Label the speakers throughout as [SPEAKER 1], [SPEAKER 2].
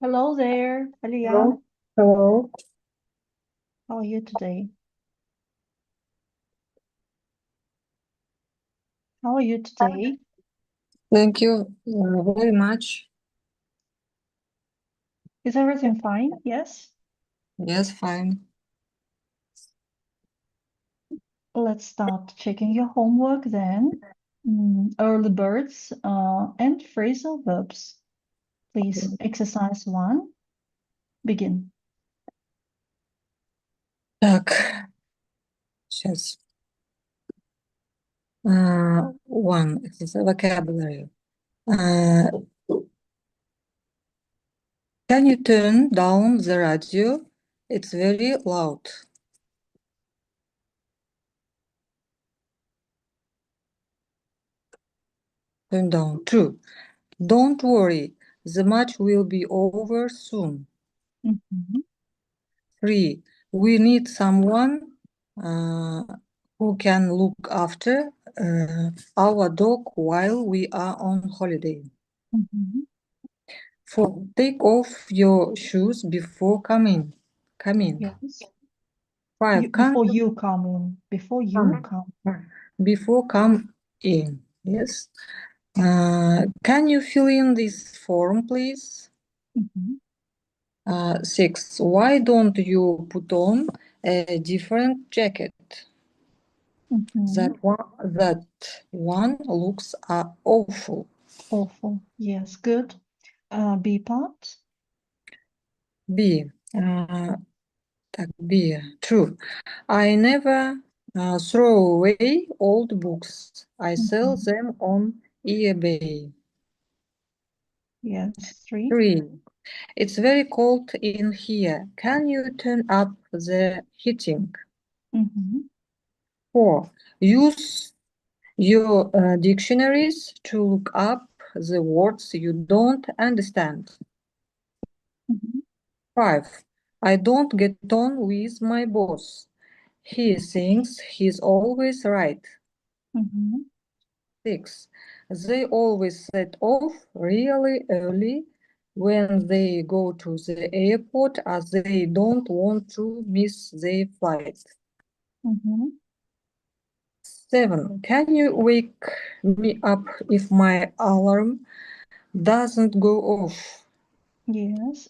[SPEAKER 1] Hello there, Alia.
[SPEAKER 2] Hello. Hello.
[SPEAKER 1] How are you today? How are you today?
[SPEAKER 2] Thank you very much.
[SPEAKER 1] Is everything fine? Yes.
[SPEAKER 2] Yes, fine.
[SPEAKER 1] Let's start checking your homework then. Early birds and phrasal verbs. Please, exercise 1. Begin.
[SPEAKER 2] Так, сейчас. One is vocabulary. Uh, can you turn down the radio? It's very loud. Turn down. Two. Don't worry. The match will be over soon.
[SPEAKER 1] Mhm,
[SPEAKER 2] Three. We need someone uh, who can look after our dog while we are on holiday.
[SPEAKER 1] mhm.
[SPEAKER 2] 4. Take off your shoes before coming. Come in.
[SPEAKER 1] Yes.
[SPEAKER 2] 5. Can
[SPEAKER 1] Before
[SPEAKER 2] you
[SPEAKER 1] you come in. Before you
[SPEAKER 2] come?
[SPEAKER 1] come.
[SPEAKER 2] Before come in. Yes. Can you fill in this form, please?
[SPEAKER 1] Mhm,
[SPEAKER 2] 6. Why don't you put on a different jacket?
[SPEAKER 1] mhm.
[SPEAKER 2] That one looks awful.
[SPEAKER 1] Awful. Yes, good. B part.
[SPEAKER 2] B. Так, B. True. I never throw away old books. I sell
[SPEAKER 1] Mhm.
[SPEAKER 2] them on eBay.
[SPEAKER 1] Yes, 3.
[SPEAKER 2] 3. It's very cold in here. Can you turn up the heating?
[SPEAKER 1] Mhm,
[SPEAKER 2] 4. Use your dictionaries to look up the words you don't understand.
[SPEAKER 1] mhm,
[SPEAKER 2] 5. I don't get on with my boss. He thinks he's always right.
[SPEAKER 1] mhm.
[SPEAKER 2] 6. They always set off really early when they go to the airport as they don't want to miss their flight.
[SPEAKER 1] Mhm.
[SPEAKER 2] 7. Can you wake me up if my alarm doesn't go off?
[SPEAKER 1] Yes.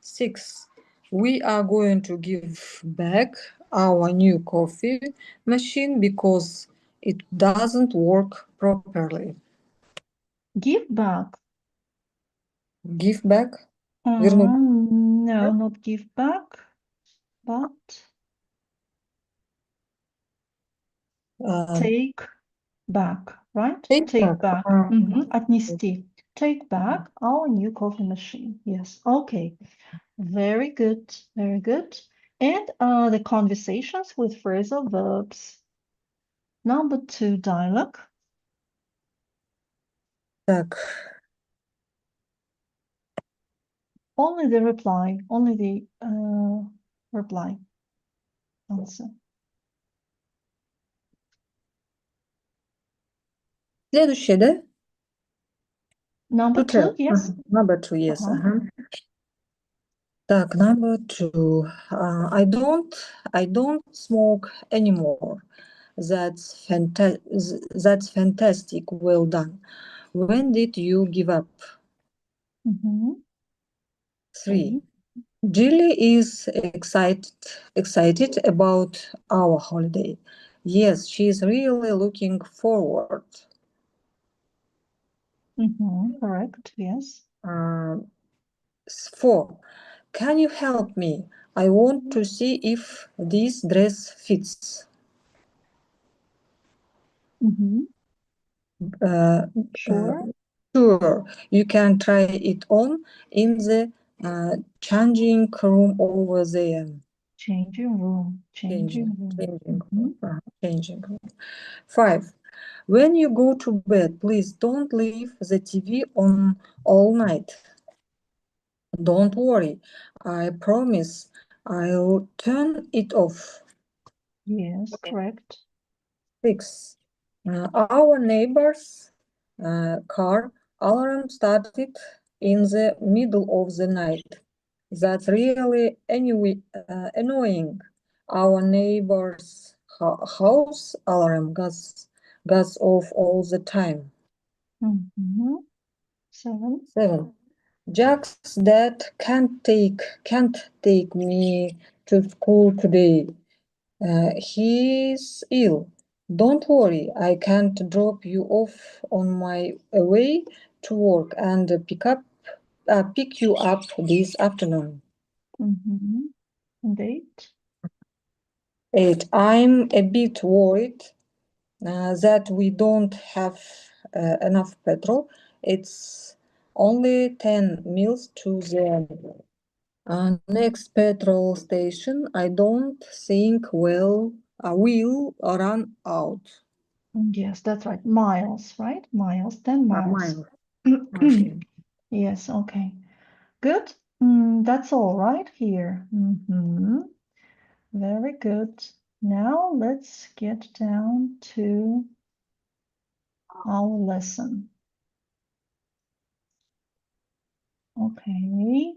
[SPEAKER 2] 6. We are going to give back our new coffee machine because it doesn't work properly.
[SPEAKER 1] Give back.
[SPEAKER 2] Give back? Вернуть.
[SPEAKER 1] No, not give back, but
[SPEAKER 2] Uh,
[SPEAKER 1] take back, right?
[SPEAKER 2] take
[SPEAKER 1] Take
[SPEAKER 2] back.
[SPEAKER 1] back. Отнести. Take back our new coffee machine. Yes. Okay. Very good. Very good. And the conversations with phrasal verbs. Number 2, dialogue.
[SPEAKER 2] Так.
[SPEAKER 1] Only the reply. Only the reply. Answer.
[SPEAKER 2] Следующее, да?
[SPEAKER 1] Number
[SPEAKER 2] To
[SPEAKER 1] 2,
[SPEAKER 2] tell.
[SPEAKER 1] yes.
[SPEAKER 2] Number 2, yes. Так, number 2. I don't smoke anymore. That's fantastic. Well done. When did you give up?
[SPEAKER 1] Mhm.
[SPEAKER 2] 3.
[SPEAKER 1] 3.
[SPEAKER 2] Jilly is excited about our holiday. Yes, she's really looking forward.
[SPEAKER 1] Correct. Yes.
[SPEAKER 2] 4. Can you help me? I want to see if this dress fits.
[SPEAKER 1] Sure.
[SPEAKER 2] Sure, you can try it on in the changing room over there.
[SPEAKER 1] Changing room.
[SPEAKER 2] Changing,
[SPEAKER 1] Changing room.
[SPEAKER 2] changing room. Changing room. 5. When you go to bed, please don't leave the TV on all night. Don't worry, I promise I'll turn it off.
[SPEAKER 1] Yes, correct.
[SPEAKER 2] 6. Our neighbor's car alarm started in the middle of the night. That's really annoying. Our neighbor's house alarm goes off all the time.
[SPEAKER 1] Mm-hmm. 7.
[SPEAKER 2] 7. Jack's dad can't take me to school today. He's ill. Don't worry, I can't drop you off on my way to work and pick you up this afternoon.
[SPEAKER 1] Mm-hmm. And 8.
[SPEAKER 2] 8. I'm a bit worried that we don't have enough petrol. It's only 10 miles to the next petrol station. I don't think we'll run out.
[SPEAKER 1] Yes, that's right. Miles, right? Miles, 10 miles.
[SPEAKER 2] Miles. Okay.
[SPEAKER 1] Yes, okay. Good. That's all right here. Very good. Now let's get down to our lesson. Okay.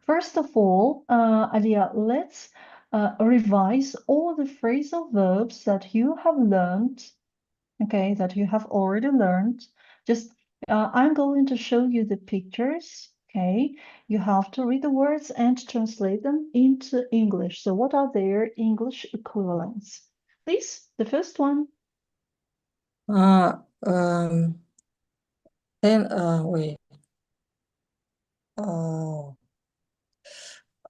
[SPEAKER 1] First of all, Alia, let's revise all the phrasal verbs that you have learned, okay, that you have already learned. Just, I'm going to show you the pictures, okay? You have to read the words and translate them into English. So what are their English equivalents? Please, the first one.
[SPEAKER 2] Then, wait.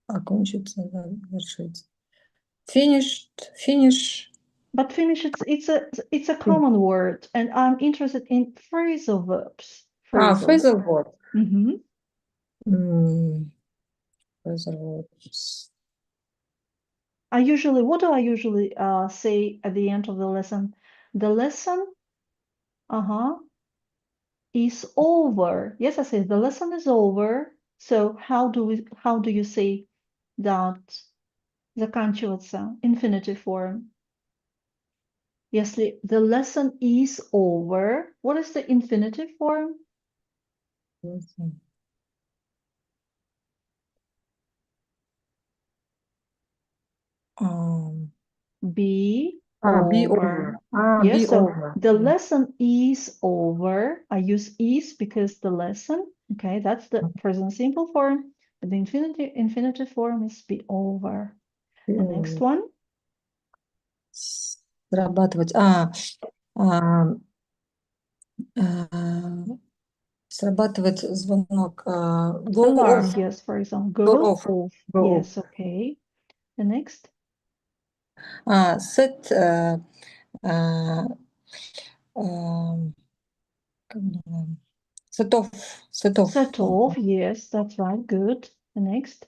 [SPEAKER 2] Окончится, завершить. Finish.
[SPEAKER 1] But finish, it's a common word, and I'm interested in phrasal verbs. Phrasal.
[SPEAKER 2] Phrasal word.
[SPEAKER 1] Mhm.
[SPEAKER 2] Phrasal words.
[SPEAKER 1] What do I usually say at the end of the lesson? The lesson, is over. Yes, I say the lesson is over. So how do you say that заканчивается, infinitive form? Если the lesson is over, what is the infinitive form? Be
[SPEAKER 2] Be
[SPEAKER 1] over.
[SPEAKER 2] over.
[SPEAKER 1] Yes,
[SPEAKER 2] Be
[SPEAKER 1] so
[SPEAKER 2] over.
[SPEAKER 1] the lesson is over. I use is because the lesson, okay, that's the present simple form. But the infinitive form is be over. The next one.
[SPEAKER 2] Срабатывать. Срабатывать звонок. Go
[SPEAKER 1] Alarm,
[SPEAKER 2] off.
[SPEAKER 1] yes, for example.
[SPEAKER 2] Go
[SPEAKER 1] Go
[SPEAKER 2] off.
[SPEAKER 1] off.
[SPEAKER 2] Go off.
[SPEAKER 1] Yes, okay. The next.
[SPEAKER 2] Set. Set off. Set off.
[SPEAKER 1] Set off, yes, that's right. Good. The next.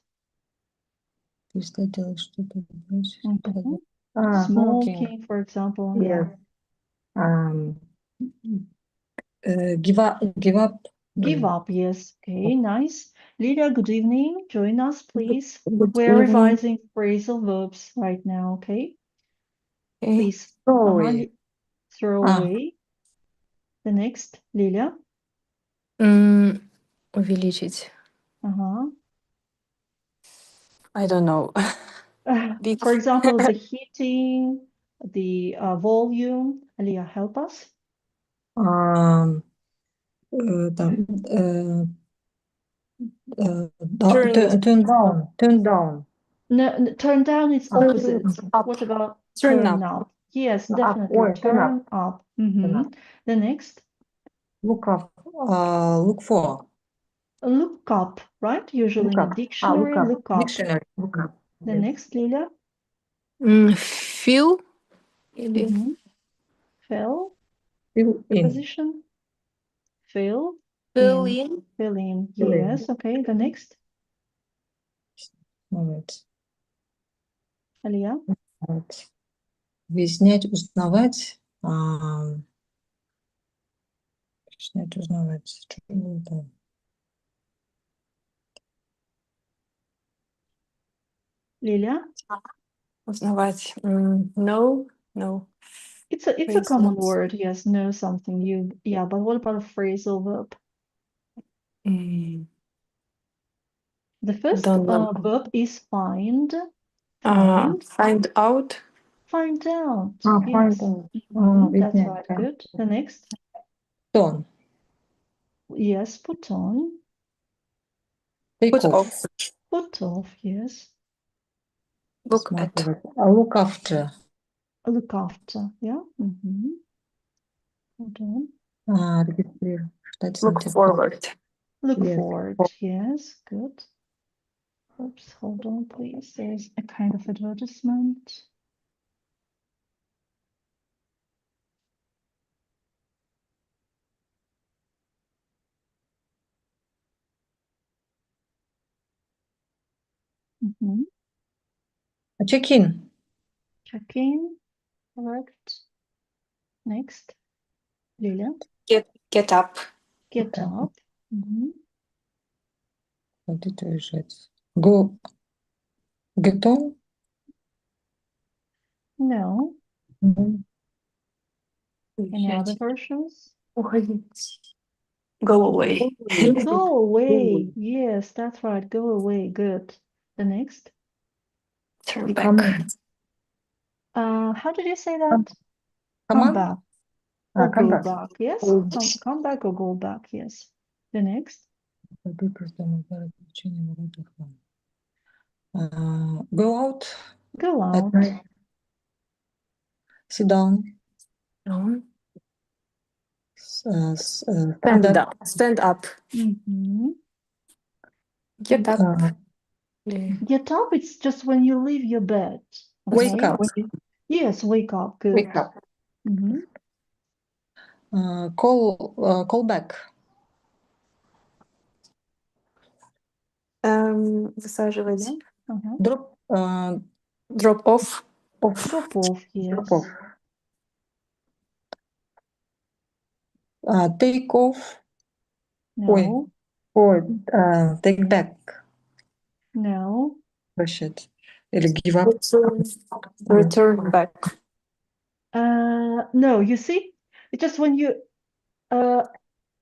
[SPEAKER 2] Перестать делать что-то.
[SPEAKER 1] Mhm.
[SPEAKER 2] Smoking.
[SPEAKER 1] Smoking, for example.
[SPEAKER 2] Yes. Give up.
[SPEAKER 1] Give up, yes. Okay, nice. Lydia, good evening. Join us, please.
[SPEAKER 2] Good
[SPEAKER 1] We're
[SPEAKER 2] evening.
[SPEAKER 1] revising phrasal verbs right now, okay?
[SPEAKER 3] Okay.
[SPEAKER 1] Please.
[SPEAKER 2] Sorry.
[SPEAKER 1] Throw away. The next, Lilia.
[SPEAKER 3] Увеличить.
[SPEAKER 1] Uh-huh.
[SPEAKER 3] I don't know. Big.
[SPEAKER 1] For example, the heating, the volume. Alia, help us.
[SPEAKER 2] Там, turn down.
[SPEAKER 1] No, turn down is opposite.
[SPEAKER 3] Up.
[SPEAKER 1] What about
[SPEAKER 3] Turn
[SPEAKER 1] turn
[SPEAKER 3] up.
[SPEAKER 1] up? Yes,
[SPEAKER 2] Up.
[SPEAKER 1] definitely.
[SPEAKER 2] Turn up.
[SPEAKER 1] Turn up.
[SPEAKER 2] Turn up.
[SPEAKER 1] The next,
[SPEAKER 2] Look up. Look for.
[SPEAKER 1] look up, right? Usually
[SPEAKER 2] Look
[SPEAKER 1] in a
[SPEAKER 2] up.
[SPEAKER 1] dictionary, look up.
[SPEAKER 2] Dictionary. Look up.
[SPEAKER 1] The
[SPEAKER 2] Yes.
[SPEAKER 1] next, Lilia.
[SPEAKER 3] Feel. Или
[SPEAKER 1] Fill.
[SPEAKER 2] Fill in.
[SPEAKER 1] Preposition. Fill.
[SPEAKER 3] fill in.
[SPEAKER 1] Fill in.
[SPEAKER 2] Fill in.
[SPEAKER 1] Yes. Okay. The next,
[SPEAKER 2] Вот.
[SPEAKER 1] Alia.
[SPEAKER 2] Вот. Выяснять, узнавать. Выяснять, узнавать. Что это?
[SPEAKER 1] Lilia.
[SPEAKER 3] Узнавать. No. No.
[SPEAKER 1] It's a
[SPEAKER 3] Phrase
[SPEAKER 1] common
[SPEAKER 3] verbs.
[SPEAKER 1] word, yes, know something. Yeah, but what about a phrasal verb?
[SPEAKER 3] Mm,
[SPEAKER 1] The first
[SPEAKER 3] don't know.
[SPEAKER 1] verb is find. Find.
[SPEAKER 3] Find out.
[SPEAKER 1] Find out.
[SPEAKER 2] Find
[SPEAKER 1] Yes.
[SPEAKER 2] out.
[SPEAKER 1] That's
[SPEAKER 2] Выяснять,
[SPEAKER 1] right.
[SPEAKER 2] да.
[SPEAKER 1] Good. The next.
[SPEAKER 2] Put on.
[SPEAKER 1] Yes, put on.
[SPEAKER 2] Take
[SPEAKER 3] Put
[SPEAKER 2] off.
[SPEAKER 3] off.
[SPEAKER 1] Put off. Yes.
[SPEAKER 3] Look at.
[SPEAKER 2] Смотри, look after.
[SPEAKER 1] Look after. Yeah. Hold on.
[SPEAKER 2] Регистрировать. Ждать
[SPEAKER 3] Look
[SPEAKER 2] сантехника.
[SPEAKER 3] forward.
[SPEAKER 1] Look
[SPEAKER 2] Yes.
[SPEAKER 1] forward. Yes. Good. Oops. Hold on, please. There's a kind of advertisement.
[SPEAKER 2] Check in.
[SPEAKER 1] Check in. Correct. Next. Lilia.
[SPEAKER 3] Get up.
[SPEAKER 1] Get up.
[SPEAKER 2] Ходить, уезжать. Go. Get on.
[SPEAKER 1] No.
[SPEAKER 2] Мгм.
[SPEAKER 1] Any other versions?
[SPEAKER 3] Уходить. Go away.
[SPEAKER 1] Go away. Yes, that's right. Go away. Good. The next.
[SPEAKER 3] Turn back.
[SPEAKER 2] Come in.
[SPEAKER 1] How did you say that?
[SPEAKER 2] Come
[SPEAKER 1] Come
[SPEAKER 2] on.
[SPEAKER 1] back or
[SPEAKER 2] Come
[SPEAKER 1] go
[SPEAKER 2] back.
[SPEAKER 1] back. Yes.
[SPEAKER 3] Go.
[SPEAKER 1] Come back or go back. Yes. The next.
[SPEAKER 2] Пойду просто на развлечения в воротах. Go out
[SPEAKER 1] Go
[SPEAKER 2] at
[SPEAKER 1] out.
[SPEAKER 2] night. Sit down.
[SPEAKER 3] No.
[SPEAKER 2] Stand
[SPEAKER 3] Stand
[SPEAKER 2] up.
[SPEAKER 3] up. Stand up. Get up. Yeah.
[SPEAKER 1] Get up. It's just when you leave your bed.
[SPEAKER 2] Wake
[SPEAKER 1] Okay?
[SPEAKER 2] up.
[SPEAKER 1] Yes, wake up. Good.
[SPEAKER 2] Wake up. Call back.
[SPEAKER 3] Высаживать.
[SPEAKER 2] Drop
[SPEAKER 3] Drop off.
[SPEAKER 1] Drop off. Yes.
[SPEAKER 2] Drop off. Take off.
[SPEAKER 1] No.
[SPEAKER 2] Take back.
[SPEAKER 1] No.
[SPEAKER 2] Прощать. Или give up.
[SPEAKER 3] Return back.
[SPEAKER 1] No, you see, it's just when you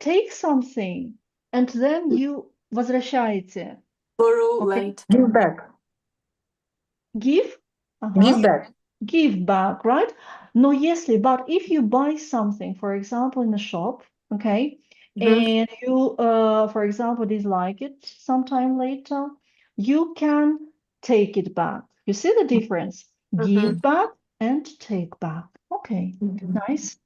[SPEAKER 1] take something and then you возвращаете.
[SPEAKER 3] Borrow,
[SPEAKER 1] Okay.
[SPEAKER 3] lend.
[SPEAKER 2] Give back.
[SPEAKER 1] Give?
[SPEAKER 2] Give back.
[SPEAKER 1] Give back, right? No, если, but if you buy something, for example, in a shop, okay, and you, for example, dislike it sometime later, you can take it back. You see the difference? Give back and take back. Okay, nice.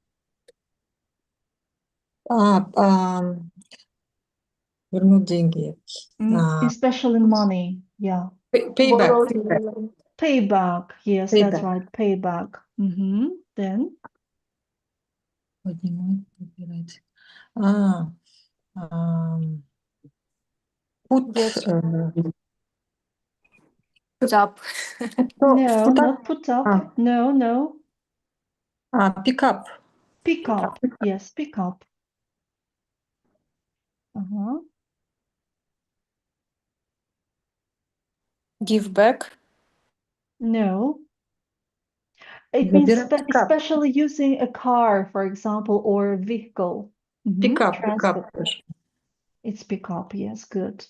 [SPEAKER 2] Вернуть деньги.
[SPEAKER 1] Especially money, yeah.
[SPEAKER 2] Pay back.
[SPEAKER 1] Payback, yes,
[SPEAKER 2] Pay
[SPEAKER 1] that's
[SPEAKER 2] back.
[SPEAKER 1] right, payback. Then
[SPEAKER 2] Поднимать, подбирать. Put.
[SPEAKER 3] Put up.
[SPEAKER 1] no, not put up. No.
[SPEAKER 2] Pick up.
[SPEAKER 1] Pick up. Yes, pick up.
[SPEAKER 3] Give back.
[SPEAKER 1] No. It means
[SPEAKER 2] Забирать.
[SPEAKER 1] especially using a car, for example, or a vehicle.
[SPEAKER 2] Pick up.
[SPEAKER 1] Transport. It's pick up. Yes, good.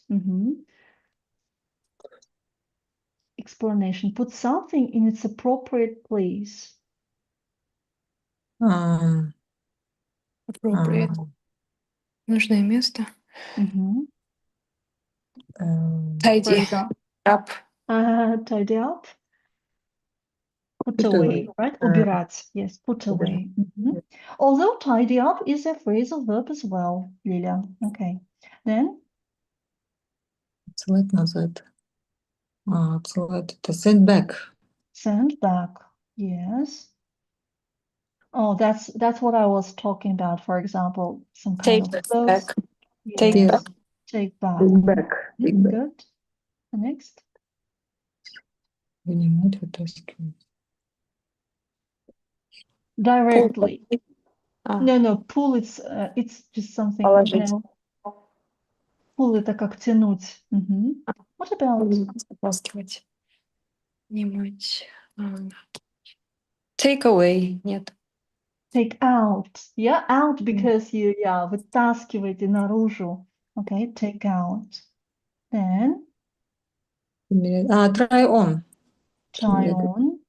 [SPEAKER 1] Explanation. Put something in its appropriate place.
[SPEAKER 3] Appropriate. Нужное место. Tidy up.
[SPEAKER 1] Tidy up. Put away, right? Убирать. Yes, put away. Although tidy up is a phrasal verb as well, Lilia. Okay. Then?
[SPEAKER 2] Отсылать назад. Отсылать это send back.
[SPEAKER 1] Send back. Yes. Oh, that's what I was talking about. For example, some kind of clothes.
[SPEAKER 3] Back.
[SPEAKER 1] Yes.
[SPEAKER 3] Take back.
[SPEAKER 1] Take back.
[SPEAKER 2] Take back.
[SPEAKER 1] Good. Next.
[SPEAKER 2] Вынимать, вытаскивать.
[SPEAKER 1] Directly. No, pull it's just something.
[SPEAKER 3] Положить.
[SPEAKER 1] No. Pull это как тянуть. What about?
[SPEAKER 3] Вытаскивать. Снимать. Take away. Нет.
[SPEAKER 1] Take out. Yeah, out because you, yeah, вытаскиваете наружу. Okay, take out. Then
[SPEAKER 2] Try on.
[SPEAKER 1] try on.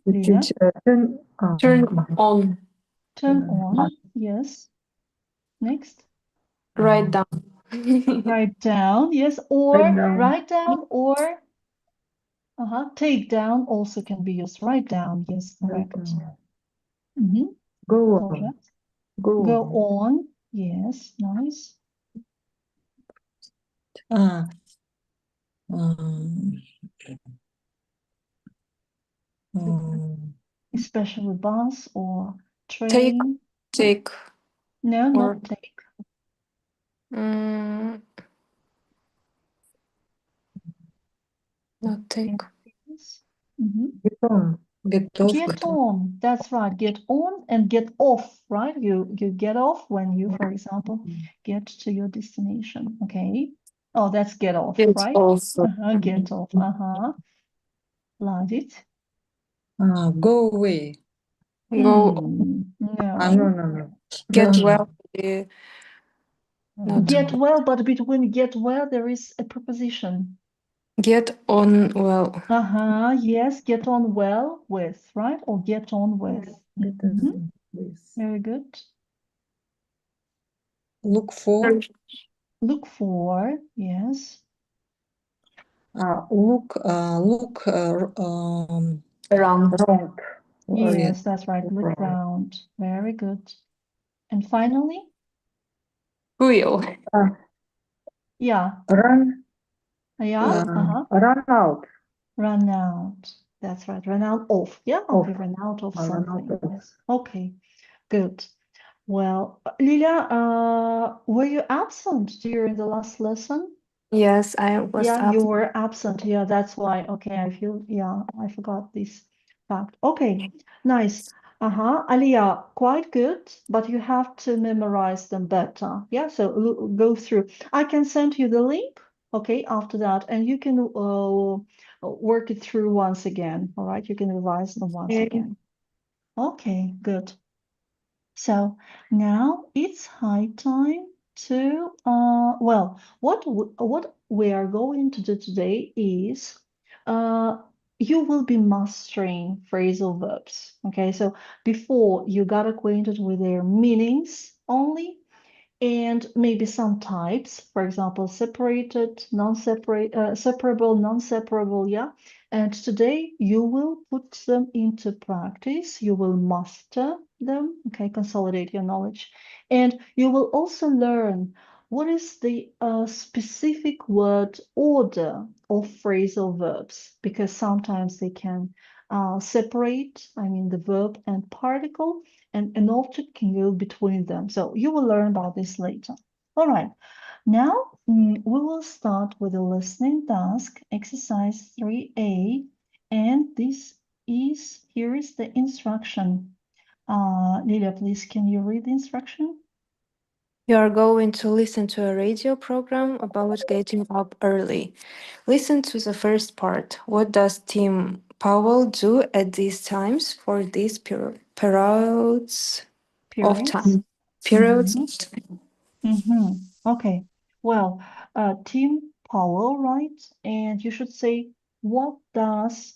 [SPEAKER 1] Лиля,
[SPEAKER 2] Чуть-чуть
[SPEAKER 3] Turn on.
[SPEAKER 1] turn on. Yes. Next.
[SPEAKER 3] Write down.
[SPEAKER 1] Write down. Yes. Or write down or take down also can be used. Write down. Yes, correct.
[SPEAKER 2] Go on.
[SPEAKER 1] Тоже.
[SPEAKER 2] Go
[SPEAKER 1] Go
[SPEAKER 2] on.
[SPEAKER 1] on. Yes, nice. Especially bus or train.
[SPEAKER 3] Take.
[SPEAKER 1] No,
[SPEAKER 3] Or
[SPEAKER 1] not take.
[SPEAKER 3] not take.
[SPEAKER 1] Yes. Mhm.
[SPEAKER 2] Get on. Get off.
[SPEAKER 1] Get on. That's right. Get on and get off, right? You get off when you, for example, get to your destination. Okay. Oh, that's get off,
[SPEAKER 3] Get
[SPEAKER 1] right?
[SPEAKER 3] off.
[SPEAKER 1] Get off. Love it.
[SPEAKER 2] Go away.
[SPEAKER 3] Go.
[SPEAKER 1] No.
[SPEAKER 2] No.
[SPEAKER 3] Get
[SPEAKER 2] No.
[SPEAKER 3] well. Not
[SPEAKER 1] Get well, but between get well there is a preposition.
[SPEAKER 3] get on well.
[SPEAKER 1] Yes, get on well with, right? Or get on with.
[SPEAKER 2] Please.
[SPEAKER 1] Very good.
[SPEAKER 2] Look for.
[SPEAKER 1] Look for, yes.
[SPEAKER 2] Look
[SPEAKER 3] Around.
[SPEAKER 2] round.
[SPEAKER 1] Yes, that's right. Look round. Very good. And finally,
[SPEAKER 3] Wheel.
[SPEAKER 1] yeah.
[SPEAKER 2] Run.
[SPEAKER 1] Yeah.
[SPEAKER 2] Run out.
[SPEAKER 1] Run out. That's right. Run out of. Yeah.
[SPEAKER 2] Of.
[SPEAKER 1] Okay. Run out of
[SPEAKER 2] Run out
[SPEAKER 1] something.
[SPEAKER 2] of.
[SPEAKER 1] Yes. Okay. Good. Well, Lilia, were you absent during the last lesson?
[SPEAKER 3] Yes, I was
[SPEAKER 1] Yeah,
[SPEAKER 3] up.
[SPEAKER 1] you were absent. Yeah, that's why. Okay, I forgot this fact. Okay, nice. Aliyah, quite good, but you have to memorize them better. Yeah, so go through. I can send you the link, okay, after that, and you can work it through once again. All right, you can revise them once
[SPEAKER 3] Okay.
[SPEAKER 1] again. Okay, good. So now it's high time to well, what we are going to do today is you will be mastering phrasal verbs. Okay, so before you got acquainted with their meanings only, and maybe some types, for example, separated, separable, non-separable, yeah. And today you will put them into practice. You will master them, okay, consolidate your knowledge. And you will also learn what is the specific word order of phrasal verbs, because sometimes they can separate, I mean, the verb and particle, and an object can go between them. So you will learn about this later. All right, now we will start with the listening task, exercise 3A, and here is the instruction. Lilia, please, can you read the instruction?
[SPEAKER 3] You are going to listen to a radio program about getting up early. Listen to the first part. What does Tim Powell do at these times for these periods of time? Periods of time.
[SPEAKER 1] Okay, well, Tim Powell, right? And you should say, what does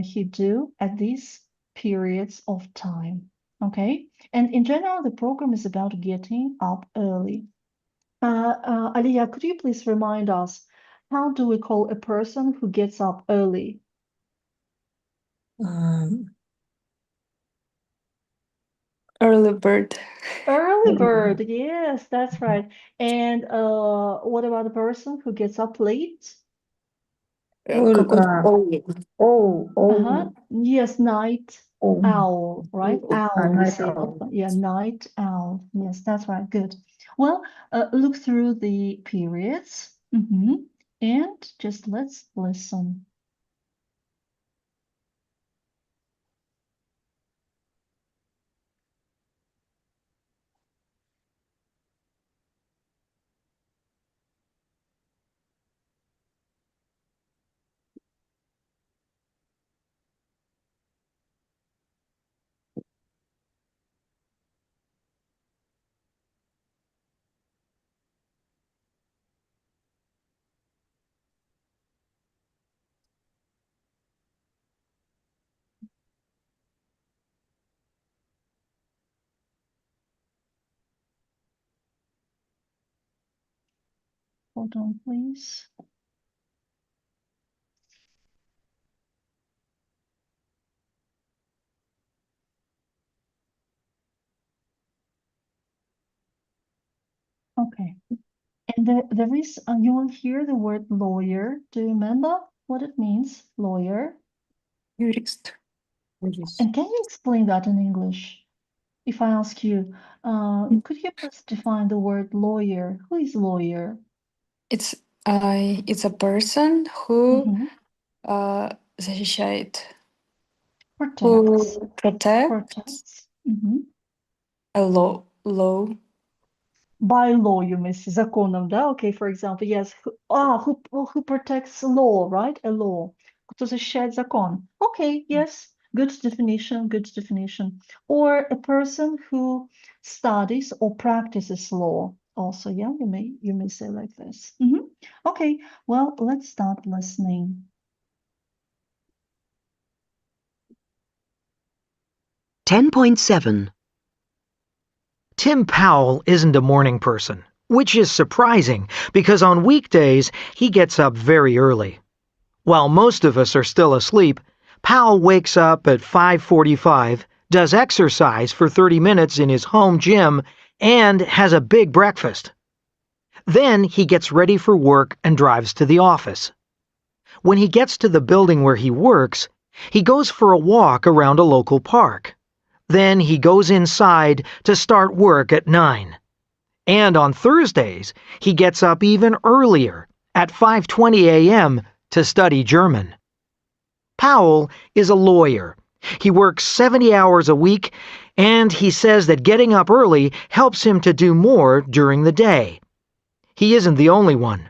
[SPEAKER 1] he do at these periods of time? Okay, and in general, the program is about getting up early. Aliyah, could you please remind us, how do we call a person who gets up early?
[SPEAKER 3] Early bird.
[SPEAKER 1] Early bird, yes, that's right. And what about a person who gets up late? Yes, night owl, right? Owl, we
[SPEAKER 2] Night
[SPEAKER 1] say
[SPEAKER 2] owl.
[SPEAKER 1] not, yeah, night owl. Yes, that's right. Good. Well, look through the periods, and just let's listen. Hold on, please. Okay. And there is, you will hear the word lawyer. Do you remember what it means, lawyer?
[SPEAKER 3] Jurist.
[SPEAKER 1] And can you explain that in English? If I ask you, could you please define the word lawyer? Who is lawyer?
[SPEAKER 3] It's a person who
[SPEAKER 1] Mhm.
[SPEAKER 3] защищает,
[SPEAKER 1] Protects.
[SPEAKER 3] who protects
[SPEAKER 1] Protects. Mhm.
[SPEAKER 3] a law.
[SPEAKER 1] By law, you mean законом, да? Okay, for example, yes. Who protects law, right? A law. Кто защищает закон. Okay, yes. Good definition, good definition. Or a person who studies or practices law. Also, yeah, you may say like this. Mhm. Okay, well, let's start listening.
[SPEAKER 4] 10.7. Tim Powell isn't a morning person, which is surprising because on weekdays he gets up very early. While most of us are still asleep, Powell wakes up at 5:45, does exercise for 30 minutes in his home gym, and has a big breakfast. Then he gets ready for work and drives to the office. When he gets to the building where he works, he goes for a walk around a local park. Then he goes inside to start work at 9. And on Thursdays, he gets up even earlier, at 5:20 a.m., to study German. Powell is a lawyer. He works 70 hours a week, and he says that getting up early helps him to do more during the day. He isn't the only one.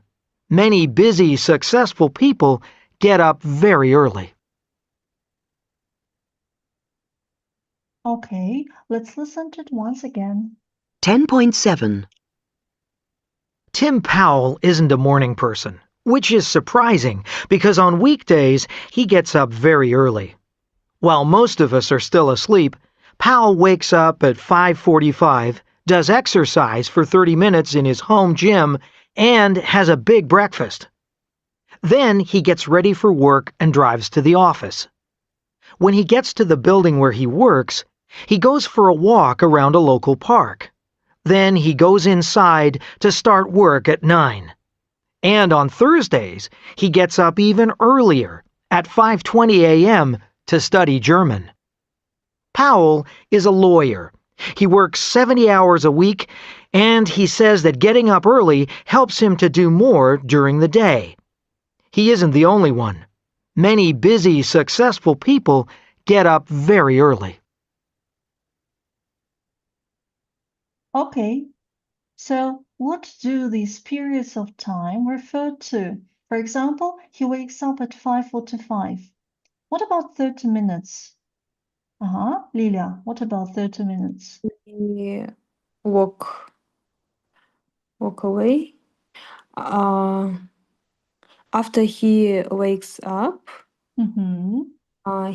[SPEAKER 4] Many busy, successful people get up very early.
[SPEAKER 1] Okay, let's listen to it once again.
[SPEAKER 4] 10.7. Tim Powell isn't a morning person, which is surprising because on weekdays he gets up very early. While most of us are still asleep, Powell wakes up at 5:45, does exercise for 30 minutes in his home gym, and has a big breakfast. Then he gets ready for work and drives to the office. When he gets to the building where he works, he goes for a walk around a local park. Then he goes inside to start work at 9. And on Thursdays, he gets up even earlier, at 5:20 a.m., to study German. Powell is a lawyer. He works 70 hours a week, and he says that getting up early helps him to do more during the day. He isn't the only one. Many busy, successful people get up very early.
[SPEAKER 1] Okay, so what do these periods of time refer to? For example, he wakes up at 5:45. What about 30 minutes? Lilia, what about 30 minutes?
[SPEAKER 3] He walk away. After he wakes up,
[SPEAKER 1] Mm-hmm.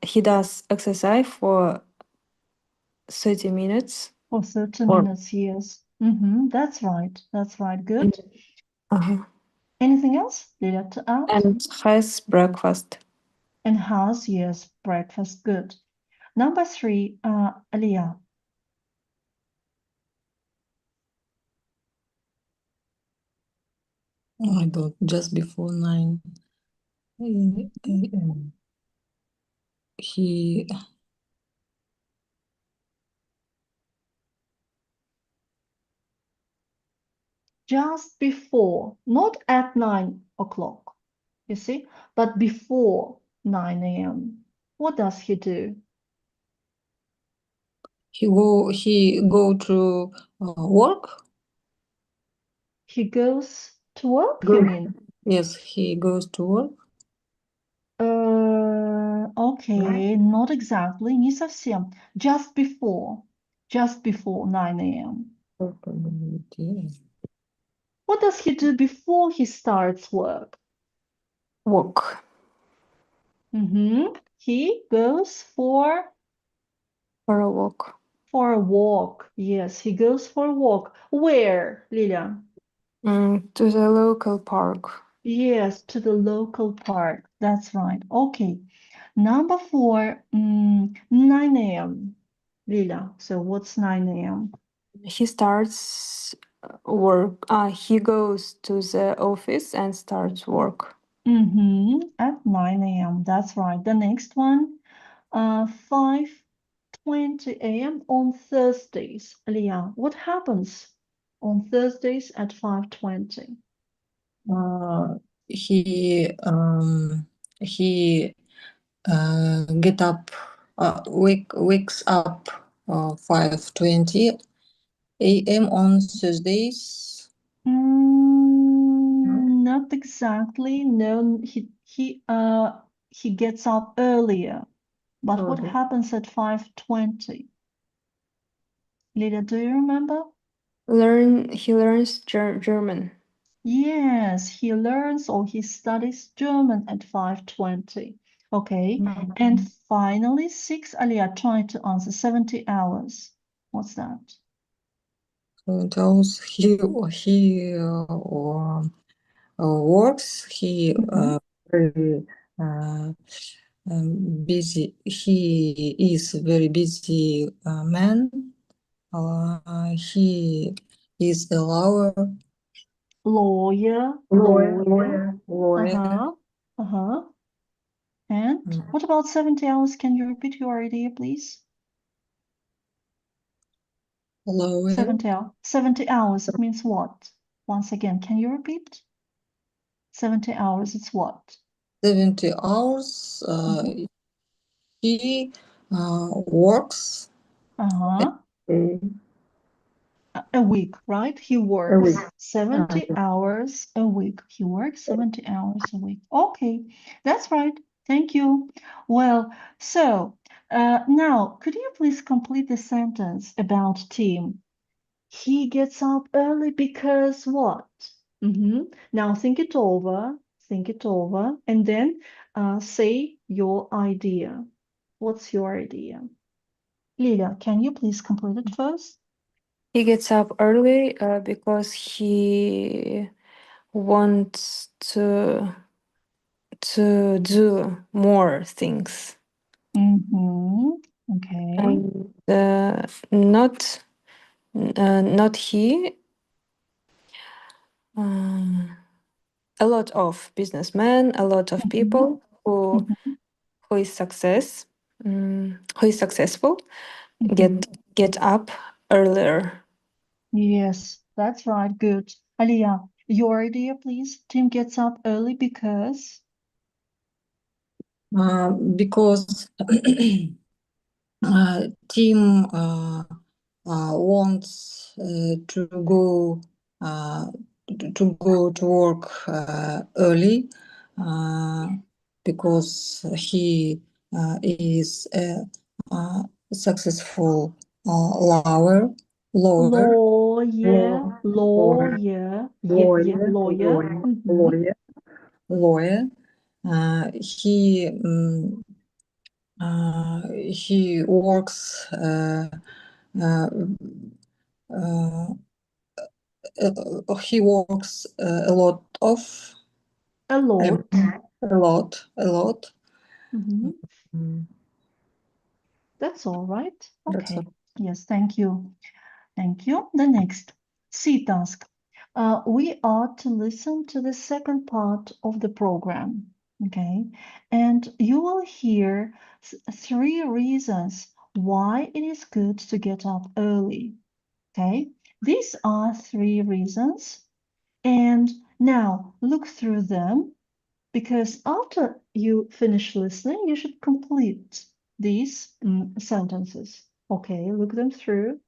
[SPEAKER 3] he does exercise for 30 minutes.
[SPEAKER 1] For 30
[SPEAKER 3] Or-
[SPEAKER 1] minutes, yes. Mm-hmm. That's right. That's right. Good.
[SPEAKER 3] Uh-huh.
[SPEAKER 1] Anything else, Lilia, to add?
[SPEAKER 3] And has breakfast.
[SPEAKER 1] And has, yes, breakfast. Good. Number 3, Aliyah.
[SPEAKER 2] I don't, just before 9 a.m. He
[SPEAKER 1] Just before, not at 9 o'clock, you see, but before 9 a.m. What does he do?
[SPEAKER 2] he go to work.
[SPEAKER 1] He goes to work, you mean?
[SPEAKER 2] Yes, he goes to work.
[SPEAKER 1] Okay, not exactly, не совсем. Just before 9 a.m. What does he do before he starts work?
[SPEAKER 3] Walk.
[SPEAKER 1] He goes
[SPEAKER 3] For a walk.
[SPEAKER 1] for a walk. Yes, he goes for a walk. Where, Lilia?
[SPEAKER 3] To the local park.
[SPEAKER 1] Yes, to the local park. That's right. Okay. Number 4, 9 a.m. Lila, so what's 9 a.m.?
[SPEAKER 3] He starts work. He goes to the office and starts work.
[SPEAKER 1] At 9 a.m. That's right. The next one, 5:20 a.m. on Thursdays. Leah, what happens on Thursdays at 5:20?
[SPEAKER 2] He he get up wakes up 5:20 a.m. on Thursdays.
[SPEAKER 1] Not exactly. No, he gets up earlier. But what
[SPEAKER 2] Okay.
[SPEAKER 1] happens at 5:20? Lida, do you remember?
[SPEAKER 3] He learns German.
[SPEAKER 1] Yes, he learns or he studies German at 5:20. Okay. And finally, 6, Alia tried to answer 70 hours. What's that?
[SPEAKER 2] Tells he works. He very busy. He is very busy man. He is a
[SPEAKER 1] Lawyer.
[SPEAKER 2] lawyer.
[SPEAKER 1] Uh-huh. Uh-huh. And what about 70 hours? Can you repeat your idea, please?
[SPEAKER 2] Lawyer.
[SPEAKER 1] 70 hours, it means what? Once again, can you repeat? 70 hours, it's what?
[SPEAKER 2] 70 hours. He works
[SPEAKER 1] Uh-huh.
[SPEAKER 2] a
[SPEAKER 1] A week, right? He works
[SPEAKER 2] week.
[SPEAKER 1] 70 hours a week. He works 70 hours a week. Okay, that's right. Thank you. Well, so now could you please complete the sentence about Tim? He gets up early because what? Now think it over, and then say your idea. What's your idea? Lila, can you please complete it first?
[SPEAKER 3] He gets up early because he wants to do more things.
[SPEAKER 1] Okay.
[SPEAKER 3] And not he. A lot of businessmen, a lot of people who is who is successful, get up earlier.
[SPEAKER 1] Yes, that's right. Good. Alia, your idea, please. Tim gets up early because.
[SPEAKER 2] Because Tim wants uh, to go to work early because he is a successful lawyer.
[SPEAKER 1] Lawyer,
[SPEAKER 2] Lawyer.
[SPEAKER 1] lawyer, yeah, lawyer.
[SPEAKER 2] Lawyer. He works a lot of
[SPEAKER 1] A lot.
[SPEAKER 2] a lot.
[SPEAKER 1] Mhm.
[SPEAKER 2] Mm,
[SPEAKER 1] That's all right.
[SPEAKER 2] That's
[SPEAKER 1] Okay. Yes, thank you. Thank you. The next C task. We are to listen to the second part of the program. Okay. And you will hear 3 reasons why it is good to get up early. Okay. These are 3 reasons. And now look through them because after you finish listening, you should complete these sentences. Okay, look them through.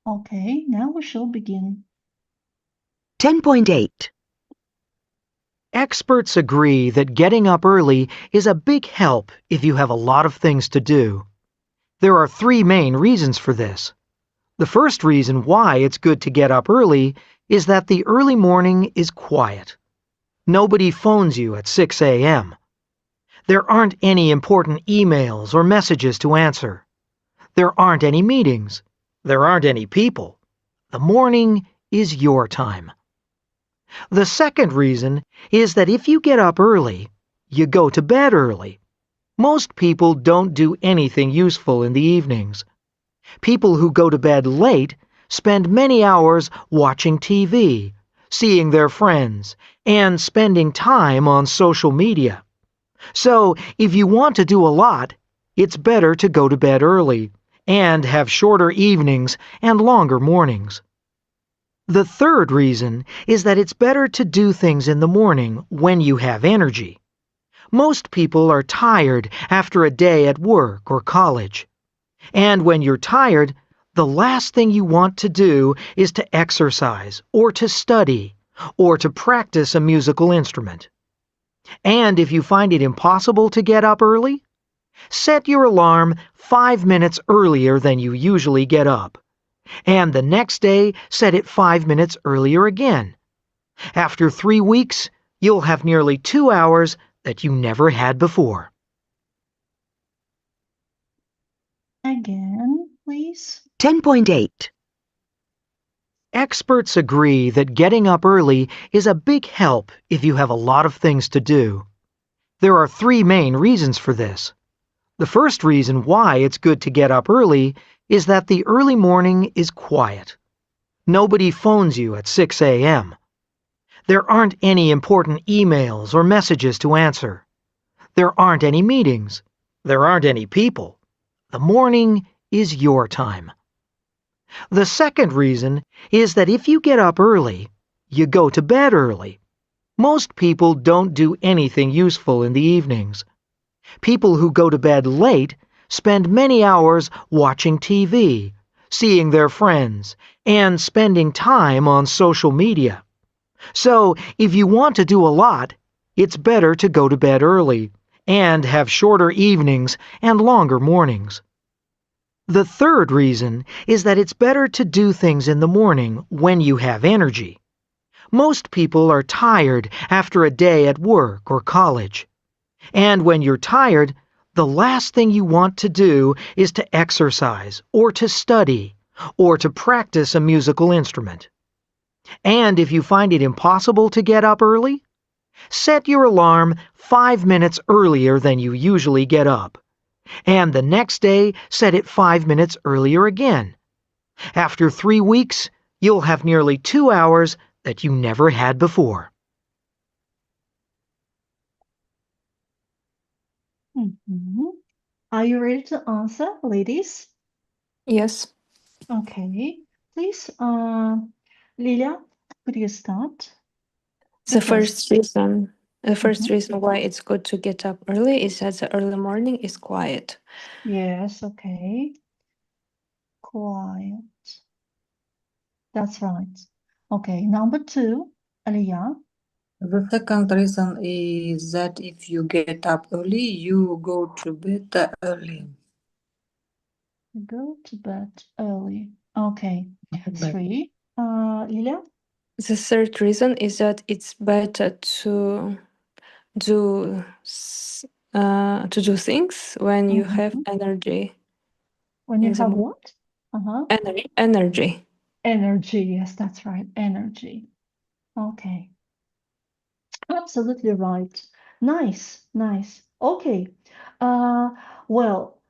[SPEAKER 1] Okay, now we shall begin.
[SPEAKER 4] 10.8. Experts agree that getting up early is a big help if you have a lot of things to do. There are 3 main reasons for this. The first reason why it's good to get up early is that the early morning is quiet. Nobody phones you at 6 a.m. There aren't any important emails or messages to answer. There aren't any meetings. There aren't any people. The morning is your time. The second reason is that if you get up early, you go to bed early. Most people don't do anything useful in the evenings. People who go to bed late spend many hours watching TV, seeing their friends, and spending time on social media. So, if you want to do a lot, it's better to go to bed early and have shorter evenings and longer mornings. The third reason is that it's better to do things in the morning when you have energy. Most people are tired after a day at work or college. And when you're tired, the last thing you want to do is to exercise or to study or to practice a musical instrument. And if you find it impossible to get up early, set your alarm 5 minutes earlier than you usually get up. And the next day, set it 5 minutes earlier again. After 3 weeks, you'll have nearly 2 hours that you never had before.
[SPEAKER 1] Again, please.
[SPEAKER 4] 10.8. Experts agree that getting up early is a big help if you have a lot of things to do. There are 3 main reasons for this. The first reason why it's good to get up early is that the early morning is quiet. Nobody phones you at 6 a.m. There aren't any important emails or messages to answer. There aren't any meetings. There aren't any people. The morning is your time. The second reason is that if you get up early, you go to bed early. Most people don't do anything useful in the evenings. People who go to bed late spend many hours watching TV, seeing their friends, and spending time on social media. So, if you want to do a lot, it's better to go to bed early and have shorter evenings and longer mornings. The third reason is that it's better to do things in the morning when you have energy. Most people are tired after a day at work or college. And when you're tired, the last thing you want to do is to exercise or to study or to practice a musical instrument. And if you find it impossible to get up early, set your alarm 5 minutes earlier than you usually get up. And the next day, set it 5 minutes earlier again. After 3 weeks, you'll have nearly 2 hours that you never had before.
[SPEAKER 1] Mhm. Are you ready to answer, ladies?
[SPEAKER 3] Yes.
[SPEAKER 1] Okay. Please, Lilia, could you start?
[SPEAKER 3] The first reason
[SPEAKER 1] Mhm.
[SPEAKER 3] reason why it's good to get up early is that the early morning is quiet.
[SPEAKER 1] Yes, okay. Quiet. That's right. Okay, number 2, Aliyah.
[SPEAKER 2] The second reason is that if you get up early, you go to bed early.
[SPEAKER 1] Go to bed early. Okay. 3, Lilia.
[SPEAKER 3] The third reason is that it's better to do things when you have
[SPEAKER 1] Mhm.
[SPEAKER 3] energy
[SPEAKER 1] When you
[SPEAKER 3] in the
[SPEAKER 1] have what? Uh-huh.
[SPEAKER 3] energy.
[SPEAKER 1] Energy. Yes, that's right. Energy. Okay. Absolutely right. Nice, nice. Okay. Uh, well,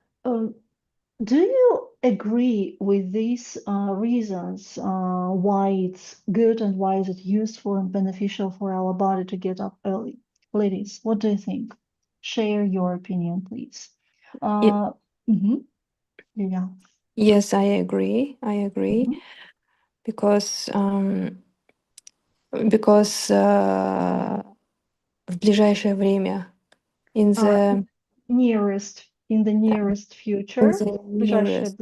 [SPEAKER 1] do you agree with these reasons why it's good and why is it useful and beneficial for our body to get up early? Ladies, what do you think? Share your opinion, please.
[SPEAKER 3] Ye-
[SPEAKER 1] Mhm. Yeah.
[SPEAKER 3] Yes, I agree.
[SPEAKER 1] Mhm.
[SPEAKER 3] Because because в ближайшее время in
[SPEAKER 1] Uh,
[SPEAKER 3] the
[SPEAKER 1] in the nearest future, ближайшее,
[SPEAKER 3] nearest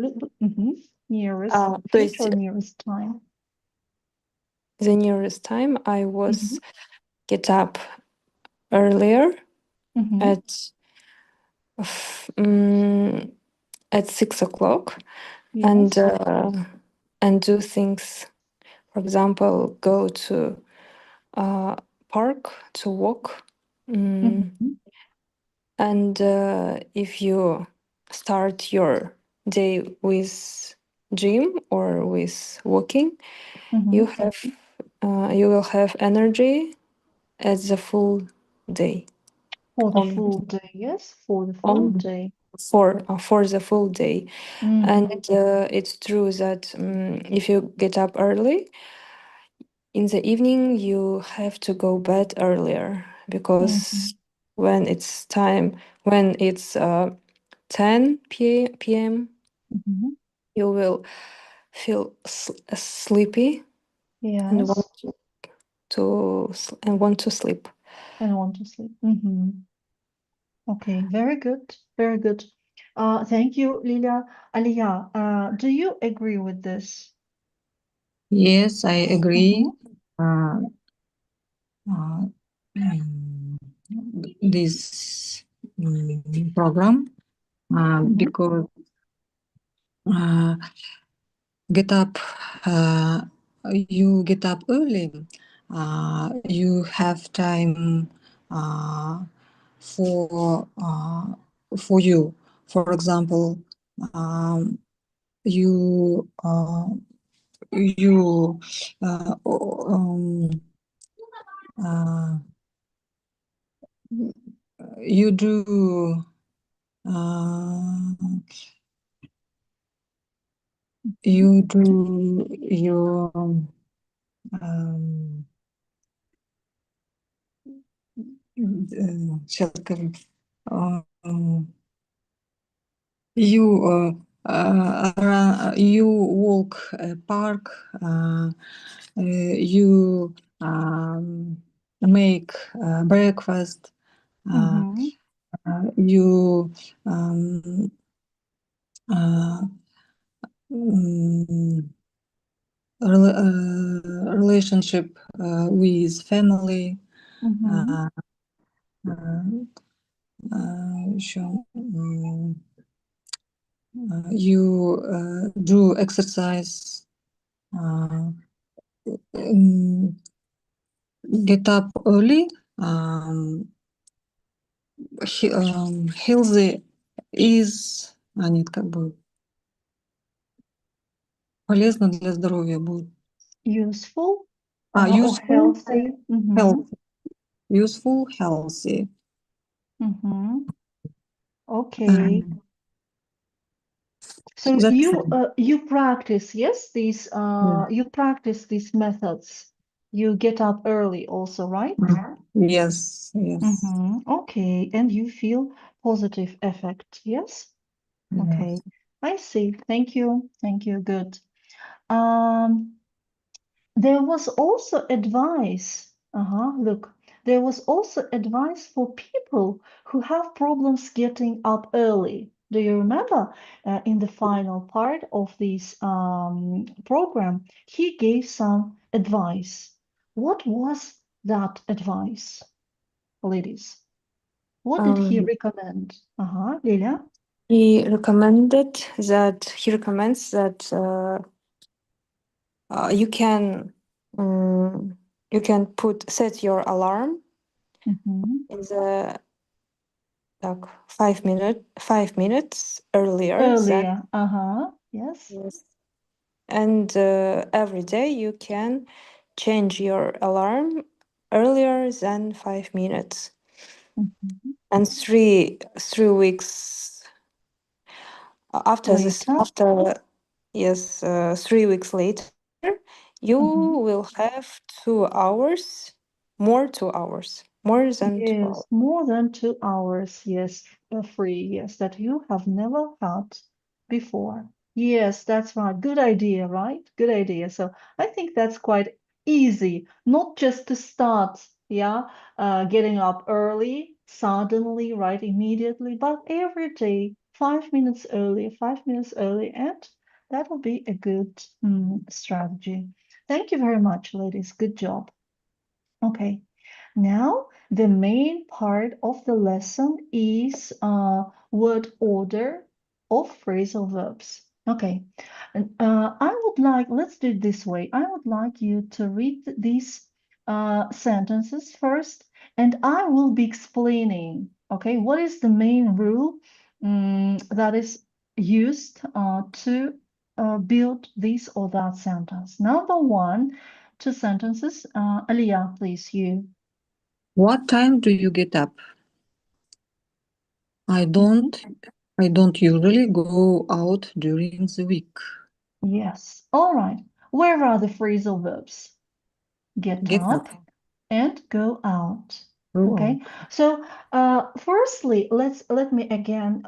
[SPEAKER 1] nearest
[SPEAKER 3] то
[SPEAKER 1] future
[SPEAKER 3] есть
[SPEAKER 1] or nearest time.
[SPEAKER 3] the nearest time I was
[SPEAKER 1] Mhm.
[SPEAKER 3] get up earlier
[SPEAKER 1] Mhm.
[SPEAKER 3] at mm, at 6 o'clock and
[SPEAKER 1] Yes.
[SPEAKER 3] and do things. For example, go to park to walk.
[SPEAKER 1] Mhm.
[SPEAKER 3] And if you start your day with gym or with walking, you
[SPEAKER 1] Mhm.
[SPEAKER 3] have you will have energy at the full day
[SPEAKER 1] For the
[SPEAKER 3] on
[SPEAKER 1] full day, yes, for the full
[SPEAKER 3] on
[SPEAKER 1] day.
[SPEAKER 3] for the full day.
[SPEAKER 1] Mm.
[SPEAKER 3] And it's true that if you get up early in the evening, you have to go bed earlier because
[SPEAKER 1] Mhm.
[SPEAKER 3] when it's 10 p.m.
[SPEAKER 1] Mhm.
[SPEAKER 3] you will feel sleepy and
[SPEAKER 1] Yes,
[SPEAKER 3] want to sleep.
[SPEAKER 1] and want to sleep. Okay, very good, very good. Thank you, Lilia. Aliyah, do you agree with this?
[SPEAKER 2] Yes, I agree.
[SPEAKER 1] Mm-hmm.
[SPEAKER 2] Uh, uh, mm, this program
[SPEAKER 1] Mm-hmm.
[SPEAKER 2] because uh, get up you get up early, you have time uh, for you. For example, um, you you uh, you do uh,
[SPEAKER 1] Mm-hmm.
[SPEAKER 2] you do your um, сейчас скажу. Um, you walk a park, you make breakfast,
[SPEAKER 1] Mm-hmm.
[SPEAKER 2] you uh, mm, relationship with family,
[SPEAKER 1] Mm-hmm.
[SPEAKER 2] uh, еще, you do exercise, uh, um, get up early. Healthy is, нет, как бы полезно для здоровья будет.
[SPEAKER 1] Useful, or
[SPEAKER 2] Useful,
[SPEAKER 1] healthy. Mm-hmm.
[SPEAKER 2] healthy. Useful, healthy.
[SPEAKER 1] Mm-hmm. Okay.
[SPEAKER 2] Um,
[SPEAKER 1] So
[SPEAKER 2] that's
[SPEAKER 1] you practice, yes, these
[SPEAKER 2] yeah.
[SPEAKER 1] you practice these methods. You get up early also, right?
[SPEAKER 2] Yes, yes,
[SPEAKER 1] Okay, and you feel positive effect, yes? Okay,
[SPEAKER 2] yes.
[SPEAKER 1] I see. Thank you. Thank you. Good. Um, there was also advice. Look, there was also advice for people who have problems getting up early. Do you remember in the final part of this program, he gave some advice. What was that advice, ladies? What did he
[SPEAKER 3] Um,
[SPEAKER 1] recommend? Lilia?
[SPEAKER 3] he recommends that you can set your alarm
[SPEAKER 1] Mm-hmm.
[SPEAKER 3] in the like 5 minutes earlier than
[SPEAKER 1] Earlier. Yes.
[SPEAKER 3] yes. And every day you can change your alarm earlier than 5 minutes.
[SPEAKER 1] Mm-hmm.
[SPEAKER 3] And three weeks
[SPEAKER 1] Later.
[SPEAKER 3] after yes 3 weeks later you will
[SPEAKER 1] Mm-hmm.
[SPEAKER 3] have 2 hours, more 2 hours, more than 2 hours.
[SPEAKER 1] Yes, more than 2 hours, yes, free, yes, that you have never had before. Yes, that's right. Good idea, right? Good idea. So I think that's quite easy, not just to start, yeah, getting up early, suddenly, right, immediately, but every day, 5 minutes early, and that will be a good strategy. Thank you very much, ladies. Good job. Okay. Now, the main part of the lesson is word order of phrasal verbs. Okay, and I would would like, let's do it this way. I would like you to read these sentences first, and I will be explaining, okay, what is the main rule that is used to build this or that sentence. Number one, two sentences. Aliyah, please, you.
[SPEAKER 2] What time do you get up? I don't usually go out during the week.
[SPEAKER 1] Yes. All right. Where are the phrasal verbs? Get
[SPEAKER 2] Get
[SPEAKER 1] up
[SPEAKER 2] up.
[SPEAKER 1] and go out.
[SPEAKER 2] Go
[SPEAKER 1] Okay.
[SPEAKER 2] out.
[SPEAKER 1] So, firstly, let me again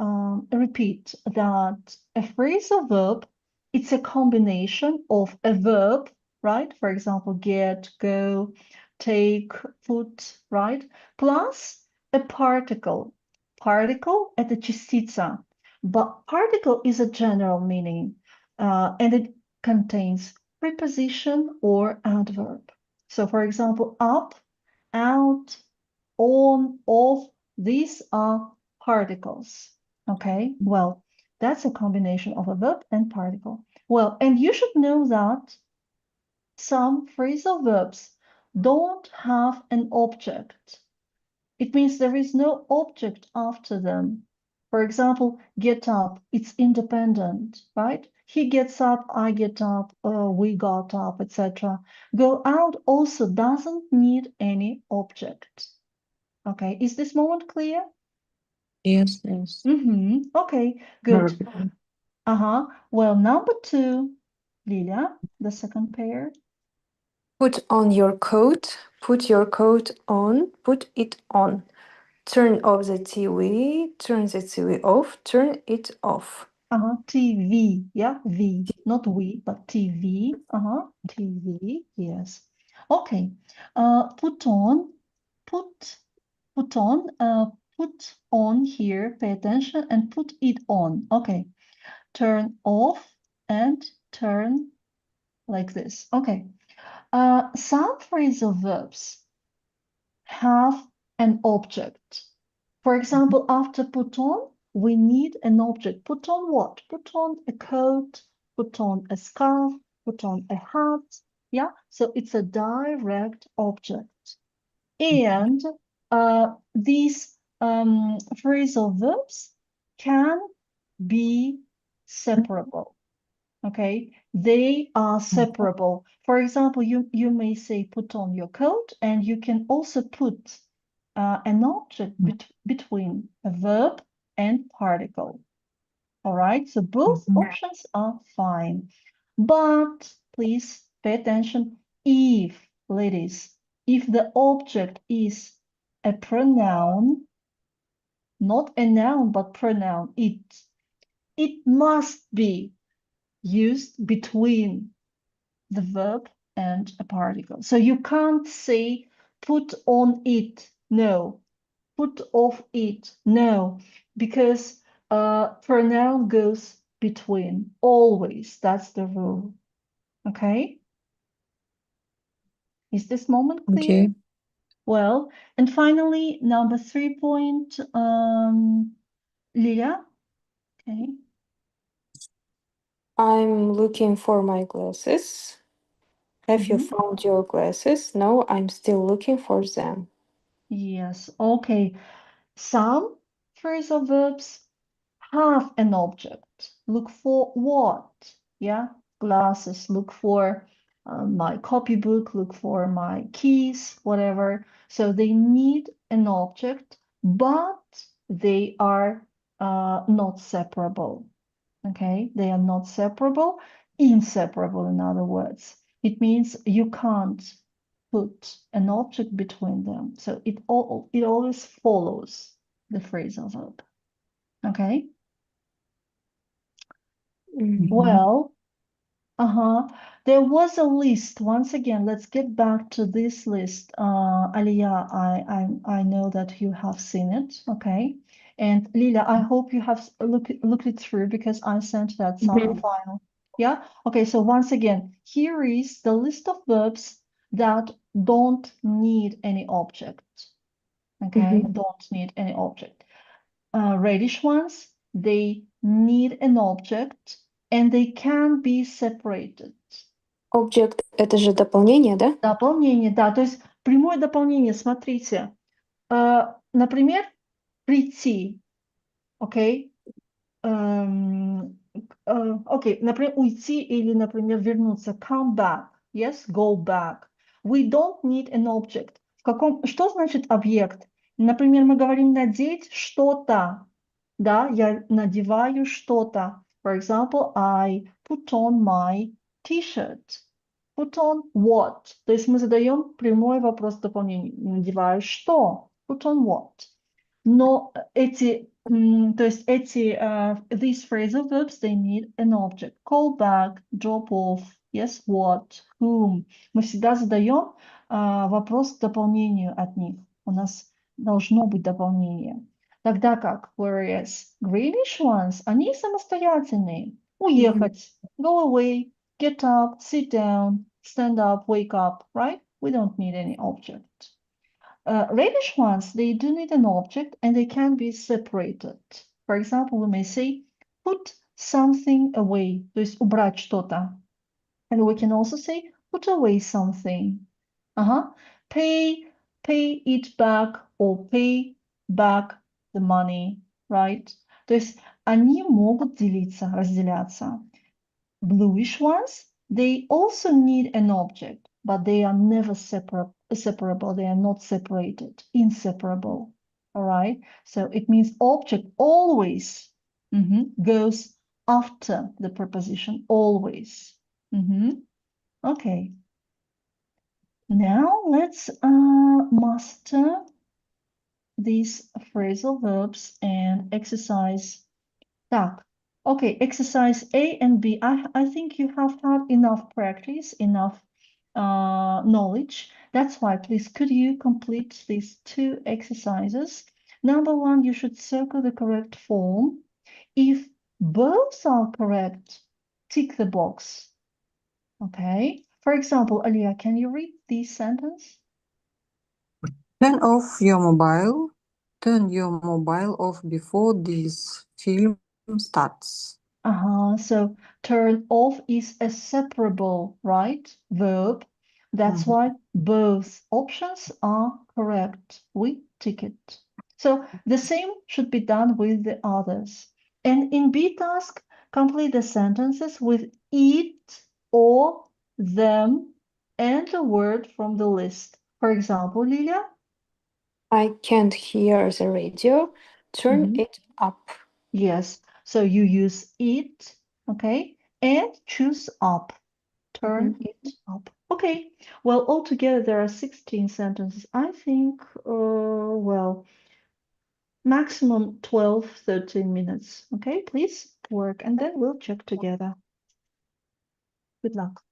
[SPEAKER 1] repeat that a phrasal verb, it's a combination of a verb, right? For example, get, go, take, put, right? Plus a particle. Particle это частица, but particle is a general meaning, and it contains preposition or adverb. So, for example, up, out, on, off, these are particles. Okay, well, that's a combination of a verb and particle. Well, and you should know that some phrasal verbs don't have an object. It means there is no object after them. For example, get up, it's independent, right? He gets up, I get up, we got up, etc. Go out also doesn't need any object. Okay, is this moment clear?
[SPEAKER 2] Yes, yes.
[SPEAKER 1] Okay, good.
[SPEAKER 2] Perfect.
[SPEAKER 1] Well, number two, Lilia, the second pair.
[SPEAKER 3] Put on your coat. Put your coat on. Put it on. Turn off the TV. Turn the TV off. Turn it off.
[SPEAKER 1] TV, yeah, V, not we, but TV, TV, yes. Okay, put on, put on, put on here, pay attention, and put it on. Okay, turn off and turn like this. Okay, some phrasal verbs have an object. For example, after put on, we need an object. Put on what? Put on a coat, put on a scarf, put on a hat. Yeah, so it's a direct object. And these phrasal verbs can be separable. Okay, they are separable. For example, you may say put on your coat, and you can also put an object between a verb and particle. All right, so both options are fine. But please pay attention if, ladies, if the object is a pronoun, not a noun, but pronoun, it must be used between the verb and a particle. So you can't say put on it. No. Put off it. No. Because pronoun goes between. Always. That's the rule. Okay? Is this moment clear?
[SPEAKER 2] Okay.
[SPEAKER 1] Well, and finally, number 3 point, Lilia. Okay.
[SPEAKER 3] I'm looking for my glasses. Have you found your glasses? No, I'm still looking for them.
[SPEAKER 1] Yes. Okay. Some phrasal verbs have an object. Look for what? Yeah, glasses. Look for my copybook. Look for my keys, whatever. So they need an object, but they are not separable. Okay, they are not separable, inseparable, in other words. It means you can't put an object between them. So it always follows the phrasal verb. Okay. Well, there was a list. Once again, let's get back to this list. Aliyah, I know that you have seen it, okay? And Lila, I hope you have looked it through because I sent that file. Yeah? Okay, so once again, here is the list of verbs that don't need any object. Okay, don't need any object. Reddish ones, they need an object and they can be separated.
[SPEAKER 3] Object — это же дополнение, да?
[SPEAKER 1] Дополнение, да, то есть прямое дополнение, смотрите. Например, прийти, окей? Окей, например, уйти или, например, вернуться. Come back. Yes, go back. We don't need an object. Что значит объект? Например, мы говорим надеть что-то. Да, я надеваю что-то. For example, I put on my t-shirt. Put on what? То есть мы задаем прямой вопрос дополнения. Надеваю что? Put on what? Но то есть these phrasal verbs, they need an object. Call back, drop off, yes, what, whom. Мы всегда задаем вопрос к дополнению от них. У нас должно быть дополнение. Тогда как, whereas Greenish ones, они самостоятельные. Уехать, go away, get up, sit down, stand up, wake up, right? We don't need any object. Reddish ones, they do need an object and they can be separated. For example, we may say put something away, то есть убрать что-то. And we can also say put away something. Pay it back or pay back the money, right? То есть они могут делиться, разделяться. Bluish ones, they also need an object, but they are never separable. They are not separated, inseparable. All right. So it means object always goes after the preposition always. Okay. Now let's master these phrasal verbs and exercise. Так, okay, exercise A and B. I think you have had enough practice, enough knowledge. That's why, please, could you complete these two exercises? Number one, you should circle the correct form. If both are correct, tick the box. Okay. For example, Alia, can you read this sentence?
[SPEAKER 2] Turn off your mobile. Turn your mobile off before this film starts.
[SPEAKER 1] So turn off is a separable, right? Verb. That's why both options are correct. We tick it. So the same should be done with the others. And in B task, complete the sentences with it or them and a word from the list. For example, Lilia?
[SPEAKER 3] I can't hear the radio. Turn it up.
[SPEAKER 1] Yes. So you use it, okay, and choose up. Turn it up. Okay. Well, altogether there are 16 sentences. I think, well, maximum 12, 13 minutes. Okay, please work and then we'll check together. Good luck.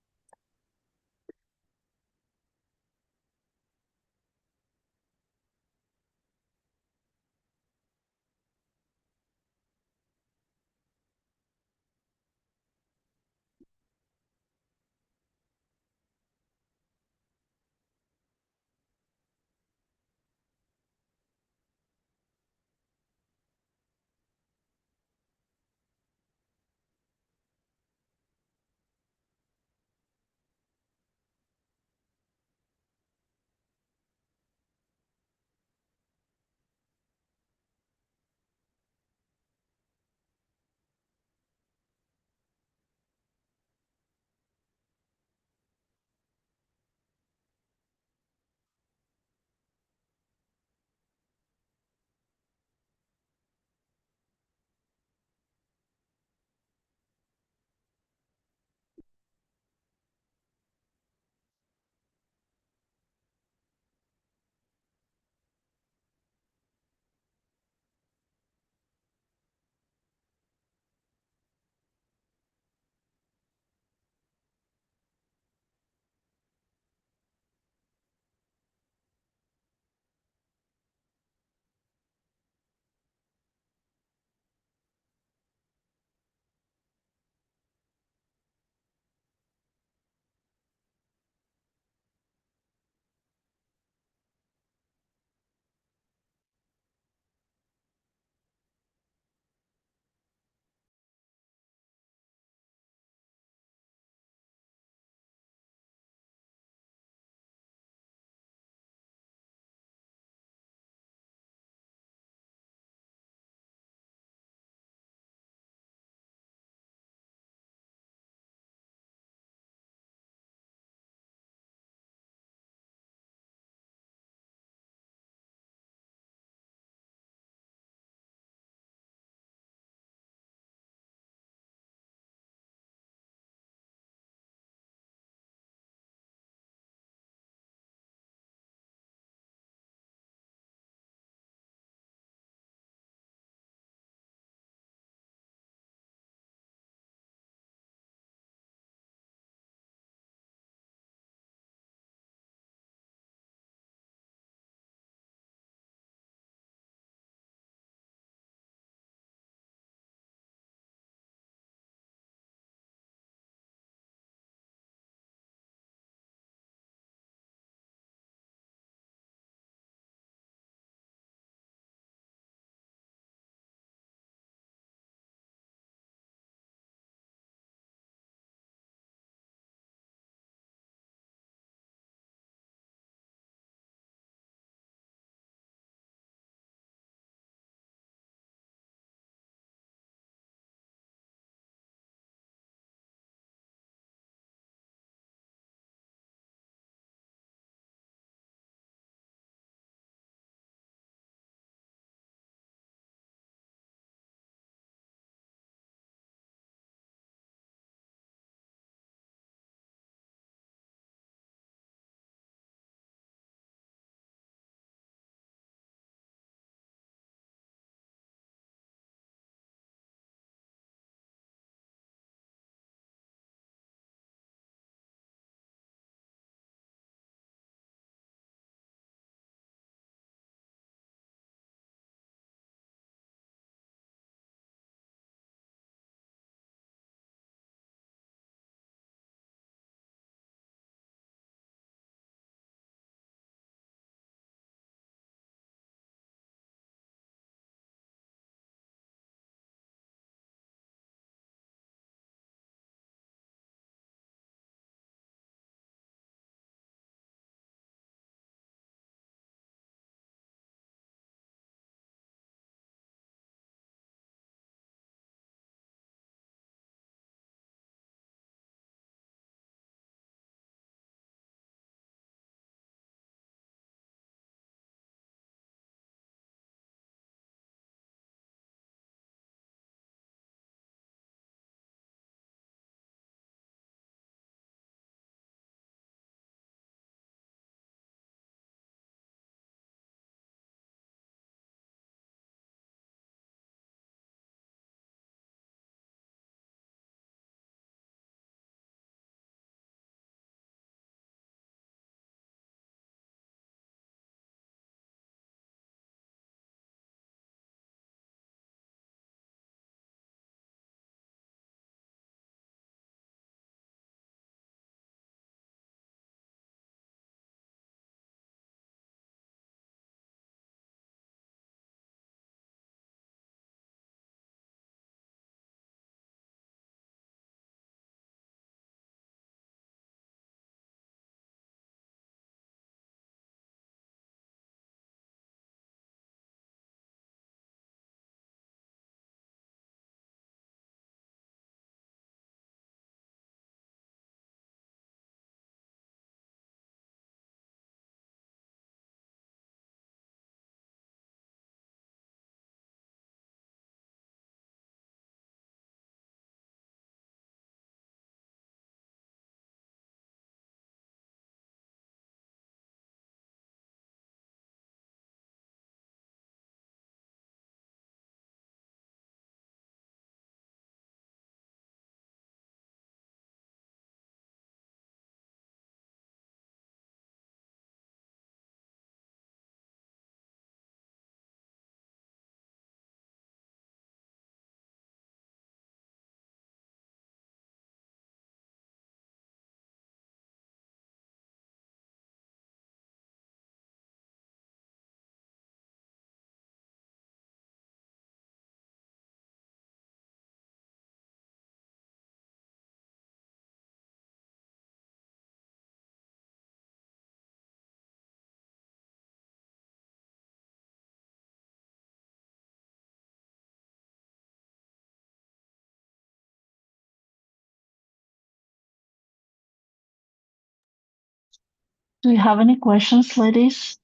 [SPEAKER 1] Do you have any questions, ladies?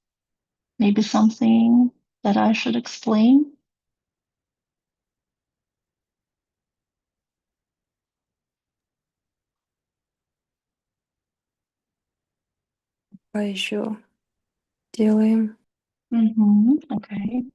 [SPEAKER 1] Maybe something that I should explain?
[SPEAKER 3] А еще делаем.
[SPEAKER 1] Okay.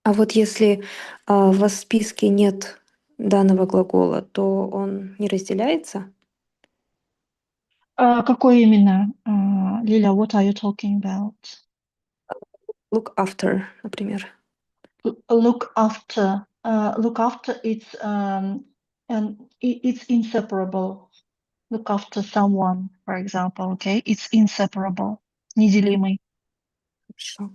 [SPEAKER 3] А вот если у вас в списке нет данного глагола, то он не разделяется?
[SPEAKER 1] Какой именно? Лиля, what are you talking about?
[SPEAKER 3] Look after, например.
[SPEAKER 1] Look after. Look after. It's inseparable. Look after someone, for example. Okay, it's inseparable. Неделимый.
[SPEAKER 3] Хорошо.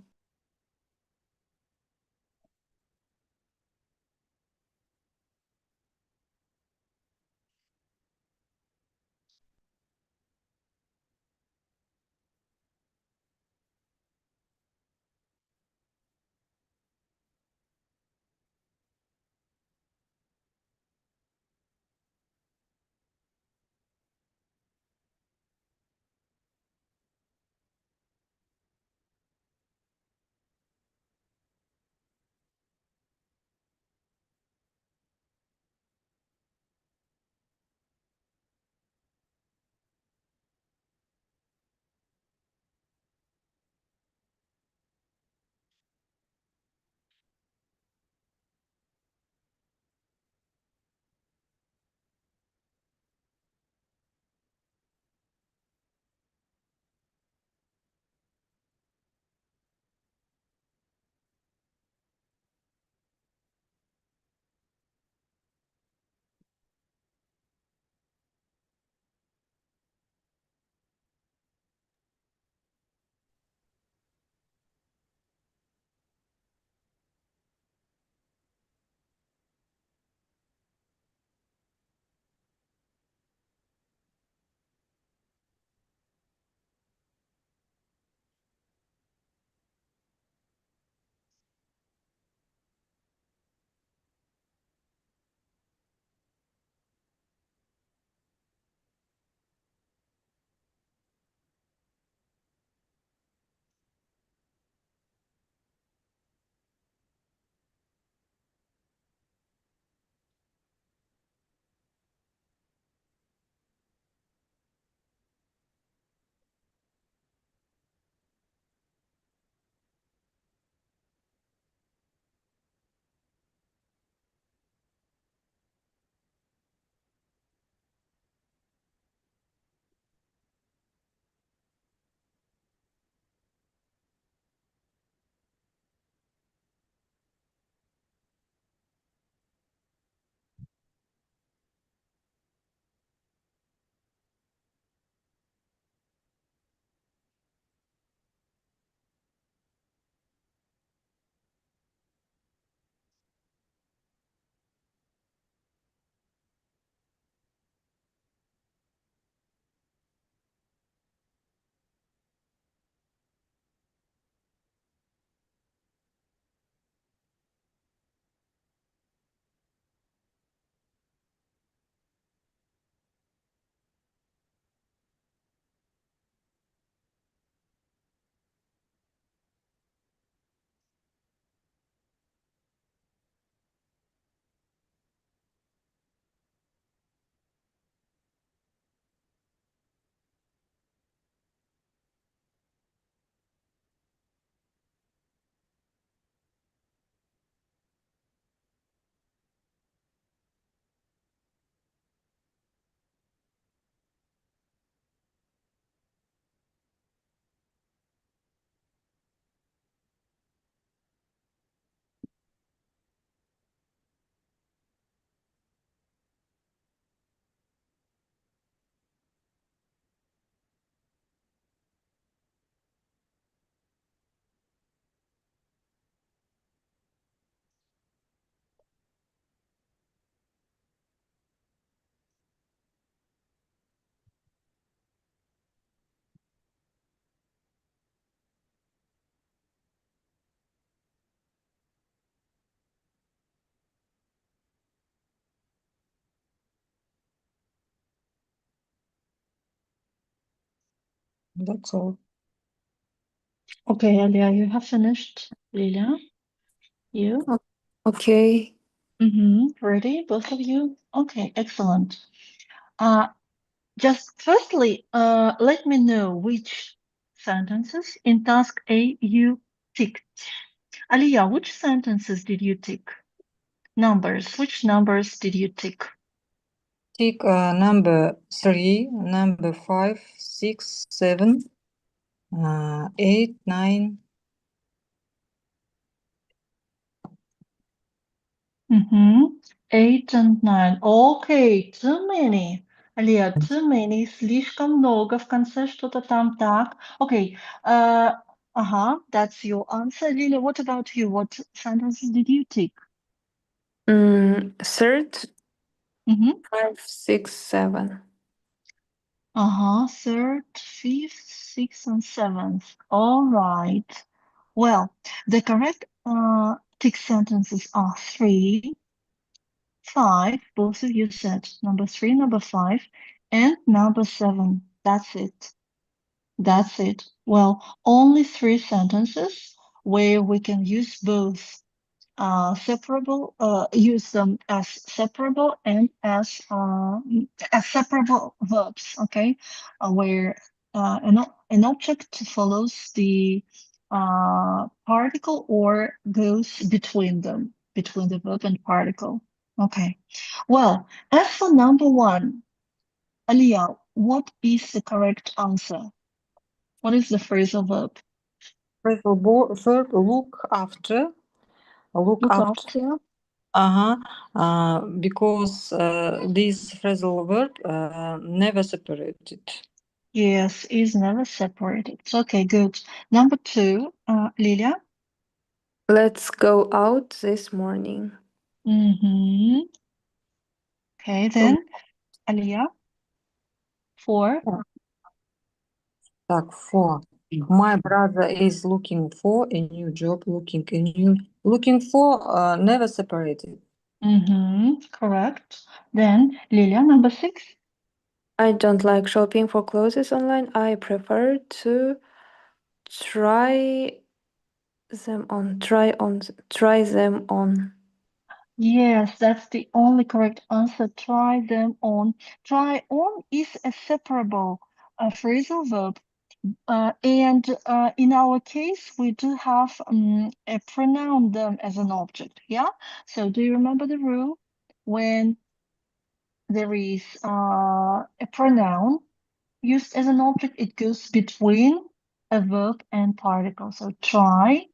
[SPEAKER 2] That's all.
[SPEAKER 1] Okay, Alia, you have finished. Lilia, you?
[SPEAKER 3] Okay.
[SPEAKER 1] Ready, both of you? Okay, excellent. Just firstly, let me know which sentences in task A you ticked. Alia, which sentences did you tick? Numbers. Which numbers did you tick?
[SPEAKER 2] Tick number 3, number 5, 6, 7, 8, 9.
[SPEAKER 1] Mm-hmm. 8 and 9. Okay, too many. Алия, too many. Слишком много. В конце что-то там так. Okay. That's your answer. Lilia, what about you? What sentences did you tick?
[SPEAKER 3] Third,
[SPEAKER 1] Mm-hmm.
[SPEAKER 3] 5, 6, 7.
[SPEAKER 1] Third, fifth, sixth, and seventh. All right. Well, the correct tick sentences are 3, 5. Both of you said number 3, number 5, and number 7. That's it. That's it. Well, only 3 sentences where we can use both separable, use them as separable and as separable verbs. Okay, where an object follows the particle or goes between them, between the verb and particle. Okay. Well, as for number 1, Aliyah, what is the correct answer? What is the phrasal verb?
[SPEAKER 2] Verb look after. Look
[SPEAKER 1] Look
[SPEAKER 2] after.
[SPEAKER 1] after.
[SPEAKER 2] Because this phrasal verb never separated.
[SPEAKER 1] Yes, is never separated. Okay, good. Number 2, Lilia.
[SPEAKER 3] Let's go out this morning.
[SPEAKER 1] Mm-hmm. Okay, then Aliyah. 4.
[SPEAKER 2] Так, 4. My brother is looking for a new job. Looking for never separated.
[SPEAKER 1] Mm-hmm. Correct. Then Lilia, number 6.
[SPEAKER 3] I don't like shopping for clothes online. I prefer to try them on. Try them on.
[SPEAKER 1] Yes, that's the only correct answer. Try them on. Try on is a separable phrasal verb. And in our case, we do have a pronoun them as an object. Yeah. So do you remember the rule when there is a pronoun used as an object, it goes between a verb and particle. So try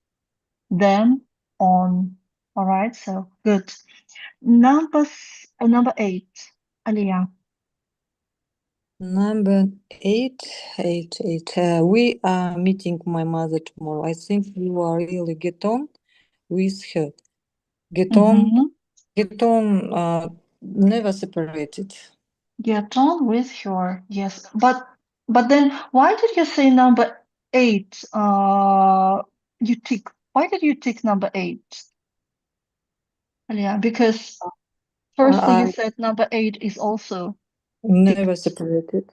[SPEAKER 1] them on. All right. So good. Number 8, Aliyah.
[SPEAKER 2] Number 8, 8, 8. We are meeting my mother tomorrow. I think you are really get on with her. Get on,
[SPEAKER 1] Mm-hmm.
[SPEAKER 2] never separated.
[SPEAKER 1] Get on with her. Yes, but then why did you say number 8? You tick. Why did you tick number 8? Yeah, because firstly you
[SPEAKER 2] I
[SPEAKER 1] said number 8 is also
[SPEAKER 2] never
[SPEAKER 1] ticked.
[SPEAKER 2] separated.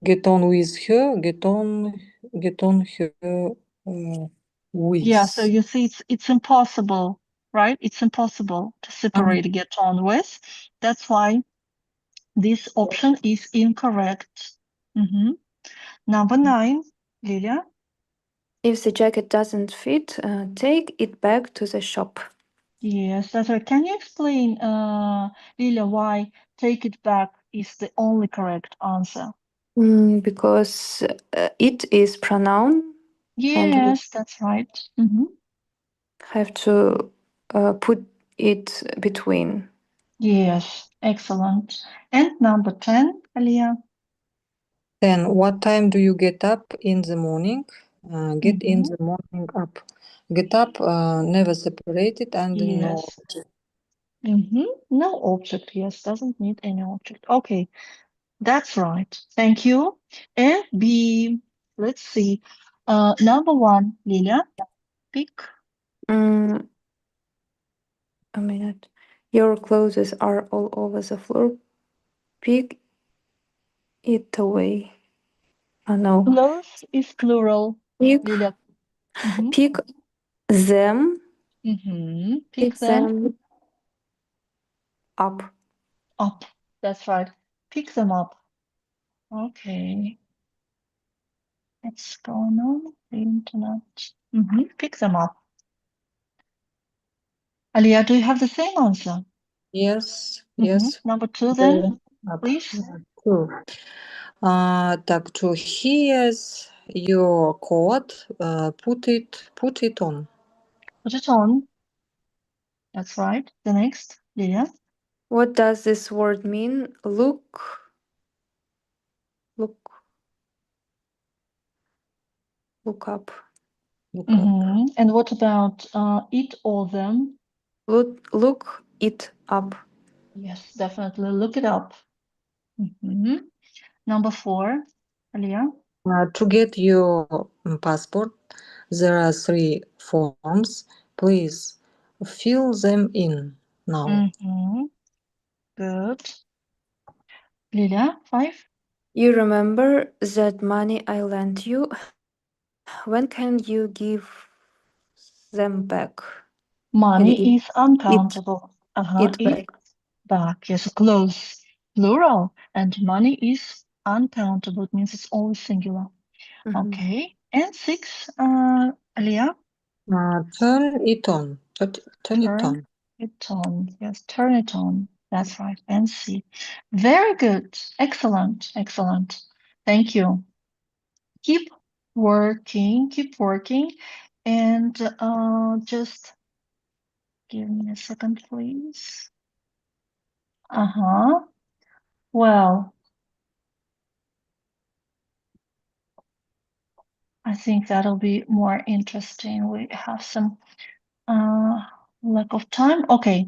[SPEAKER 2] Get on with her. Get on her
[SPEAKER 1] Yeah, so
[SPEAKER 2] with.
[SPEAKER 1] you see it's impossible, right? It's impossible to separate get on with. That's why this option is incorrect. Mm-hmm. Number 9, Lilia.
[SPEAKER 3] If the jacket doesn't fit, take it back to the shop.
[SPEAKER 1] Yes, that's right. Can you explain, Lilia, why take it back is the only correct answer?
[SPEAKER 3] Because it is pronoun and we
[SPEAKER 1] Yes, that's right. Mm-hmm.
[SPEAKER 3] have to put it between.
[SPEAKER 1] Yes, excellent. And number 10, Alia.
[SPEAKER 2] Then what time do you get up in the morning? Get in
[SPEAKER 1] Mm-hmm.
[SPEAKER 2] the morning up. Get up, never separated and no.
[SPEAKER 1] Yes. Mm-hmm. No object, yes, doesn't need any object. Okay, that's right. Thank you. And B, let's see. Number 1, Lilia, pick.
[SPEAKER 3] Mm, a minute. Your clothes are all over the floor. Pick it away. No.
[SPEAKER 1] Clothes is plural.
[SPEAKER 3] Pick,
[SPEAKER 1] Lilia. Mm-hmm.
[SPEAKER 3] pick them,
[SPEAKER 1] Mm-hmm.
[SPEAKER 3] pick
[SPEAKER 1] Pick them
[SPEAKER 3] them up.
[SPEAKER 1] up. That's right. Pick them up. Okay. What's going on? The internet. Mm-hmm. Pick them up. Alia, do you have the same answer?
[SPEAKER 2] Yes,
[SPEAKER 1] Mm-hmm.
[SPEAKER 2] yes.
[SPEAKER 1] Number 2 then,
[SPEAKER 2] Go up.
[SPEAKER 1] please.
[SPEAKER 2] Two. Так, to here's your coat. Put it on.
[SPEAKER 1] Put it on. That's right. The next, Lilia.
[SPEAKER 3] What does this word mean? Look, look up.
[SPEAKER 2] Look up.
[SPEAKER 1] Mm-hmm. And what about it or them?
[SPEAKER 3] Look it up.
[SPEAKER 1] Yes, definitely. Look it up. Mm-hmm. Number 4, Alia.
[SPEAKER 2] To get your passport, there are 3 forms. Please fill them in now.
[SPEAKER 1] Mm-hmm. Good. Lilia, 5.
[SPEAKER 3] You remember that money I lent you? When can you give them back?
[SPEAKER 1] Money is
[SPEAKER 3] It
[SPEAKER 1] uncountable. Uh-huh.
[SPEAKER 3] it
[SPEAKER 1] It
[SPEAKER 3] back.
[SPEAKER 1] back. Yes, close. Plural. And money is uncountable. It means it's always singular.
[SPEAKER 3] Mhm.
[SPEAKER 1] Okay. And 6, Alia.
[SPEAKER 2] Turn it on. Turn it
[SPEAKER 1] Turn
[SPEAKER 2] on.
[SPEAKER 1] it on. Yes, turn it on. That's right. And see. Very good. Excellent. Excellent. Thank you. Keep working. Keep working. And just give me a second, please. Uh-huh. Well, I think that'll be more interesting. We have some lack of time. Okay.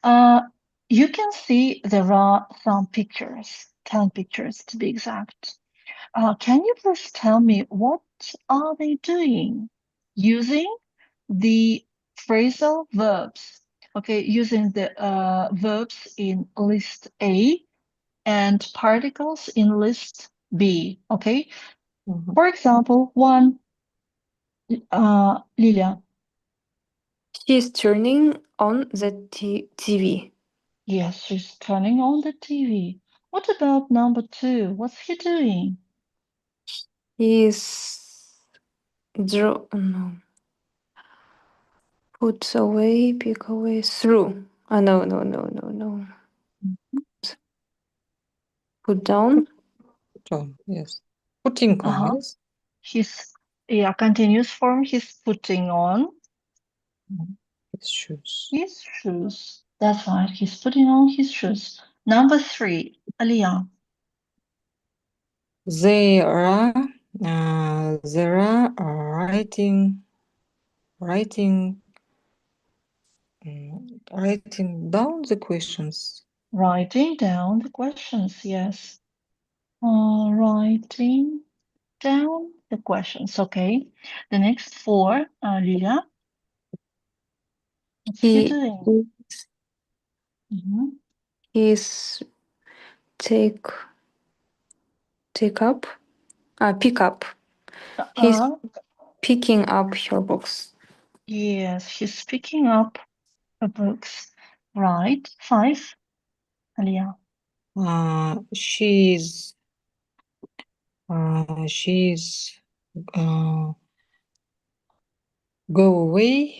[SPEAKER 1] Uh, you can see there are some pictures, 10 pictures to be exact. Can you please tell me what are they doing using the phrasal verbs? Okay, using the verbs in list A and particles in list B. Okay,
[SPEAKER 2] Mhm.
[SPEAKER 1] for example, one, Lilia.
[SPEAKER 3] She's turning on the TV.
[SPEAKER 1] Yes, she's turning on the TV. What about number 2? What's he doing?
[SPEAKER 3] He's no. Puts away, pick away, through. No. Put down.
[SPEAKER 2] Put on. Yes. Putting on.
[SPEAKER 1] Uh-huh.
[SPEAKER 2] Yes.
[SPEAKER 1] He's, yeah, continuous form. He's putting on
[SPEAKER 2] His shoes.
[SPEAKER 1] his shoes. That's right. He's putting on his shoes. Number 3, Aliyah.
[SPEAKER 2] There are writing writing down the questions.
[SPEAKER 1] Writing down the questions. Yes. Writing down the questions. Okay. The next 4, Lilia. What's he
[SPEAKER 3] He
[SPEAKER 1] doing? Mhm.
[SPEAKER 3] is take up. Pick up. He's
[SPEAKER 1] Uh,
[SPEAKER 3] picking up your books.
[SPEAKER 1] yes, he's picking up the books. Right. 5, Aliyah.
[SPEAKER 2] She's uh, going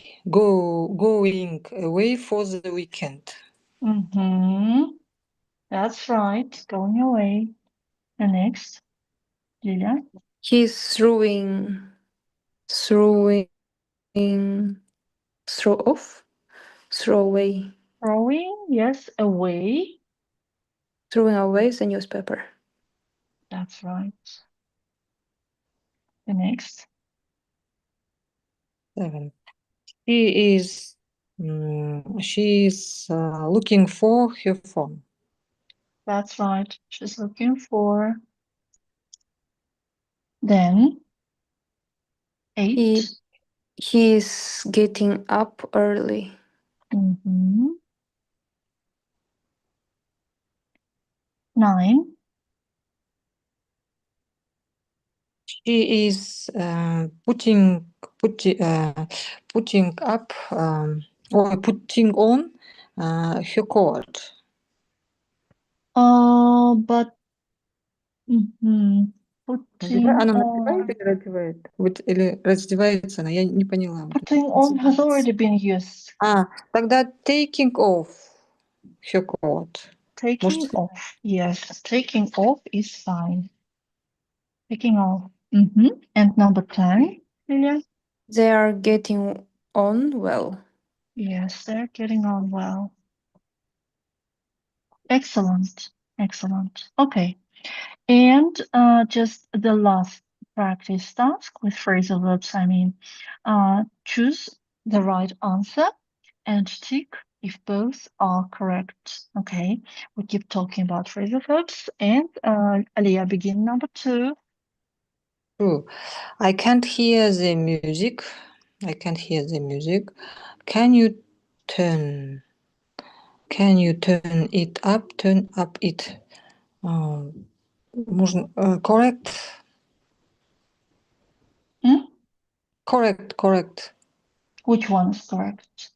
[SPEAKER 2] away for the weekend.
[SPEAKER 1] Mm-hmm. That's right. Going away. The next, Lilia.
[SPEAKER 3] He's throwing, throw off, throw away,
[SPEAKER 1] Throwing, yes, away.
[SPEAKER 3] throwing away the newspaper.
[SPEAKER 1] That's right. The next.
[SPEAKER 2] 7. She is looking for her phone.
[SPEAKER 1] That's right. She's looking for. Then 8.
[SPEAKER 3] He's getting up early.
[SPEAKER 1] Mm-hmm. 9.
[SPEAKER 2] She is putting up or putting on her coat.
[SPEAKER 1] But мгм, putting
[SPEAKER 2] Она надевает
[SPEAKER 1] on.
[SPEAKER 2] или раздевает? Вот, или раздевается она? Я не поняла. Вот это.
[SPEAKER 1] Putting on has already been used.
[SPEAKER 2] Тогда taking off her coat.
[SPEAKER 1] Taking
[SPEAKER 2] Может,
[SPEAKER 1] off. Yes, taking off is fine. Taking off. And number 10, Lilia?
[SPEAKER 3] They are getting on well.
[SPEAKER 1] Yes, they're getting on well. Excellent. Excellent. Okay. And just the last practice task with phrasal verbs, choose the right answer and tick if both are correct. Okay, we keep talking about phrasal verbs. And Aliyah, begin number 2.
[SPEAKER 2] true. I can't hear the music. I can't hear the music. Can you turn it up? Turn up it. Можно correct. Correct.
[SPEAKER 1] Which one is correct?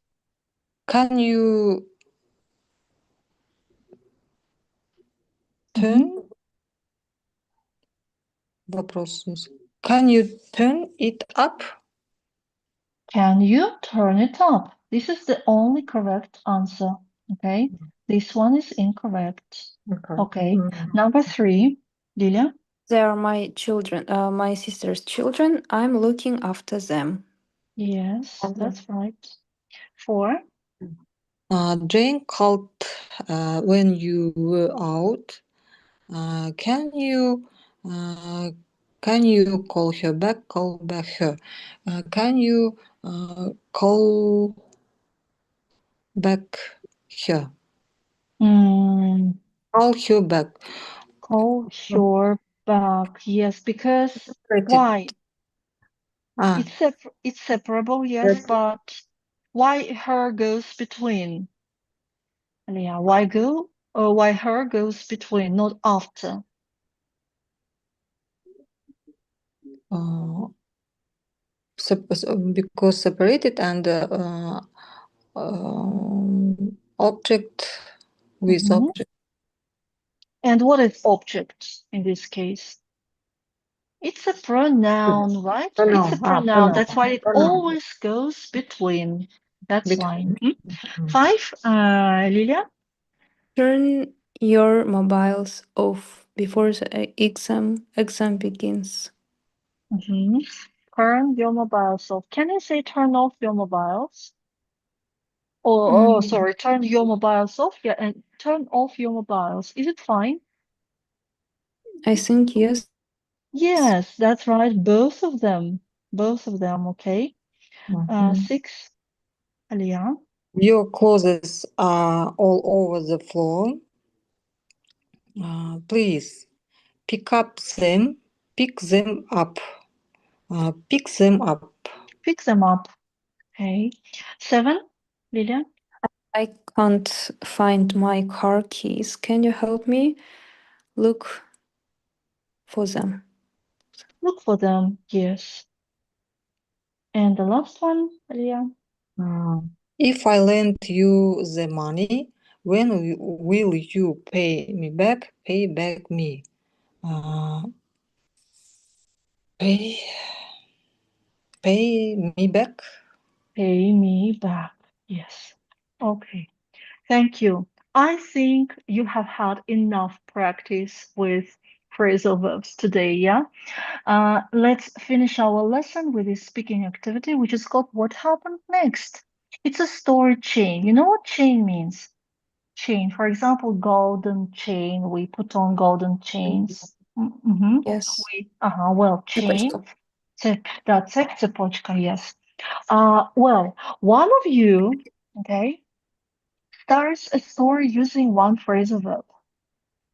[SPEAKER 2] Can you turn? Вопрос здесь. Can you turn it up?
[SPEAKER 1] Can you turn it up? This is the only correct answer. Okay, this one is incorrect. Okay, number 3, Lilia.
[SPEAKER 3] They are my children, my sister's children. I'm looking after them.
[SPEAKER 1] Yes, that's right. 4.
[SPEAKER 2] Jane called when you were out. Can you call her back? Call back her. Can you call back her? Call her back.
[SPEAKER 1] Call her back. Yes, because why? It's separable, yes, but why her goes between? Yeah, why go or why her goes between, not after?
[SPEAKER 2] Because separated and object with object.
[SPEAKER 1] And what is object in this case? It's a pronoun, right? It's a pronoun. That's why it always goes between. That's why. 5, Lilia?
[SPEAKER 3] Turn your mobiles off before the exam begins.
[SPEAKER 1] Turn your mobiles off. Can you say turn off your mobiles? Sorry, turn your mobiles off. Yeah, and turn off your mobiles. Is it fine?
[SPEAKER 3] I think yes.
[SPEAKER 1] Yes, that's right. Both of them. Both of them, okay. 6, Aliyah.
[SPEAKER 2] Your clothes are all over the floor. Please pick them up. Pick them up.
[SPEAKER 1] Pick them up. Okay. 7, Lilia.
[SPEAKER 3] I can't find my car keys. Can you help me look for them?
[SPEAKER 1] Look for them. Yes. And the last one, Aliyah.
[SPEAKER 2] If I lend you the money, when will you pay me back? Pay back me. Pay me back.
[SPEAKER 1] Pay me back. Yes. Okay. Thank you. I think you have had enough practice with phrasal verbs today, yeah? Let's finish our lesson with this speaking activity, which is called What Happened Next? It's a story chain. You know what chain means? Chain. For example, golden chain. We put on golden chains.
[SPEAKER 3] Yes.
[SPEAKER 1] Well, chain. That's it, цепочка, yes. Well, one of you, okay, starts a story using one phrasal verb.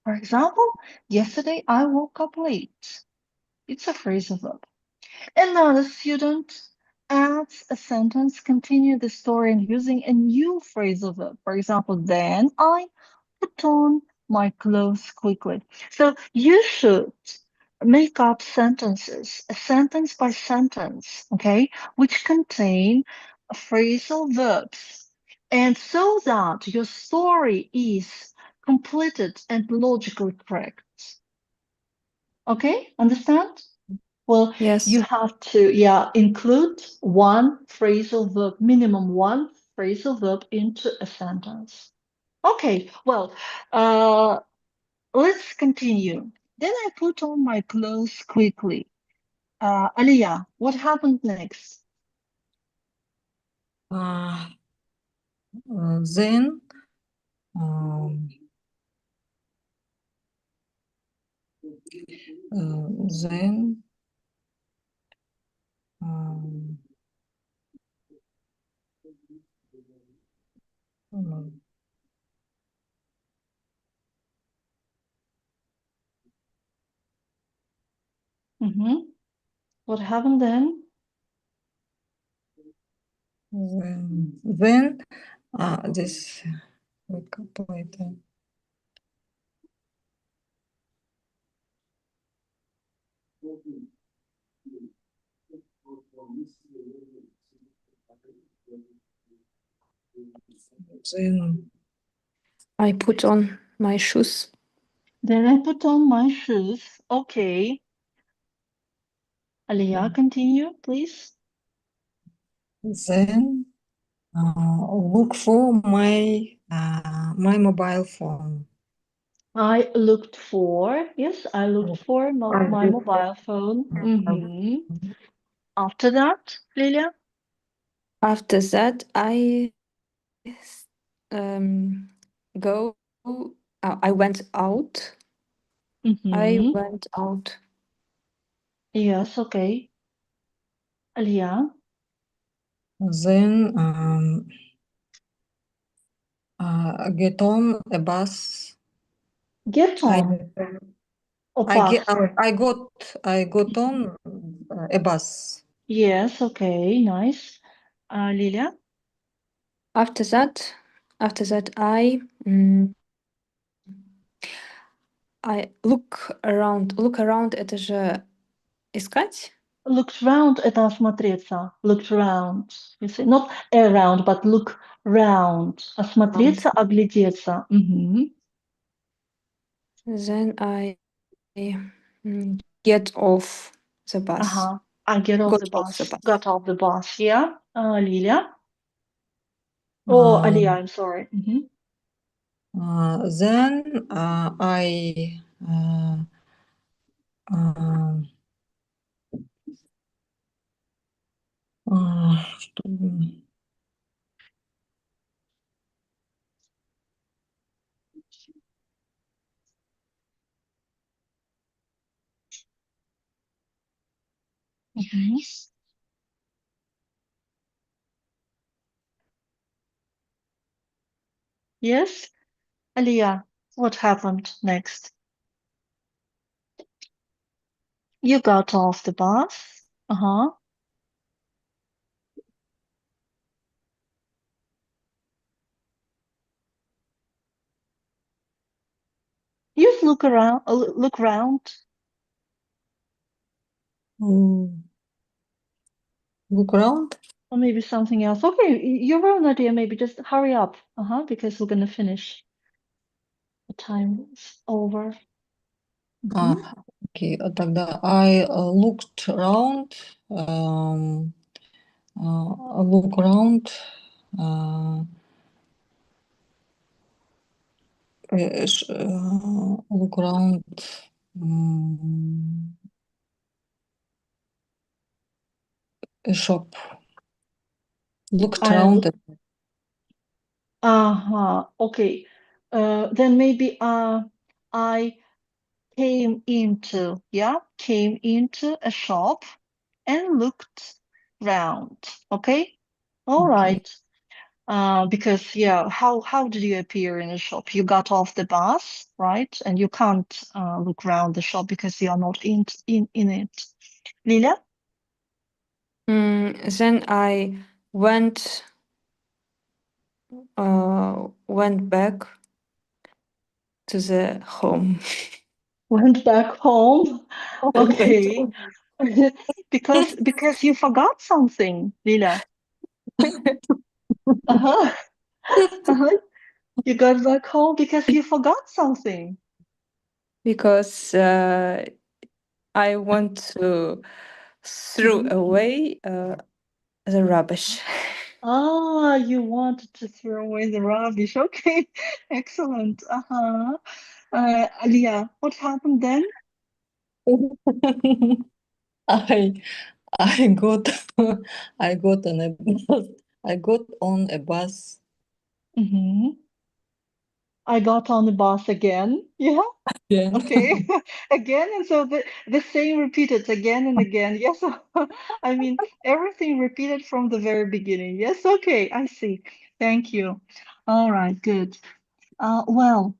[SPEAKER 1] For example, yesterday I woke up late. It's a phrasal verb. Another student adds a sentence, continue the story and using a new phrasal verb. For example, then I put on my clothes quickly. So you should make up sentences, a sentence by sentence, okay, which contain phrasal verbs. And so that your story is completed and logically correct. Okay, understand? Well, you
[SPEAKER 3] Yes.
[SPEAKER 1] have to, yeah, include one phrasal verb, minimum one phrasal verb into a sentence. Okay, well, let's continue. Then I put on my clothes quickly. Aliyah, what happened next?
[SPEAKER 2] Uh, then um, then um, um,
[SPEAKER 1] Mm-hmm. What happened then?
[SPEAKER 2] then this wake up later. Then
[SPEAKER 3] I put on my shoes.
[SPEAKER 1] Then I put on my shoes. Okay. Aliyah, continue, please.
[SPEAKER 2] then look for my mobile phone.
[SPEAKER 1] I looked for, yes, I looked for my mobile phone. Mm-hmm. After that, Lilia?
[SPEAKER 3] After that, I um, go. I went out. I
[SPEAKER 1] Mm-hmm.
[SPEAKER 3] went out.
[SPEAKER 1] Yes, okay. Aliyah,
[SPEAKER 2] Then get on a bus.
[SPEAKER 1] get
[SPEAKER 2] I
[SPEAKER 1] on or
[SPEAKER 2] I get
[SPEAKER 1] pass.
[SPEAKER 2] I got on a bus.
[SPEAKER 1] Yes, okay, nice. Lilia?
[SPEAKER 3] After that, I look around. Look around. Это же искать.
[SPEAKER 1] Looked round, это осмотреться. Looked round. You see, not around, but look round. Осмотреться, оглядеться. Мгм.
[SPEAKER 3] Then I get off the bus.
[SPEAKER 1] Ага. I get off
[SPEAKER 3] Got
[SPEAKER 1] the
[SPEAKER 3] off the
[SPEAKER 1] bus.
[SPEAKER 3] bus.
[SPEAKER 1] Got off the bus, yeah. Lilia? Oh, Aliyah, I'm sorry. Мгм.
[SPEAKER 2] Then I uh, что
[SPEAKER 1] Мгм. Yes, Aliyah, what happened next? You got off the bus. Uh-huh. You look around, look round.
[SPEAKER 2] look around?
[SPEAKER 1] Or maybe something else. Okay, your own idea, maybe just hurry up. Because we're gonna finish. The time is over. Мгм.
[SPEAKER 2] Окей, тогда I looked around, look around, look around, a shop. Looked
[SPEAKER 1] I
[SPEAKER 2] around.
[SPEAKER 1] Okay. Then maybe I came into a shop and looked round. Okay? All
[SPEAKER 2] Okay.
[SPEAKER 1] right. Because how did you appear in a shop? You got off the bus, right? And you can't look around the shop because you are not in it. Lila?
[SPEAKER 3] Then I went back to the home.
[SPEAKER 1] Went back home. Okay. Because you forgot something, Lila. Uh-huh. Uh-huh. You got back home because you forgot something.
[SPEAKER 3] Because I want to throw
[SPEAKER 1] Mhm.
[SPEAKER 3] away the rubbish.
[SPEAKER 1] Ah, you wanted to throw away the rubbish. Okay. Excellent. Uh-huh. Alia, what happened then?
[SPEAKER 2] I I got I got on a bus. I got on a bus
[SPEAKER 1] Mm-hmm. I got on the bus again. Yeah.
[SPEAKER 2] again.
[SPEAKER 1] Okay. Again, and so the same repeated again and again. Yes. I mean, everything repeated from the very beginning. Yes. Okay. I see. Thank you. All right. Good. Well,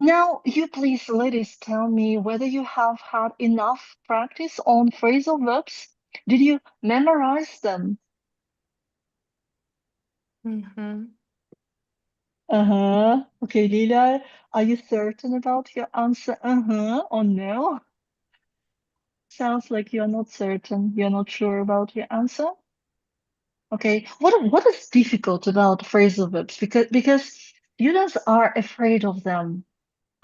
[SPEAKER 1] now you please, ladies, tell me whether you have had enough practice on phrasal verbs. Did you memorize them?
[SPEAKER 3] Mhm.
[SPEAKER 1] Uh-huh. Okay, Lila, are you certain about your answer? Uh-huh or no? Sounds like you're not certain. You're not sure about your answer. Okay. What is difficult about phrasal verbs? Because students are afraid of them.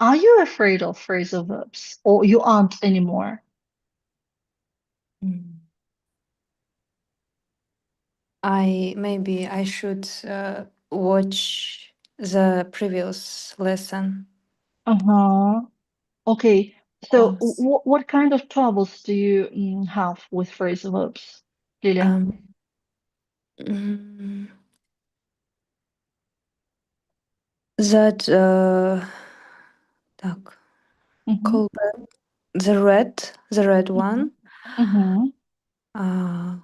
[SPEAKER 1] Are you afraid of phrasal verbs, or you aren't anymore?
[SPEAKER 3] Mm. I should watch the previous lesson.
[SPEAKER 1] Uh-huh. Okay. So
[SPEAKER 3] Yes.
[SPEAKER 1] what kind of troubles do you have with phrasal verbs, Lilia?
[SPEAKER 3] Um, mm, that так,
[SPEAKER 1] Mm-hmm.
[SPEAKER 3] call the red
[SPEAKER 1] Mm-hmm.
[SPEAKER 3] one
[SPEAKER 1] Mm-hmm.
[SPEAKER 3] uh,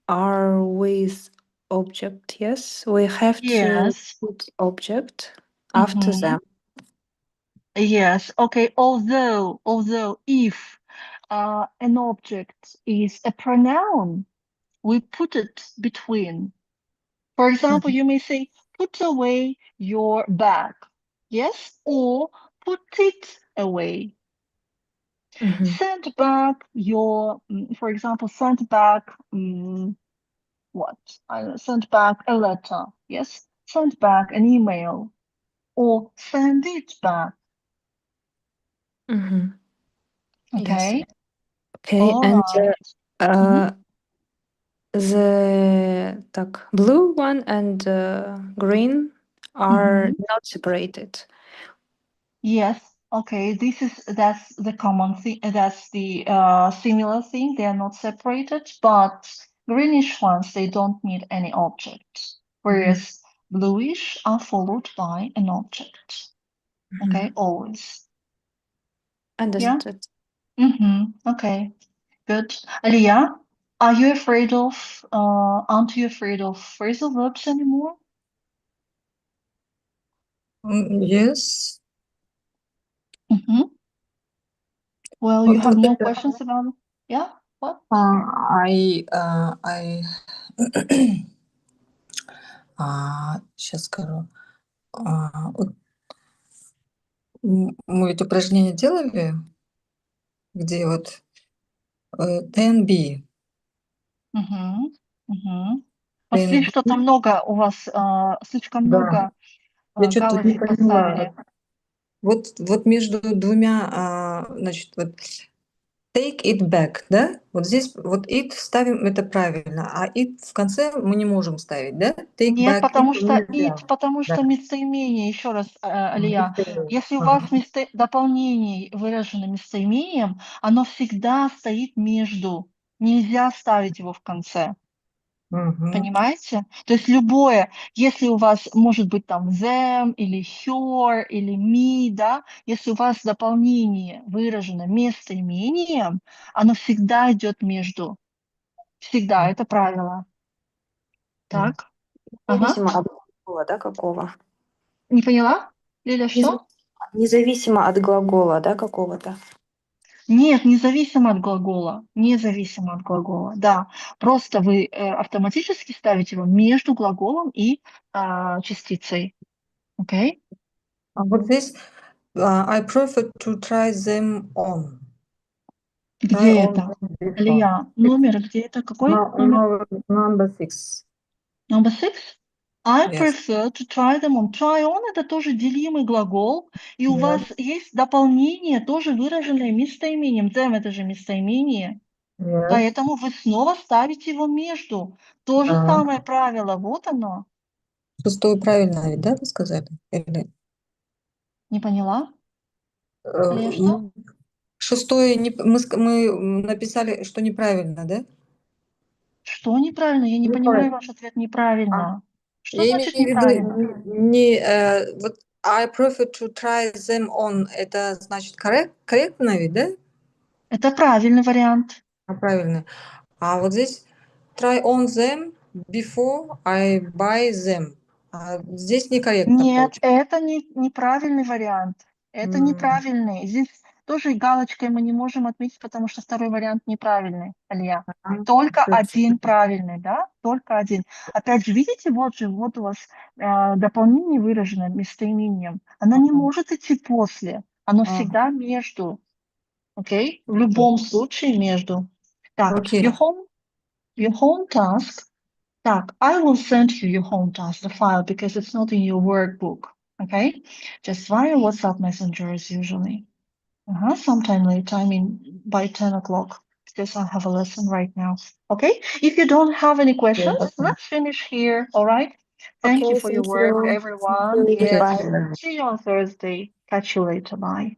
[SPEAKER 3] are with object. Yes, we have to
[SPEAKER 1] Yes.
[SPEAKER 3] put object after
[SPEAKER 1] Mm-hmm.
[SPEAKER 3] them.
[SPEAKER 1] Yes. Okay. Although if an object is a pronoun, we put it between. For example,
[SPEAKER 3] Mhm.
[SPEAKER 1] you may say, put away your bag. Yes, or put it away.
[SPEAKER 3] Mhm.
[SPEAKER 1] Send back your, for example, send back what? I don't know, send back a letter. Yes, send back an email or send it back.
[SPEAKER 3] Mhm. Yes.
[SPEAKER 1] Okay.
[SPEAKER 3] Okay,
[SPEAKER 1] All
[SPEAKER 3] and
[SPEAKER 1] right. Mhm.
[SPEAKER 3] uh, the так, blue one and green are
[SPEAKER 1] Mhm.
[SPEAKER 3] not separated.
[SPEAKER 1] Yes. Okay. That's the common thing. That's the similar thing. They are not separated, but greenish ones they don't need any object,
[SPEAKER 3] Mhm.
[SPEAKER 1] whereas bluish are followed by an object. Okay,
[SPEAKER 3] Mhm.
[SPEAKER 1] always. Yeah.
[SPEAKER 3] Understood.
[SPEAKER 1] Okay. Good. Aliyah, are you afraid of? Aren't you afraid of phrasal verbs anymore?
[SPEAKER 2] Yes.
[SPEAKER 1] Mm-hmm. Well, you
[SPEAKER 2] Вот
[SPEAKER 1] have no
[SPEAKER 2] это,
[SPEAKER 1] questions about it? Yeah. What?
[SPEAKER 2] I сейчас скажу. Вот мы ведь упражнение делали, где вот 10B.
[SPEAKER 1] Угу. Угу. Вот
[SPEAKER 2] 10B,
[SPEAKER 1] что-то много у вас, слишком
[SPEAKER 2] да.
[SPEAKER 1] много
[SPEAKER 2] Я что-то не
[SPEAKER 1] галочек
[SPEAKER 2] поняла.
[SPEAKER 1] поставили.
[SPEAKER 2] Вот между двумя, значит, вот take it back, да? Вот здесь вот it ставим, это правильно, а it в конце мы не можем ставить, да? Take
[SPEAKER 1] Нет,
[SPEAKER 2] back it
[SPEAKER 1] потому
[SPEAKER 2] да.
[SPEAKER 1] что местоимение, еще раз, Алия,
[SPEAKER 2] Быстрее.
[SPEAKER 1] если у вас
[SPEAKER 2] Ага.
[SPEAKER 1] дополнение выражено местоимением, оно всегда стоит между, нельзя ставить его в конце.
[SPEAKER 2] Мгм.
[SPEAKER 1] Понимаете? То есть любое, если у вас может быть там them или her или me, да, если у вас дополнение выражено местоимением, оно всегда идет между. Всегда, это правило. Так, ага.
[SPEAKER 3] Независимо от глагола, да, какого?
[SPEAKER 1] Не поняла? Лиля,
[SPEAKER 3] Неза-
[SPEAKER 1] что?
[SPEAKER 3] Независимо от глагола, да, какого-то.
[SPEAKER 1] Нет, независимо от глагола. Независимо от глагола, да. Просто вы автоматически ставите его между глаголом и частицей. Окей?
[SPEAKER 2] А вот здесь I prefer to try them on. Try
[SPEAKER 1] Где
[SPEAKER 2] on
[SPEAKER 1] это?
[SPEAKER 2] them before.
[SPEAKER 1] Илья, номер где это? Какой номер?
[SPEAKER 2] Number 6.
[SPEAKER 1] Number 6? I
[SPEAKER 2] Yes.
[SPEAKER 1] prefer to try them on. Try on это тоже делимый глагол, и у
[SPEAKER 2] Yes.
[SPEAKER 1] вас есть дополнение, тоже выраженное местоимением. Them это же местоимение.
[SPEAKER 2] Yes.
[SPEAKER 1] Поэтому вы снова ставите его между. То же
[SPEAKER 2] Ага.
[SPEAKER 1] самое правило, вот оно.
[SPEAKER 2] 6 правильно ведь, да, вы сказали? Или...
[SPEAKER 1] Не поняла? Или что?
[SPEAKER 2] Ну, 6 мы написали, что неправильно, да?
[SPEAKER 1] Что неправильно? Я не понимаю ваш ответ неправильно. Что
[SPEAKER 2] Я
[SPEAKER 1] значит
[SPEAKER 2] имею в
[SPEAKER 1] неправильно?
[SPEAKER 2] виду, вот I prefer to try them on, это значит корректно ведь, да?
[SPEAKER 1] Это правильный вариант.
[SPEAKER 2] Правильно. А вот здесь try on them before I buy them. А здесь некорректно
[SPEAKER 1] Нет,
[SPEAKER 2] получается.
[SPEAKER 1] это неправильный вариант. Это неправильный. Здесь тоже и галочкой мы не можем отметить, потому что второй вариант неправильный, Алья. Только один правильный, да? Только один. Опять же, видите, вот у вас дополнение выражено местоимением. Оно не может идти после. Оно всегда между. Окей? В любом случае между. Так, your home task. Так, I will send you your home task, the file, because it's not in your workbook. Okay? Just via WhatsApp Messenger as usually. Sometime later, I mean by 10 o'clock, because I have a lesson right now. Okay? If you don't have any questions, let's finish here. All right? Thank you
[SPEAKER 3] Okay,
[SPEAKER 1] for your
[SPEAKER 3] thank
[SPEAKER 1] work,
[SPEAKER 3] you.
[SPEAKER 1] everyone.
[SPEAKER 3] Thank you.
[SPEAKER 1] Yes.
[SPEAKER 3] Goodbye.
[SPEAKER 1] See you on Thursday. Catch you later. Bye.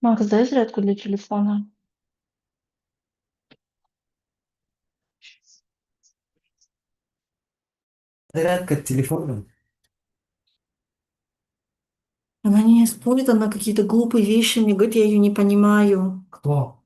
[SPEAKER 1] Макс, дай зарядку для телефона.
[SPEAKER 5] Зарядка от телефона.
[SPEAKER 1] Она не спорит, она какие-то глупые вещи мне говорит, я ее не понимаю.
[SPEAKER 5] Кто?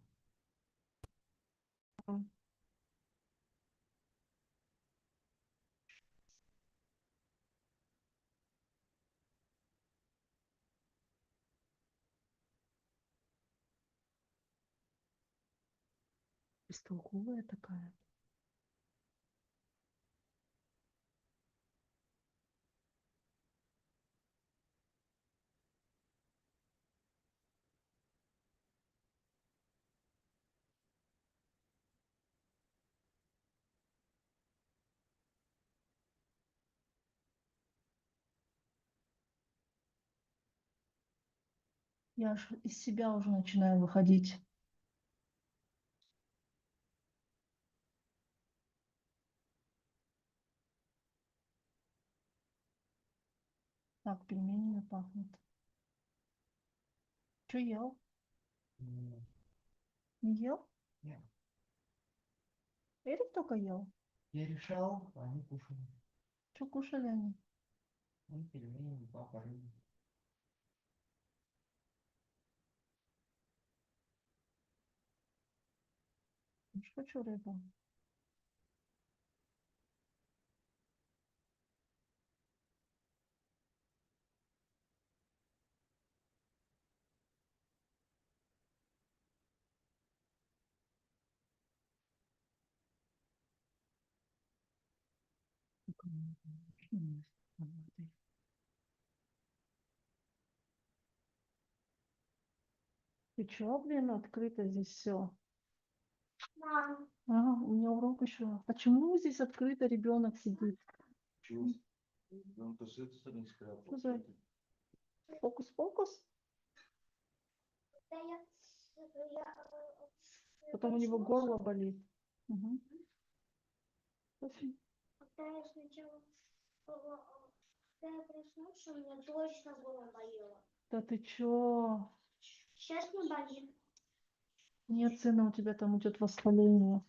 [SPEAKER 1] Бестолковая такая. Я аж из себя уже начинаю выходить. Так, пельменями пахнет. Что ел? Не ел?
[SPEAKER 5] Нет.
[SPEAKER 1] Эрик только ел?
[SPEAKER 5] Я решал, а они кушали.
[SPEAKER 1] Что кушали они?
[SPEAKER 5] Ну, пельмени, папа, рыба.
[SPEAKER 1] Уж хочу рыбу. Ты чё, блин, открыто здесь все? У меня урок еще. Почему здесь открыто ребенок сидит?
[SPEAKER 5] Чего? Ну, то с этой стороны сказал.
[SPEAKER 1] Что за Фокус-фокус. Потом у него горло болит. Угу.
[SPEAKER 6] Когда я сначала когда я проснулся, у меня точно было болело.
[SPEAKER 1] Да ты чё?
[SPEAKER 6] Сейчас не болит.
[SPEAKER 1] Нет, сына, у тебя там идет воспаление.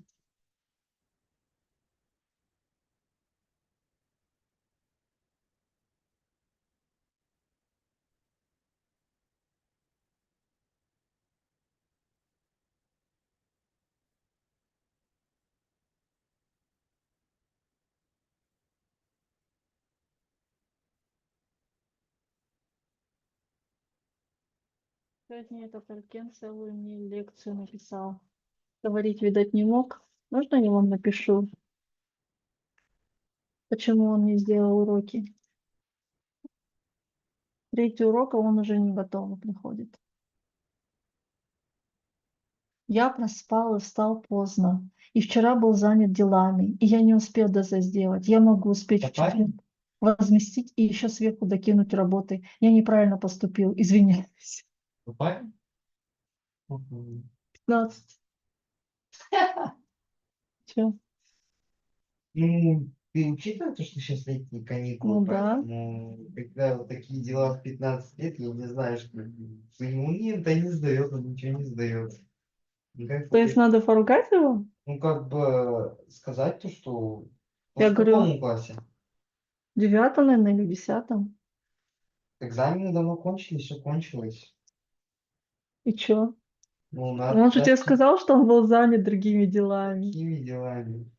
[SPEAKER 1] Сегодня этот Алькен целую мне лекцию написал. Говорить, видать, не мог. Можно я вам напишу, почему он не сделал уроки? Третий урок, а он уже не готов приходит. Я проспал и встал поздно. И вчера был занят делами, и я не успел даже сделать. Я могу успеть в четверг возместить и еще сверху докинуть работы. Я неправильно поступил, извиняюсь.
[SPEAKER 5] Папа?
[SPEAKER 1] 15. Чё?
[SPEAKER 5] Ну, ты учитывая то, что сейчас летние каникулы,
[SPEAKER 1] Ну да.
[SPEAKER 5] поэтому когда вот такие дела в 15 лет, я не знаю, что ну, нет, да не сдает, он ничего не сдает. Никак
[SPEAKER 1] То есть надо поругать его?
[SPEAKER 5] ну, как бы сказать то, что
[SPEAKER 1] Я
[SPEAKER 5] он в
[SPEAKER 1] говорю,
[SPEAKER 5] каком классе?
[SPEAKER 1] в 9, наверное, или 10.
[SPEAKER 5] Экзамены давно кончились, все кончилось.
[SPEAKER 1] И чё?
[SPEAKER 5] Ну,
[SPEAKER 1] Ну,
[SPEAKER 5] надо
[SPEAKER 1] он же тебе
[SPEAKER 5] дать
[SPEAKER 1] сказал, что он был занят другими делами.
[SPEAKER 5] такими делами.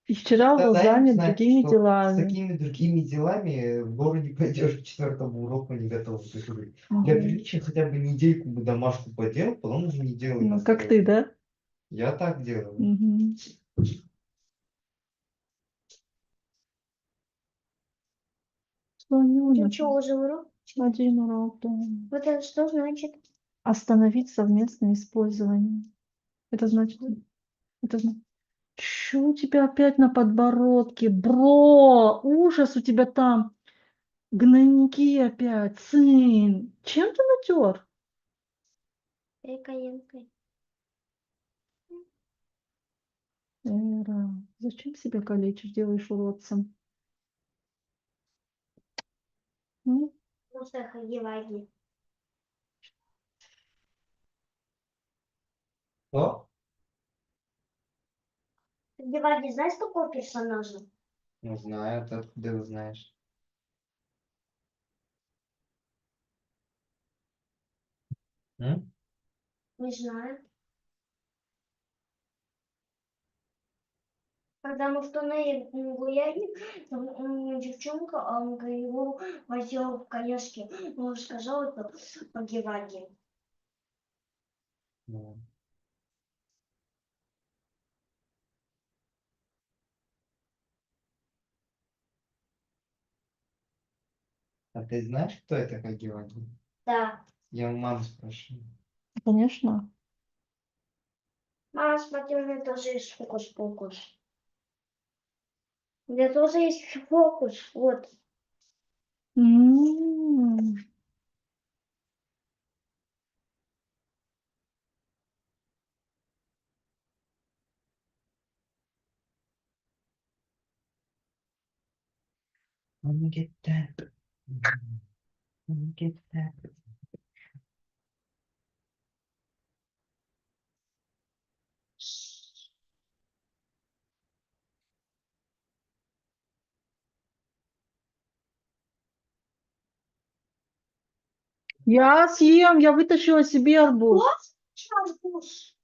[SPEAKER 1] И вчера он был
[SPEAKER 5] Дай ему
[SPEAKER 1] занят
[SPEAKER 5] знать,
[SPEAKER 1] другими
[SPEAKER 5] что с
[SPEAKER 1] делами.
[SPEAKER 5] такими другими делами в городе пойдешь к 4-му уроку не готов. Для
[SPEAKER 1] Мгм.
[SPEAKER 5] приличия хотя бы недельку бы домашку поделал, потом уже не делай на
[SPEAKER 1] Ну, как ты,
[SPEAKER 5] здоровье.
[SPEAKER 1] да?
[SPEAKER 5] Я так делаю.
[SPEAKER 1] Мгм. Что не
[SPEAKER 6] Ты
[SPEAKER 1] умер?
[SPEAKER 6] что, уже урок?
[SPEAKER 1] Один урок, да.
[SPEAKER 6] Вот это что значит?
[SPEAKER 1] Остановить совместное использование. Это значит... Это значит... Чё у тебя опять на подбородке? Бро! Ужас у тебя там. Гнойники опять. Сын. Чем ты натер?
[SPEAKER 6] Рекоенкой.
[SPEAKER 1] Эра, зачем себя калечишь, делаешь уродцем? М?
[SPEAKER 6] Просто хаги-ваги.
[SPEAKER 5] Что?
[SPEAKER 6] Хаги-ваги, знаешь такого персонажа?
[SPEAKER 5] Не знаю, ты откуда его знаешь? М?
[SPEAKER 6] Не знаю. Когда мы в туннеле гуляли, там девчонка его возила в коляске. Он сказал это хаги-ваги.
[SPEAKER 5] Ну. А ты знаешь, кто это Хагиваги?
[SPEAKER 6] Да.
[SPEAKER 5] Я у мамы спрашиваю.
[SPEAKER 1] Конечно.
[SPEAKER 6] Мама, смотри, у меня тоже есть фокус-покус. У меня тоже есть фокус. Вот.
[SPEAKER 1] М.
[SPEAKER 5] Wanna get that. Wanna get that.
[SPEAKER 1] Я съем, я вытащила себе арбуз.
[SPEAKER 6] Арбуз.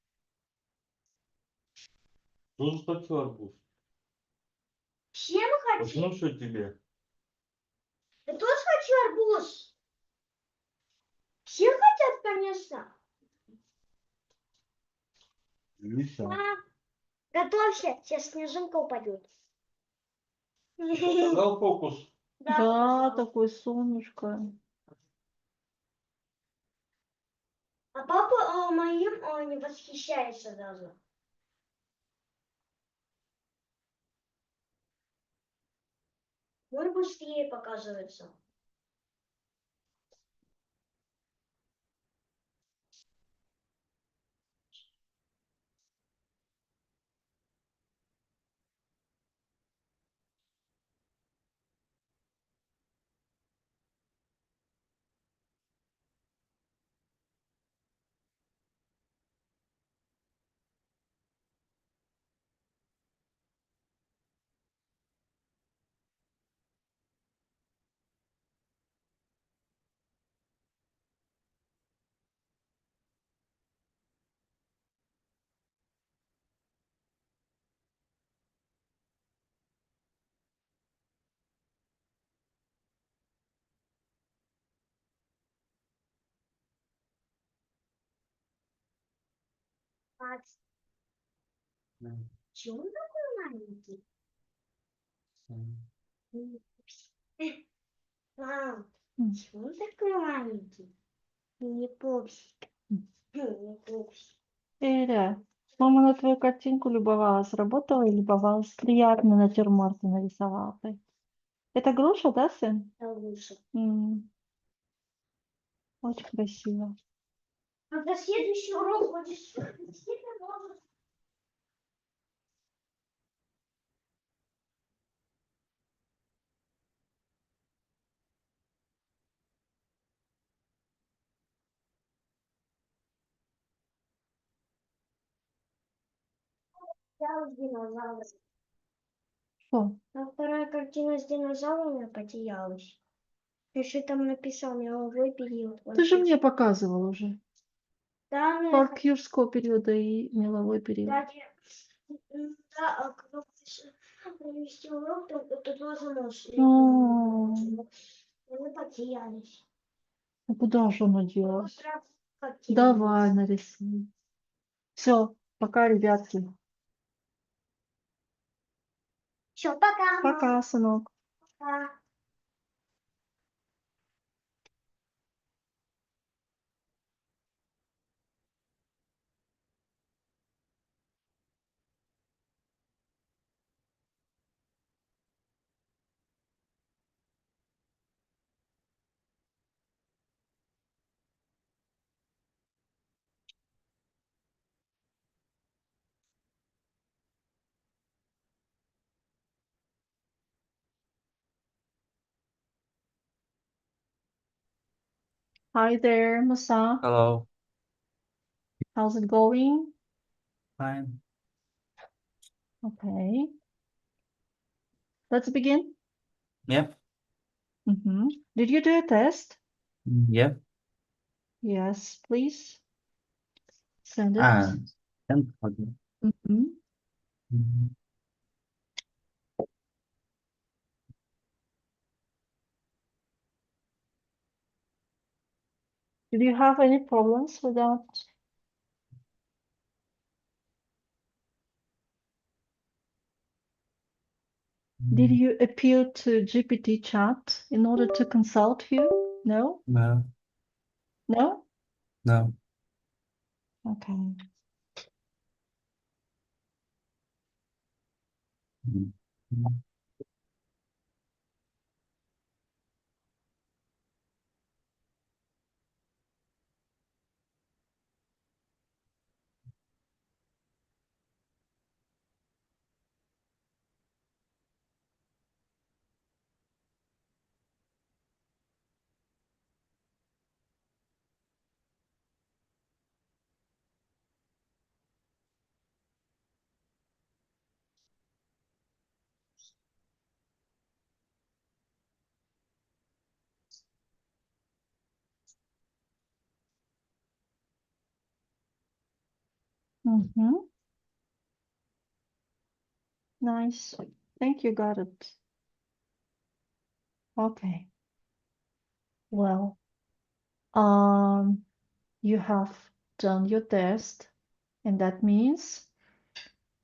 [SPEAKER 7] Тоже хочу арбуз.
[SPEAKER 6] Все мы хотим.
[SPEAKER 7] Почему все тебе?
[SPEAKER 6] Я тоже хочу арбуз. Все хотят, конечно.
[SPEAKER 7] Лиса.
[SPEAKER 6] Мам, готовься, сейчас снежинка упадет.
[SPEAKER 7] Показал фокус?
[SPEAKER 1] Да,
[SPEAKER 6] показал.
[SPEAKER 1] такое солнышко.
[SPEAKER 6] А папа моим не восхищается даже. Он быстрее показывается. Макс,
[SPEAKER 5] М,
[SPEAKER 6] чего он такой маленький?
[SPEAKER 5] м.
[SPEAKER 6] Мам,
[SPEAKER 1] М.
[SPEAKER 6] чего он такой маленький? Не пупсик.
[SPEAKER 1] М.
[SPEAKER 6] Не пупсик.
[SPEAKER 1] Эля, мама на твою картинку любовалась, работала и любовалась. Приятно натюрморт нарисовала ты. Это груша, да, сын?
[SPEAKER 6] Лучше.
[SPEAKER 1] Очень красиво.
[SPEAKER 6] А до следующего урока будешь динозавр.
[SPEAKER 1] Что?
[SPEAKER 6] А вторая картина с динозаврами потерялась. Еще там написал меловой период.
[SPEAKER 1] Ты же мне показывал уже.
[SPEAKER 6] Да, ну,
[SPEAKER 1] Парк юрского периода и меловой период.
[SPEAKER 6] да, а когда будешь провести урок, то ты должен
[SPEAKER 1] О,
[SPEAKER 6] мы потерялись.
[SPEAKER 1] ну куда же оно
[SPEAKER 6] Вот
[SPEAKER 1] делось?
[SPEAKER 6] прям потерялись.
[SPEAKER 1] Давай нарисуй. Все, пока, ребятки.
[SPEAKER 6] Все, пока, мам.
[SPEAKER 1] Пока, сынок.
[SPEAKER 6] Пока.
[SPEAKER 1] Hi there, Musa.
[SPEAKER 8] Hello.
[SPEAKER 1] How's it going?
[SPEAKER 8] Fine.
[SPEAKER 1] Okay. Let's begin.
[SPEAKER 8] Yep.
[SPEAKER 1] Did you do a test?
[SPEAKER 8] Yep.
[SPEAKER 1] Yes, please. Send it.
[SPEAKER 8] Ah, okay.
[SPEAKER 1] Mhm.
[SPEAKER 8] Mhm.
[SPEAKER 1] Did you have any problems with that? Did you appeal to GPT chat in order to consult you? No?
[SPEAKER 8] No,
[SPEAKER 1] No?
[SPEAKER 8] no.
[SPEAKER 1] Okay.
[SPEAKER 8] Mhm. Mhm.
[SPEAKER 1] Mm-hmm. Nice. Think you got it. Okay. Well, you have done your test, and that means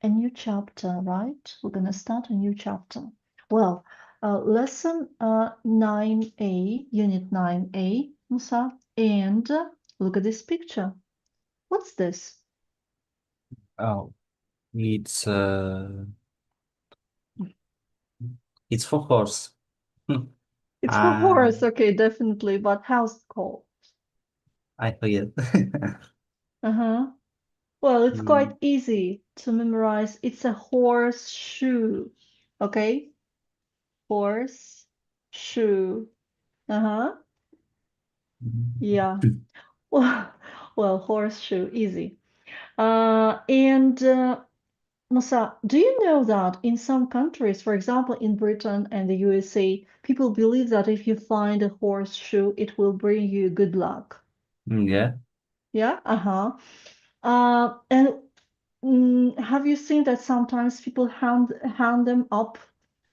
[SPEAKER 1] a new chapter, right? We're gonna start a new chapter. Well, lesson 9A, unit 9A, Musa, and look at this picture. What's this?
[SPEAKER 8] Oh, it's for horse.
[SPEAKER 1] It's for
[SPEAKER 8] Ah,
[SPEAKER 1] horse, okay, definitely, but how's it called?
[SPEAKER 8] I forget.
[SPEAKER 1] Uh-huh. Well, it's quite
[SPEAKER 8] Mm,
[SPEAKER 1] easy to memorize. It's a horseshoe, okay? Horse, shoe. Uh-huh. Yeah. Well, well, horseshoe, easy. And Musa, do you know that in some countries, for example, in Britain and the USA, people believe that if you find a horseshoe, it will bring you good luck.
[SPEAKER 8] yeah.
[SPEAKER 1] Yeah? Uh-huh. And have you seen that sometimes people hand them up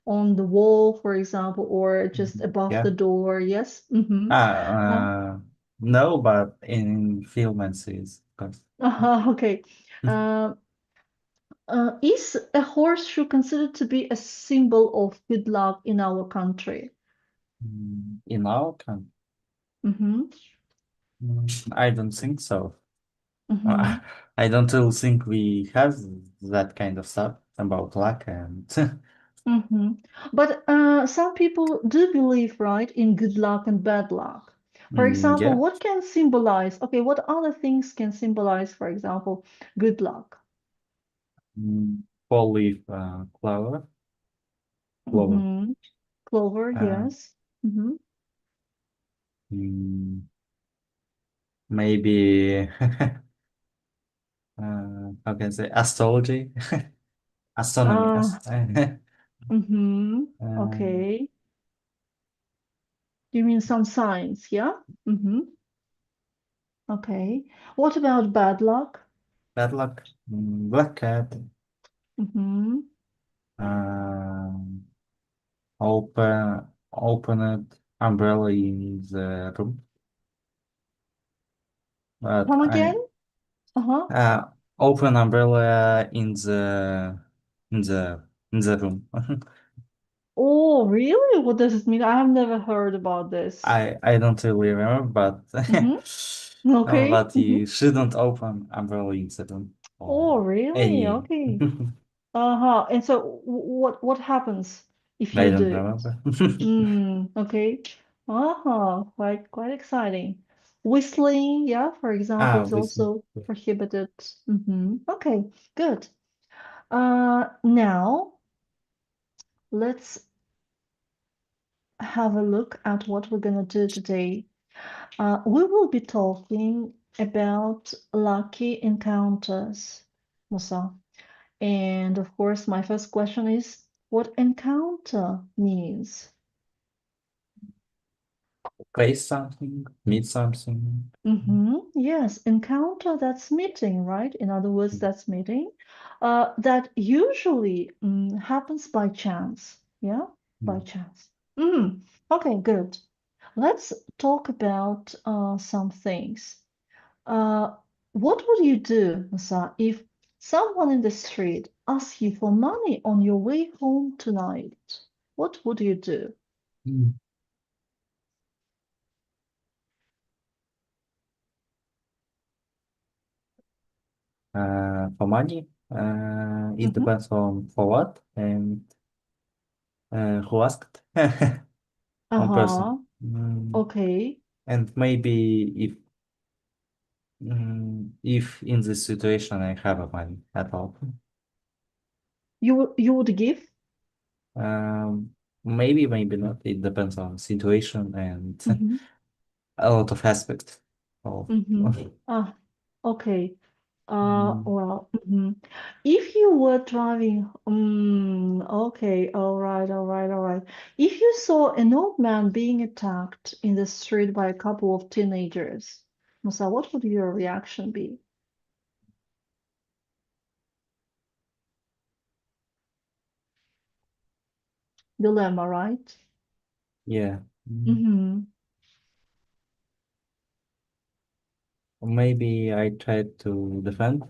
[SPEAKER 1] on the wall, for example, or just above
[SPEAKER 8] Yeah.
[SPEAKER 1] the door? Yes.
[SPEAKER 8] Ah, no, but in film and series, of course.
[SPEAKER 1] Okay. Uh, is a horseshoe considered to be a symbol of good luck in our country?
[SPEAKER 8] In our country,
[SPEAKER 1] Mm-hmm.
[SPEAKER 8] I don't think so.
[SPEAKER 1] Mm-hmm.
[SPEAKER 8] I don't really think we have that kind of stuff about luck and
[SPEAKER 1] Mm-hmm. But some people do believe, right, in good luck and bad luck. For example,
[SPEAKER 8] yeah,
[SPEAKER 1] what can symbolize? Okay, what other things can symbolize, for example, good luck?
[SPEAKER 8] four-leaf clover.
[SPEAKER 1] Mm-hmm. Clover,
[SPEAKER 8] Uh,
[SPEAKER 1] yes. Mm-hmm.
[SPEAKER 8] mm, maybe how can I say astrology, astronomy.
[SPEAKER 1] Uh,
[SPEAKER 8] Ast
[SPEAKER 1] mm-hmm.
[SPEAKER 8] uh,
[SPEAKER 1] Okay. You mean some signs, yeah? Mm-hmm. Okay. What about bad luck?
[SPEAKER 8] bad luck, black cat,
[SPEAKER 1] Mm-hmm.
[SPEAKER 8] um, opened umbrella in the room, but
[SPEAKER 1] Come
[SPEAKER 8] I
[SPEAKER 1] again? Uh-huh.
[SPEAKER 8] uh, open umbrella in the room.
[SPEAKER 1] Oh, really? What does it mean? I have never heard about this.
[SPEAKER 8] I don't really remember, but
[SPEAKER 1] Mm-hmm. Okay.
[SPEAKER 8] but
[SPEAKER 1] Mm-hmm.
[SPEAKER 8] you shouldn't open umbrella in the room
[SPEAKER 1] Oh,
[SPEAKER 8] or
[SPEAKER 1] really?
[SPEAKER 8] any.
[SPEAKER 1] Okay. Uh-huh. And so what happens if
[SPEAKER 8] I
[SPEAKER 1] you
[SPEAKER 8] don't
[SPEAKER 1] do it?
[SPEAKER 8] remember.
[SPEAKER 1] Okay. Uh-huh. Quite exciting. Whistling, yeah, for example, is
[SPEAKER 8] This.
[SPEAKER 1] also prohibited. Okay, good. Now let's have a look at what we're gonna do today. We will be talking about lucky encounters, Musa. And of course, my first question is what encounter means?
[SPEAKER 8] Face something, meet something.
[SPEAKER 1] Yes, encounter, that's meeting, right? In other words, that's meeting. That usually happens by chance. Yeah, by
[SPEAKER 8] Mm.
[SPEAKER 1] chance. Okay, good. Let's talk about some things. Uh, what would you do, Musa, if someone in the street asks you for money on your way home tonight? What would you do?
[SPEAKER 8] Mm. For money, it
[SPEAKER 1] Mm-hmm.
[SPEAKER 8] depends on for what and who asked. One person.
[SPEAKER 1] Uh-huh. Okay.
[SPEAKER 8] And maybe if in this situation I have a money at all.
[SPEAKER 1] You would give?
[SPEAKER 8] Um, maybe not. It depends on situation and
[SPEAKER 1] Mm-hmm.
[SPEAKER 8] a lot of aspects of.
[SPEAKER 1] Mm-hmm. Ah, okay.
[SPEAKER 8] Mm,
[SPEAKER 1] Well, if you were driving, okay, all right. If you saw an old man being attacked in the street by a couple of teenagers, Musa, what would your reaction be? Dilemma, right?
[SPEAKER 8] yeah.
[SPEAKER 1] Mm-hmm.
[SPEAKER 8] Maybe I try to defend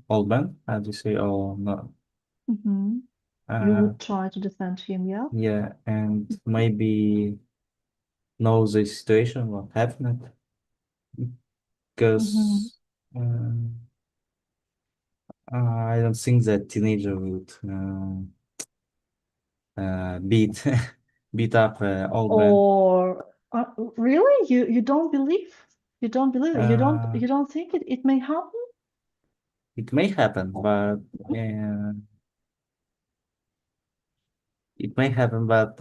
[SPEAKER 8] old man, as you say, or not.
[SPEAKER 1] Mm-hmm. You
[SPEAKER 8] Uh,
[SPEAKER 1] would try to defend him, yeah?
[SPEAKER 8] yeah, and maybe know the situation, what happened,
[SPEAKER 1] Mm-hmm.
[SPEAKER 8] because I don't think that teenager would beat beat up old man.
[SPEAKER 1] Or really, you don't believe? It?
[SPEAKER 8] Uh,
[SPEAKER 1] You don't think it may happen?
[SPEAKER 8] it may happen, but uh, it may happen, but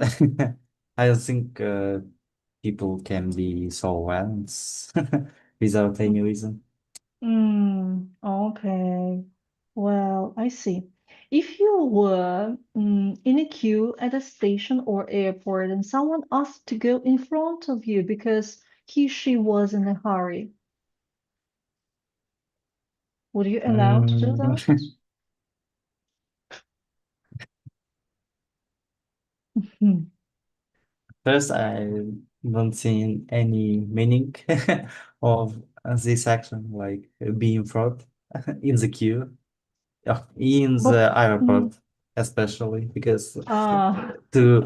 [SPEAKER 8] I don't think people can be so violent without any reason.
[SPEAKER 1] Okay. Well, I see. If you were in a queue at a station or airport and someone asked to go in front of you because she was in a hurry, would you allow to do
[SPEAKER 8] Mm,
[SPEAKER 1] that? Hmm.
[SPEAKER 8] First, I don't see any meaning of this action, like being fraud in the queue, in
[SPEAKER 1] But
[SPEAKER 8] the
[SPEAKER 1] mm,
[SPEAKER 8] airport, especially because
[SPEAKER 1] ah,
[SPEAKER 8] to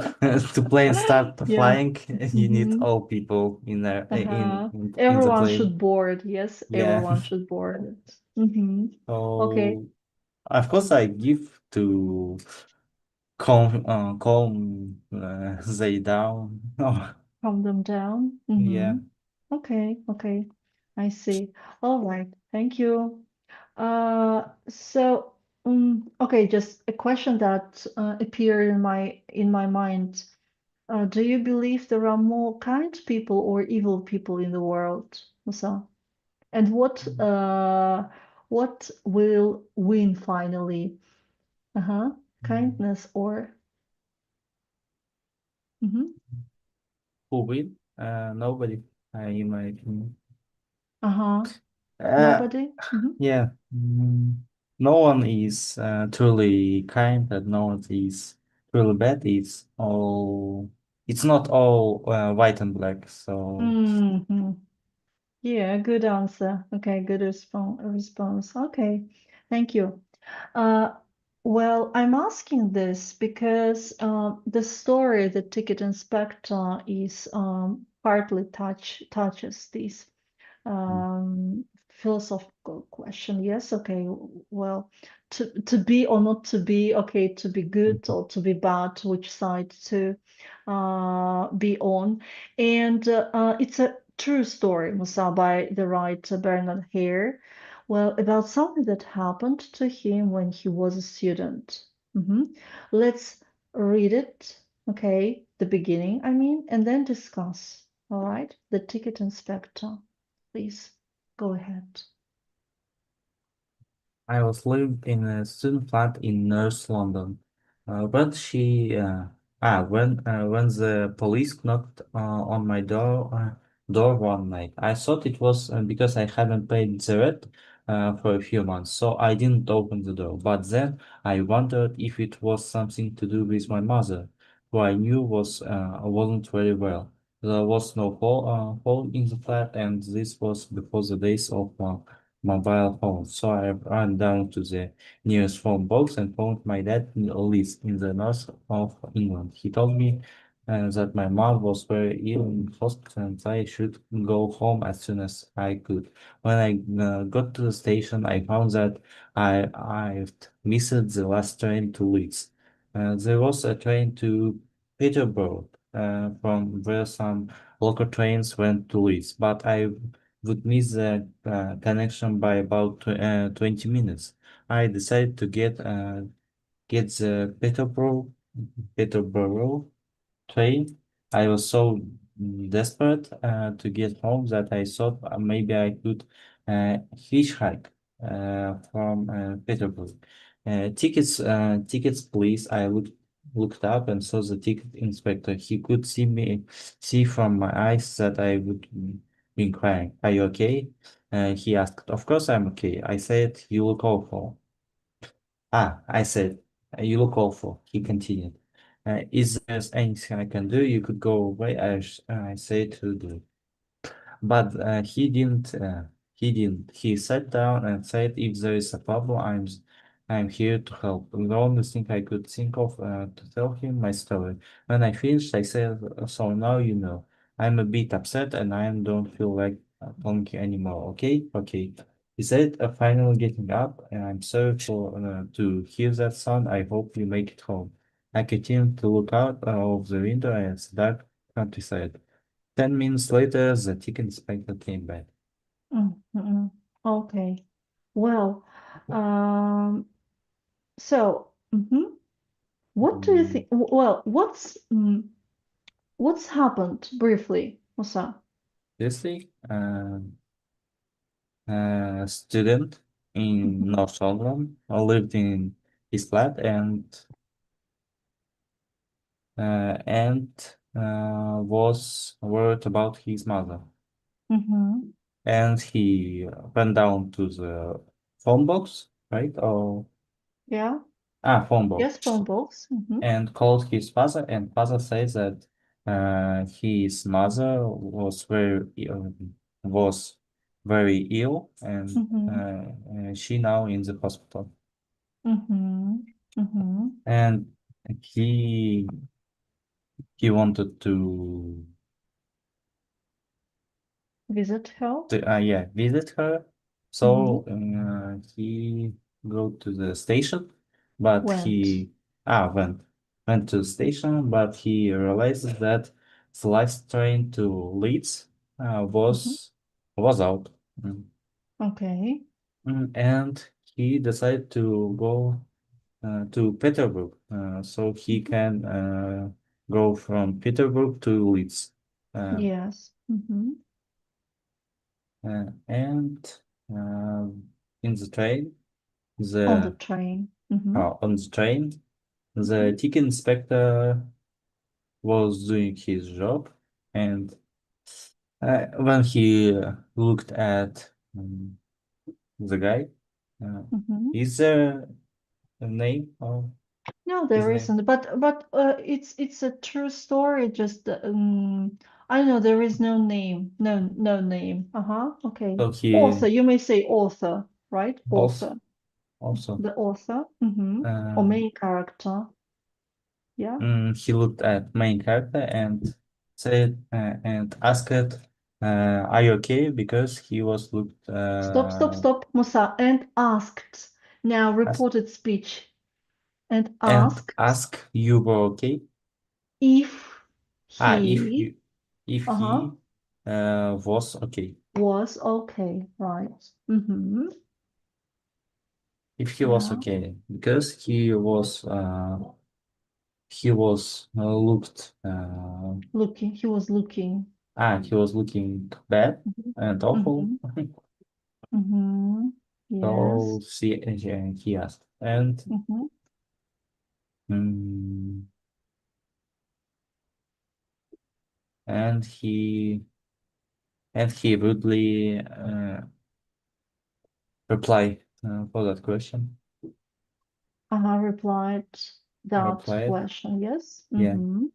[SPEAKER 8] to plane start
[SPEAKER 1] yeah.
[SPEAKER 8] flying, you need
[SPEAKER 1] Mm-hmm.
[SPEAKER 8] all people in there
[SPEAKER 1] Uh-huh.
[SPEAKER 8] in the
[SPEAKER 1] Everyone
[SPEAKER 8] plane.
[SPEAKER 1] should board. Yes,
[SPEAKER 8] Yeah.
[SPEAKER 1] everyone should board. Mm-hmm. Okay,
[SPEAKER 8] So of course I give to calm they down. Oh,
[SPEAKER 1] calm them down.
[SPEAKER 8] yeah.
[SPEAKER 1] Mm-hmm. Okay, okay. I see. All right. Thank you. So, okay, just a question that appeared in my mind. Do you believe there are more kind people or evil people in the world, Musa? And what will win finally? Uh-huh. Kindness or mm-hmm.
[SPEAKER 8] Who win? Nobody, in my opinion.
[SPEAKER 1] Uh-huh.
[SPEAKER 8] Uh,
[SPEAKER 1] Nobody? Mm-hmm.
[SPEAKER 8] yeah. No one is truly kind, and no one is truly bad. It's not all white and black. So
[SPEAKER 1] Mm-hmm. Yeah, good answer. Okay, good response. Okay, thank you. Uh, well, I'm asking this because the story, The Ticket Inspector, is partly touches this philosophical question. Yes, okay. Well, to be or not to be, okay, to be good or to be bad, which side to be on. And it's a true story, Musa, by the writer Bernard Hare. Well, about something that happened to him when he was a student. Let's read it, okay, the beginning, I mean, and then discuss. All right, The Ticket Inspector. Please go ahead.
[SPEAKER 8] I was living in a student flat in North London, but when the police knocked on my door one night, I thought it was because I hadn't paid the rent for a few months, so I didn't open the door. But then I wondered if it was something to do with my mother, who I knew wasn't very well. There was no hole in the flat, and this was before the days of mobile phone. So I ran down to the nearest phone box and found my dad in Leeds in the north of England. He told me that my mom was very ill in hospital and I should go home as soon as I could. When I got to the station, I found that I'd missed the last train to Leeds. There was a train to Peterborough from where some local trains went to Leeds, but I would miss the connection by about 20 minutes. I decided to get the Peterborough train. I was so desperate to get home that I thought maybe I could hitchhike from Peterborough. Tickets, please. Looked up and saw the ticket inspector. He could see from my eyes that I would been crying. Are you okay? He asked. Of course I'm okay. I said, you look awful. I said, you look awful. He continued. Is there anything I can do? You could go away. I said to do. But he didn't. He didn't. He sat down and said, "If there is a problem, I'm here to help." The only thing I could think of to tell him my story. When I finished, I said, "So now you know. I'm a bit upset, and I don't feel like talking anymore. Okay, okay." He said, finally getting up, and I'm sorry for to hear that sound. I hope you make it home. I continued to look out of the window at the dark countryside. 10 minutes later, the ticket inspector came back.
[SPEAKER 1] Mm-hmm. Okay. Well, um, so what do you
[SPEAKER 8] Mm,
[SPEAKER 1] think? Well, what's happened briefly, Musa?
[SPEAKER 8] Seriously, a student in
[SPEAKER 1] Mhm.
[SPEAKER 8] North London lived in his flat and was worried about his mother.
[SPEAKER 1] Mm-hmm.
[SPEAKER 8] And he went down to the phone box, right?
[SPEAKER 1] Yeah.
[SPEAKER 8] Phone box.
[SPEAKER 1] Yes, phone box. Mm-hmm.
[SPEAKER 8] And called his father, and father says that his mother was very ill, and
[SPEAKER 1] Mm-hmm.
[SPEAKER 8] she now in the hospital.
[SPEAKER 1] Mm-hmm. Mm-hmm.
[SPEAKER 8] And he he wanted
[SPEAKER 1] Visit her.
[SPEAKER 8] yeah, visit her.
[SPEAKER 1] Mm-hmm.
[SPEAKER 8] So he go to the station, but
[SPEAKER 1] Went.
[SPEAKER 8] he went to the station, but he realizes that the last train to Leeds
[SPEAKER 1] Mm-hmm.
[SPEAKER 8] was out. Mm.
[SPEAKER 1] Okay.
[SPEAKER 8] And he decided to go to Petersburg, so he
[SPEAKER 1] Mm-hmm.
[SPEAKER 8] can go from Petersburg to Leeds.
[SPEAKER 1] Yes. Mm-hmm.
[SPEAKER 8] And in the train,
[SPEAKER 1] On the
[SPEAKER 8] the
[SPEAKER 1] train. Mm-hmm.
[SPEAKER 8] on the train,
[SPEAKER 1] Mm-hmm.
[SPEAKER 8] the ticket inspector was doing his job, and when he looked at the guy, uh,
[SPEAKER 1] Mm-hmm.
[SPEAKER 8] is there a name of
[SPEAKER 1] No,
[SPEAKER 8] his
[SPEAKER 1] there
[SPEAKER 8] name?
[SPEAKER 1] isn't. But it's a true story. Just I know there is no name. No name. Uh-huh. Okay.
[SPEAKER 8] So he
[SPEAKER 1] Author. You may say author, right?
[SPEAKER 8] also
[SPEAKER 1] Author.
[SPEAKER 8] also
[SPEAKER 1] The author. Mm-hmm. Or
[SPEAKER 8] um,
[SPEAKER 1] main character. Yeah.
[SPEAKER 8] he looked at main character and said and asked, "Are you okay?" Because he was looked
[SPEAKER 1] Stop. Stop. Stop. Musa and asked. Now
[SPEAKER 8] asked
[SPEAKER 1] reported speech and
[SPEAKER 8] and
[SPEAKER 1] asked
[SPEAKER 8] ask you were okay.
[SPEAKER 1] if
[SPEAKER 8] If
[SPEAKER 1] he
[SPEAKER 8] you if
[SPEAKER 1] uh-huh
[SPEAKER 8] he was okay.
[SPEAKER 1] was okay, right? Mm-hmm.
[SPEAKER 8] If he was
[SPEAKER 1] Yeah.
[SPEAKER 8] okay, because he was looked
[SPEAKER 1] He was looking.
[SPEAKER 8] he was looking bad
[SPEAKER 1] Mm-hmm.
[SPEAKER 8] and awful.
[SPEAKER 1] Mm-hmm. Mm-hmm.
[SPEAKER 8] So
[SPEAKER 1] Yes.
[SPEAKER 8] he asked, and
[SPEAKER 1] Mm-hmm.
[SPEAKER 8] mm, and he rudely reply for that question.
[SPEAKER 1] Replied that
[SPEAKER 8] Replied,
[SPEAKER 1] question. Yes.
[SPEAKER 8] yeah,
[SPEAKER 1] Mm-hmm.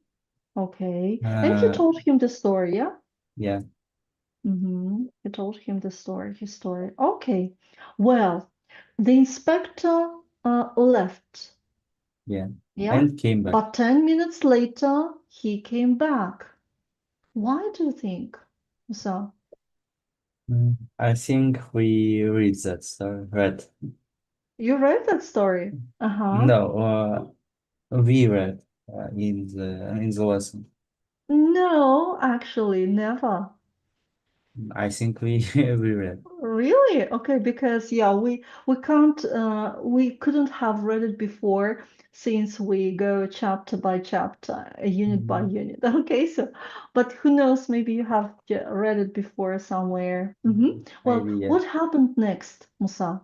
[SPEAKER 1] Okay. And you
[SPEAKER 8] uh,
[SPEAKER 1] told him the story, yeah?
[SPEAKER 8] yeah,
[SPEAKER 1] Mm-hmm. You told him the story, his story. Okay. Well, the inspector left.
[SPEAKER 8] yeah,
[SPEAKER 1] Yeah.
[SPEAKER 8] and came back.
[SPEAKER 1] But 10 minutes later, he came back. Why do you think so?
[SPEAKER 8] I think we read that story, right?
[SPEAKER 1] You read that story? Uh-huh.
[SPEAKER 8] No, we read in the lesson.
[SPEAKER 1] No, actually, never.
[SPEAKER 8] I think we we read.
[SPEAKER 1] Really? Okay, because yeah, we can't we couldn't have read it before since we go chapter by chapter, unit by
[SPEAKER 8] Mm,
[SPEAKER 1] unit. Okay, so but who knows, maybe you have read it before somewhere. Well,
[SPEAKER 8] maybe yeah.
[SPEAKER 1] what happened next, Musa?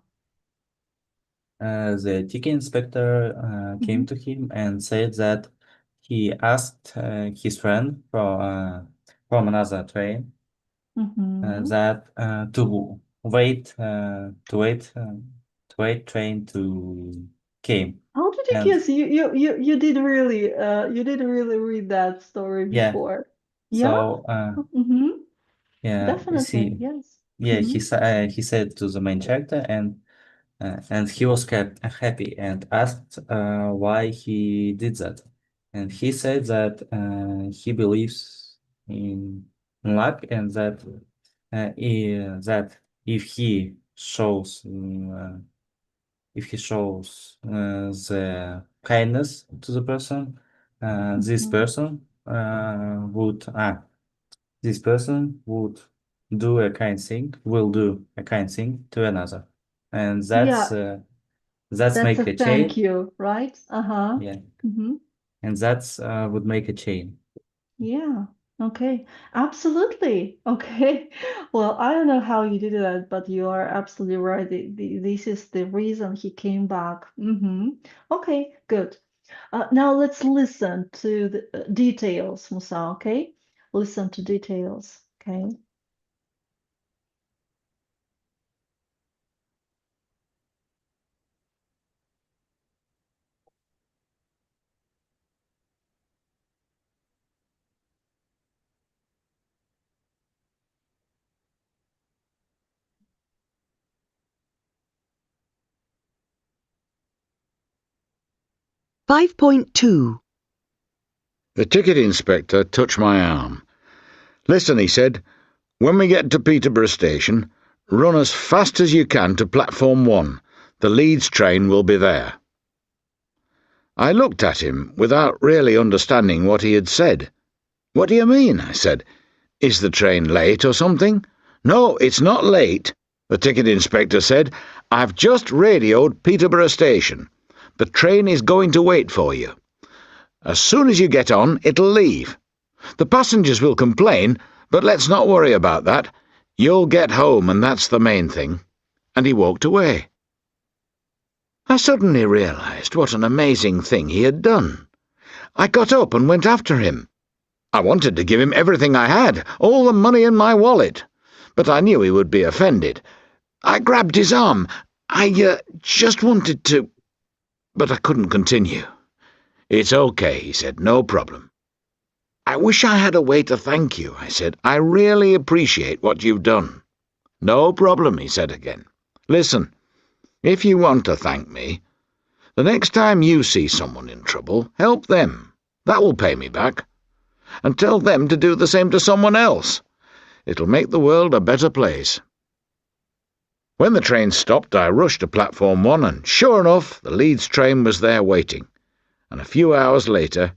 [SPEAKER 8] The ticket inspector came
[SPEAKER 1] Mm-hmm.
[SPEAKER 8] to him and said that he asked his friend from another train
[SPEAKER 1] Mm-hmm.
[SPEAKER 8] that to wait train to came.
[SPEAKER 1] How did you
[SPEAKER 8] And
[SPEAKER 1] guess? You did really read that story
[SPEAKER 8] yeah,
[SPEAKER 1] before. Yeah?
[SPEAKER 8] so
[SPEAKER 1] Mm-hmm.
[SPEAKER 8] yeah,
[SPEAKER 1] Definitely, yes. Mm-hmm.
[SPEAKER 8] he said to the main character, and he was kept happy and asked why he did that. And he said that he believes in luck, and that that if he shows the kindness to the person, this
[SPEAKER 1] Mm-hmm.
[SPEAKER 8] person this person would do a kind thing, will do a kind thing to another, and
[SPEAKER 1] Yeah,
[SPEAKER 8] that's
[SPEAKER 1] that's a
[SPEAKER 8] make a
[SPEAKER 1] thank
[SPEAKER 8] chain.
[SPEAKER 1] you, right? Uh-huh.
[SPEAKER 8] Yeah,
[SPEAKER 1] Mm-hmm.
[SPEAKER 8] and that's would make a chain.
[SPEAKER 1] Yeah. Okay. Absolutely. Okay. Well, I don't know how you did that, but you are absolutely right. This is the reason he came back. Mm-hmm. Okay, good. Now let's listen to the details, Musa, okay? Listen to details, okay?
[SPEAKER 4] 5.2.
[SPEAKER 9] The ticket inspector touched my arm. "Listen," he said, "when we get to Peterborough station, run as fast as you can to platform 1. The Leeds train will be there." I looked at him without really understanding what he had said. "What do you mean?" I said. "Is the train late or something?" "No, it's not late," the ticket inspector said. "I've just radioed Peterborough station. The train is going to wait for you. As soon as you get on, it'll leave. The passengers will complain, but let's not worry about that. You'll get home, and that's the main thing." And he walked away. I suddenly realized what an amazing thing he had done. I got up and went after him. I wanted to give him everything I had, all the money in my wallet, but I knew he would be offended. I grabbed his arm. I just wanted to... But I couldn't continue. "It's okay," he said, "no problem." "I wish I had a way to thank you," I said. "I really appreciate what you've done." "No problem," he said again. "Listen, if you want to thank me, the next time you see someone in trouble, help them. That will pay me back. And tell them to do the same to someone else. It'll make the world a better place." When the train stopped, I rushed to platform 1, and sure enough, the Leeds train was there waiting. And a few hours later,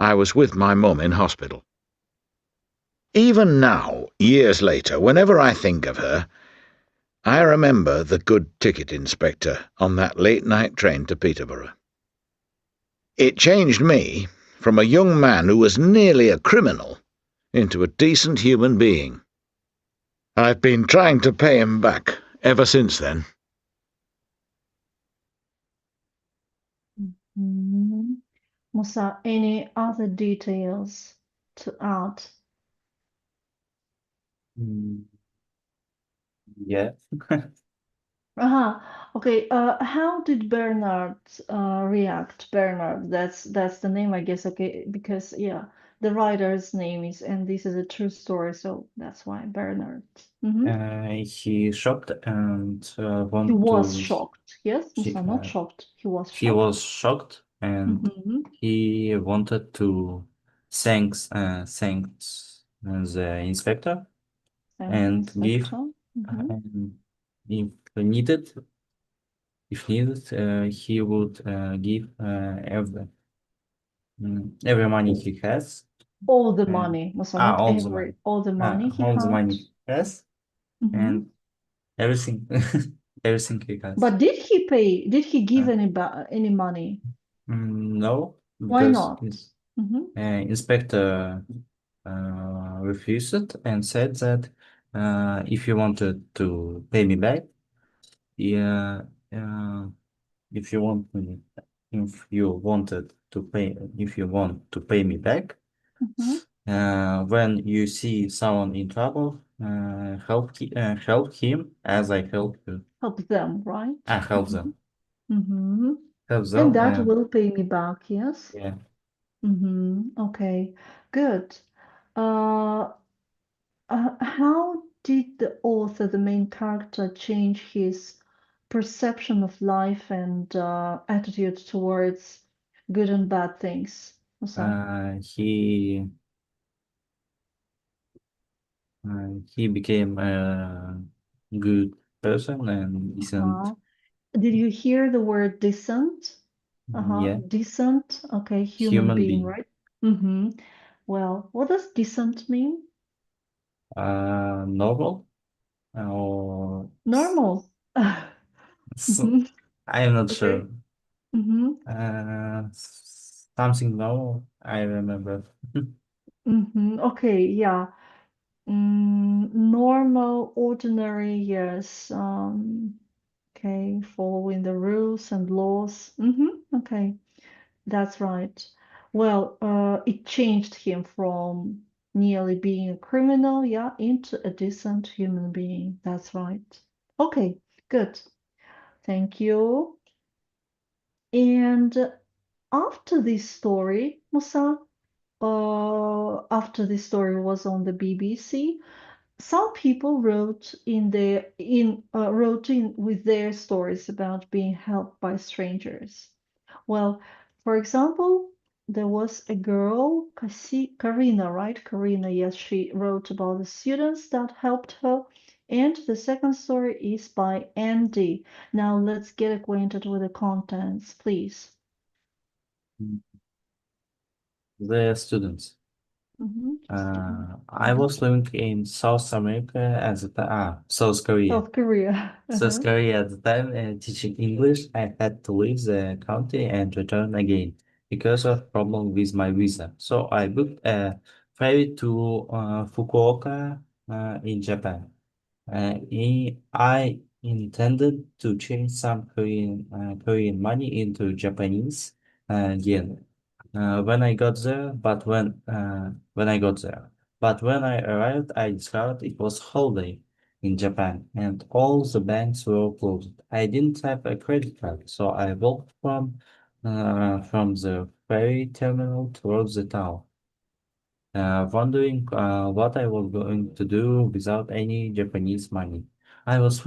[SPEAKER 9] I was with my mum in hospital. Even now, years later, whenever I think of her, I remember the good ticket inspector on that late-night train to Peterborough. It changed me from a young man who was nearly a criminal into a decent human being. I've been trying to pay him back ever since then.
[SPEAKER 1] Mhm. Musa, any other details to add?
[SPEAKER 8] Mm, yeah.
[SPEAKER 1] Okay. How did Bernard react? Bernard, that's the name, I guess. Okay, because yeah, the writer's name is, and this is a true story, so that's why Bernard.
[SPEAKER 8] He shocked and
[SPEAKER 1] He
[SPEAKER 8] want
[SPEAKER 1] was
[SPEAKER 8] to.
[SPEAKER 1] shocked. Yes,
[SPEAKER 8] He,
[SPEAKER 1] Musa, not shocked. He was
[SPEAKER 8] he
[SPEAKER 1] shocked.
[SPEAKER 8] was shocked and
[SPEAKER 1] Mm-hmm.
[SPEAKER 8] he wanted to thanks the inspector
[SPEAKER 1] And the
[SPEAKER 8] and give
[SPEAKER 1] inspector. Mm-hmm.
[SPEAKER 8] if needed he would give every money he has
[SPEAKER 1] All the
[SPEAKER 8] and
[SPEAKER 1] money, Musa, not
[SPEAKER 8] all the money
[SPEAKER 1] every, all the money he
[SPEAKER 8] all the
[SPEAKER 1] had.
[SPEAKER 8] money he has
[SPEAKER 1] Mm-hmm.
[SPEAKER 8] and everything everything he has.
[SPEAKER 1] But did he pay? Did he give any money?
[SPEAKER 8] No,
[SPEAKER 1] Why
[SPEAKER 8] because
[SPEAKER 1] not?
[SPEAKER 8] his
[SPEAKER 1] Mm-hmm.
[SPEAKER 8] inspector refused it and said that if you wanted to pay me back, yeah, if you want me, if you want to pay me back,
[SPEAKER 1] Mm-hmm.
[SPEAKER 8] when you see someone in trouble, help him as I help you.
[SPEAKER 1] Help them, right?
[SPEAKER 8] I help them,
[SPEAKER 1] Mm-hmm.
[SPEAKER 8] help
[SPEAKER 1] And
[SPEAKER 8] them,
[SPEAKER 1] that will pay me back, yes?
[SPEAKER 8] yeah.
[SPEAKER 1] Mm-hmm. Okay, good. Uh, how did the author, the main character, change his perception of life and attitude towards good and bad things? Musa?
[SPEAKER 8] He became a good person and
[SPEAKER 1] Uh-huh.
[SPEAKER 8] decent.
[SPEAKER 1] Did you hear the word decent?
[SPEAKER 8] Yeah,
[SPEAKER 1] Decent. Okay, human
[SPEAKER 8] human
[SPEAKER 1] being,
[SPEAKER 8] being.
[SPEAKER 1] right? Mm-hmm. Well, what does decent mean?
[SPEAKER 8] Normal or
[SPEAKER 1] Normal.
[SPEAKER 8] so,
[SPEAKER 1] Mhm.
[SPEAKER 8] I'm not
[SPEAKER 1] Okay.
[SPEAKER 8] sure.
[SPEAKER 1] Mm-hmm.
[SPEAKER 8] Something normal. I remember.
[SPEAKER 1] Mm-hmm. Okay, yeah. Normal, ordinary, yes. Okay, following the rules and laws. Mm-hmm. Okay, that's right. Well, it changed him from nearly being a criminal, yeah, into a decent human being. That's right. Okay, good. Thank you. And after this story, Musa, after this story was on the BBC, some people wrote in with their stories about being helped by strangers. Well, For example, there was a girl, Karina, right? Karina, yes, she wrote about the students that helped her. And the second story is by Andy. Now let's get acquainted with the contents, please.
[SPEAKER 8] The students.
[SPEAKER 1] Student.
[SPEAKER 8] I was living in South America at the time, South Korea.
[SPEAKER 1] South Korea.
[SPEAKER 8] South Korea at the time, teaching English, I had to leave the country and return again because of problem with my visa. So I booked a ferry to Fukuoka in Japan. I intended to change some Korean money into Japanese yen when I got there. But when I arrived, I discovered it was holiday in Japan and all the banks were closed. I didn't have a credit card, so I walked from the ferry terminal towards the town wondering what I was going to do without any Japanese money. I was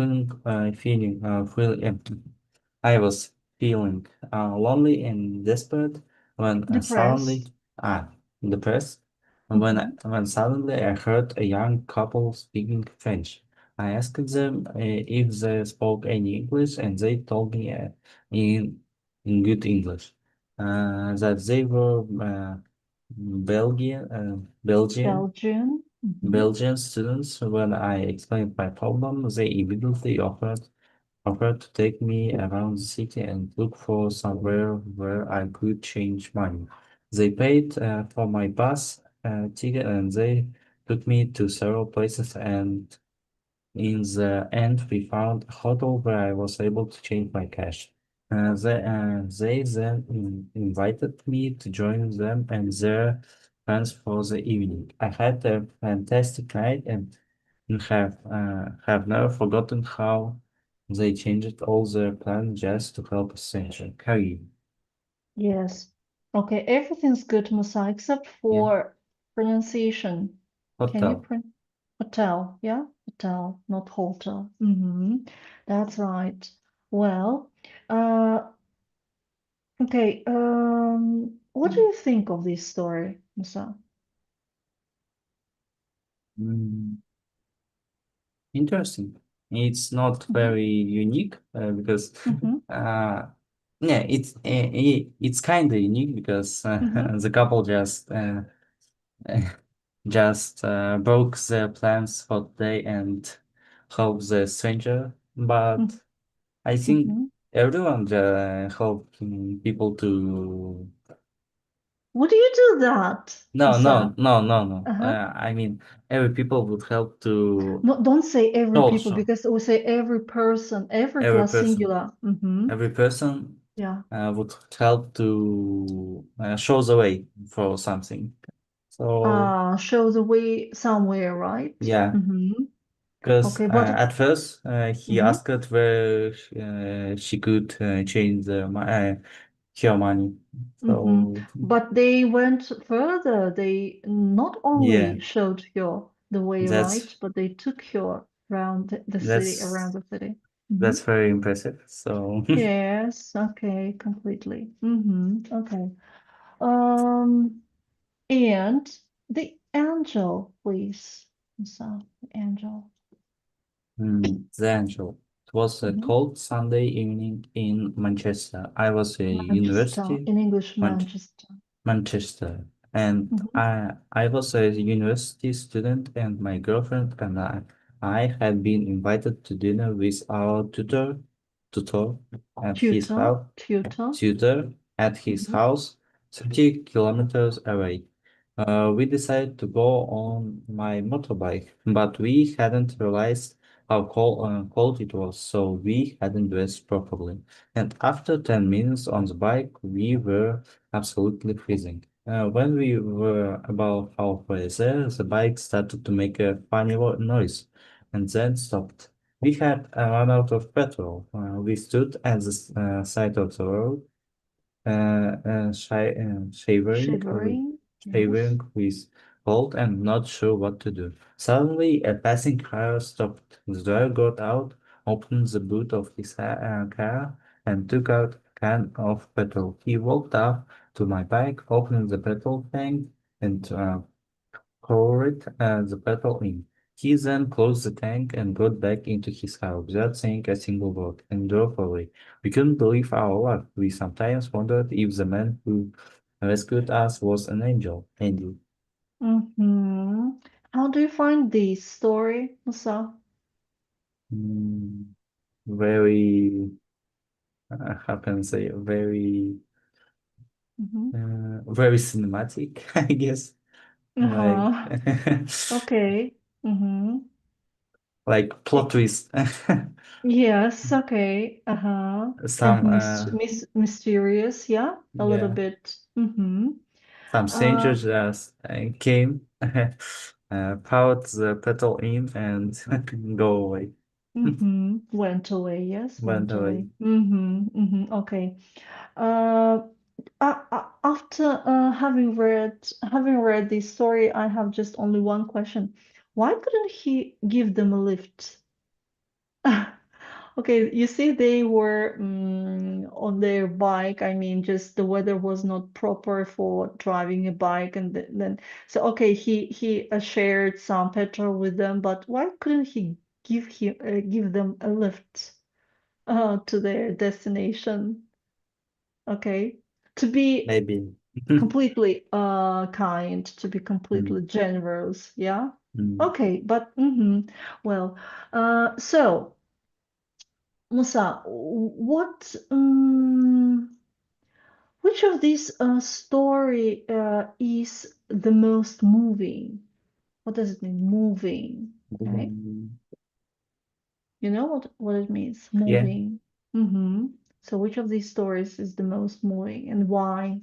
[SPEAKER 8] I was feeling lonely and desperate when suddenly,
[SPEAKER 1] Depressed.
[SPEAKER 8] ah, depressed.
[SPEAKER 1] Mhm.
[SPEAKER 8] When suddenly I heard a young couple speaking French. I asked them if they spoke any English, and they told me in in good English that they were Belgian, uh, Belgian,
[SPEAKER 1] Belgian. Mhm.
[SPEAKER 8] Belgian students. When I explained my problem, they immediately offered to take me around the city and look for somewhere where I could change money. They paid for my bus ticket and they took me to several places, and in the end we found a hotel where I was able to change my cash. They then invited me to join them and their plans for the evening. I had a fantastic night and have never forgotten how they changed all their plans just to help us carry.
[SPEAKER 1] Yes. Okay, everything's good, Musa, except
[SPEAKER 8] Yeah,
[SPEAKER 1] for pronunciation. Can you
[SPEAKER 8] hotel.
[SPEAKER 1] print hotel? Yeah, hotel, not hotel. Mm-hmm. That's right. Well, uh, okay. What do you think of this story, Musa?
[SPEAKER 8] Mm, interesting. It's not
[SPEAKER 1] Mm-hmm.
[SPEAKER 8] very unique because
[SPEAKER 1] Mm-hmm.
[SPEAKER 8] uh, yeah, it's kind of unique because
[SPEAKER 1] Mm-hmm.
[SPEAKER 8] the couple just broke their plans for the day and helped the stranger. But I think
[SPEAKER 1] Mm-hmm.
[SPEAKER 8] everyone help people to.
[SPEAKER 1] Would you do that,
[SPEAKER 8] No, no,
[SPEAKER 1] Musa?
[SPEAKER 8] no, no, no.
[SPEAKER 1] Uh-huh.
[SPEAKER 8] I mean, every people would help to
[SPEAKER 1] No, don't say every people
[SPEAKER 8] also
[SPEAKER 1] because we say every person, every
[SPEAKER 8] every
[SPEAKER 1] plus
[SPEAKER 8] person.
[SPEAKER 1] singular. Mm-hmm.
[SPEAKER 8] Every person
[SPEAKER 1] Yeah.
[SPEAKER 8] would help to show the way for something. So
[SPEAKER 1] Show the way somewhere, right?
[SPEAKER 8] yeah,
[SPEAKER 1] Mm-hmm.
[SPEAKER 8] because
[SPEAKER 1] Okay, but
[SPEAKER 8] at first he
[SPEAKER 1] mm-hmm.
[SPEAKER 8] asked her where she could change her money.
[SPEAKER 1] Mm-hmm.
[SPEAKER 8] So
[SPEAKER 1] But they went further. They not
[SPEAKER 8] yeah,
[SPEAKER 1] only showed her the way, right?
[SPEAKER 8] that's
[SPEAKER 1] But they took her around the city, around
[SPEAKER 8] that's
[SPEAKER 1] the city. Mm-hmm.
[SPEAKER 8] that's very impressive. So
[SPEAKER 1] Yes, okay, completely. Mm-hmm. Okay. Um, and the angel, please. So, the angel.
[SPEAKER 8] the angel. It was a
[SPEAKER 1] Mm-hmm.
[SPEAKER 8] cold Sunday evening in Manchester. I was a
[SPEAKER 1] Manchester,
[SPEAKER 8] university.
[SPEAKER 1] in English,
[SPEAKER 8] Man-
[SPEAKER 1] Manchester.
[SPEAKER 8] Manchester, and
[SPEAKER 1] Mm-hmm.
[SPEAKER 8] I was a university student, and my girlfriend and I had been invited to dinner with our tutor at his
[SPEAKER 1] Tutor,
[SPEAKER 8] house,
[SPEAKER 1] tutor.
[SPEAKER 8] tutor at his
[SPEAKER 1] Mm-hmm.
[SPEAKER 8] house, 30 kilometers away. We decided to go on my motorbike, but we hadn't realized how cold it was, so we hadn't dressed properly. And after 10 minutes on the bike, we were absolutely freezing. When we were about halfway there, the bike started to make a funny noise and then stopped. We had run out of petrol. We stood at the side of the road,
[SPEAKER 1] Shivering. Yes.
[SPEAKER 8] shivering with cold and not sure what to do. Suddenly, a passing car stopped. The driver got out, opened the boot of his car, and took out a can of petrol. He walked up to my bike, opened the petrol tank, and poured the petrol in. He then closed the tank and got back into his car without saying a single word and drove away. We couldn't believe our luck. We sometimes wondered if the man who rescued us was an angel. Andy.
[SPEAKER 1] Mm-hmm. How do you find this story, Musa?
[SPEAKER 8] Mm, very, how can I say,
[SPEAKER 1] Mm-hmm.
[SPEAKER 8] very cinematic, I guess. Like,
[SPEAKER 1] Uh-huh. Okay. Mm-hmm.
[SPEAKER 8] like plot twist.
[SPEAKER 1] Yes, okay. Uh-huh. And
[SPEAKER 8] Some,
[SPEAKER 1] mysterious, yeah, a little
[SPEAKER 8] yeah.
[SPEAKER 1] bit. Mm-hmm.
[SPEAKER 8] Some
[SPEAKER 1] Uh,
[SPEAKER 8] strangers just came, poured the petrol in, and go away.
[SPEAKER 1] mm-hmm. Went away, yes,
[SPEAKER 8] Went
[SPEAKER 1] went
[SPEAKER 8] away.
[SPEAKER 1] away. Mm-hmm. Mm-hmm. Okay. Uh, After having read this story, I have just only one question. Why couldn't he give them a lift? Okay, you see, they were on their bike. I mean, just the weather was not proper for driving a bike, and then so okay, he shared some petrol with them, but why couldn't he give them a lift to their destination? Okay, to be
[SPEAKER 8] Maybe.
[SPEAKER 1] completely kind, to be
[SPEAKER 8] Mm,
[SPEAKER 1] completely generous, yeah.
[SPEAKER 8] mm,
[SPEAKER 1] Okay, but well, so. Musa, which of these story is the most moving? What does it mean, moving? Okay,
[SPEAKER 8] mm,
[SPEAKER 1] you know what it means,
[SPEAKER 8] yeah.
[SPEAKER 1] moving. Mm-hmm. So which of these stories is the most moving and why?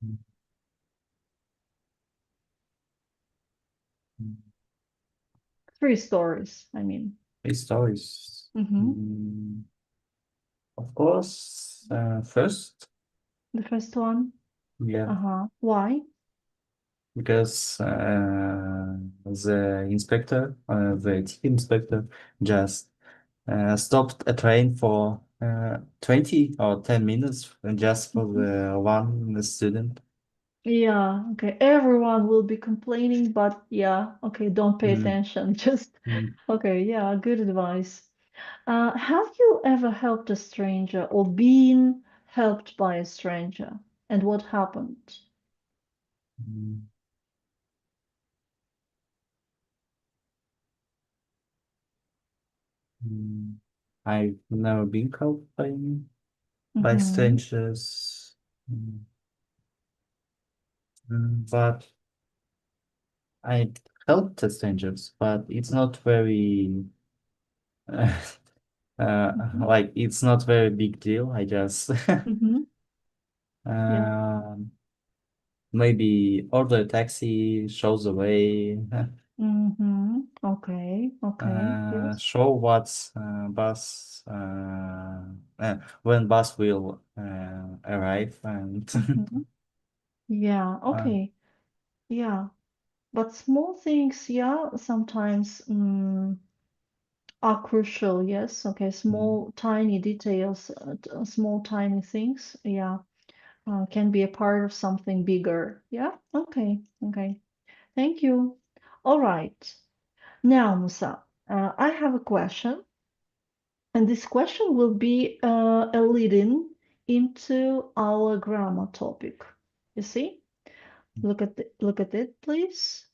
[SPEAKER 8] Mm, mm.
[SPEAKER 1] Three stories, I mean.
[SPEAKER 8] These stories.
[SPEAKER 1] Mm-hmm.
[SPEAKER 8] Of course, first,
[SPEAKER 1] The first one.
[SPEAKER 8] yeah,
[SPEAKER 1] Uh-huh. Why?
[SPEAKER 8] because the team inspector, just stopped a train for 20 or 10 minutes just for
[SPEAKER 1] Mhm.
[SPEAKER 8] the one student.
[SPEAKER 1] Yeah, okay. Everyone will be complaining, but yeah, okay, don't pay
[SPEAKER 8] Mm,
[SPEAKER 1] attention. Just
[SPEAKER 8] mm,
[SPEAKER 1] okay, yeah, good advice. Have you ever helped a stranger or been helped by a stranger? And what happened?
[SPEAKER 8] mm, mm. I've never been helped by
[SPEAKER 1] Mm-hmm.
[SPEAKER 8] strangers, mm, but I helped the strangers, but it's not very
[SPEAKER 1] Mm-hmm.
[SPEAKER 8] like it's not very big deal. I just
[SPEAKER 1] Mm-hmm. Yeah.
[SPEAKER 8] um, maybe order a taxi, shows the way,
[SPEAKER 1] Mm-hmm. Okay. Okay. Yes.
[SPEAKER 8] show what's bus when bus will arrive, and
[SPEAKER 1] Mm-hmm. Yeah.
[SPEAKER 8] uh,
[SPEAKER 1] Okay. Yeah. But small things, yeah, sometimes are crucial. Yes. Okay.
[SPEAKER 8] mm,
[SPEAKER 1] Small, tiny details, small, tiny things. Yeah. Can be a part of something bigger. Yeah. Okay. Okay. Thank you. All right. Now, Musa, I have a question, and this question will be a lead-in into our grammar topic. You see? Look at it, please.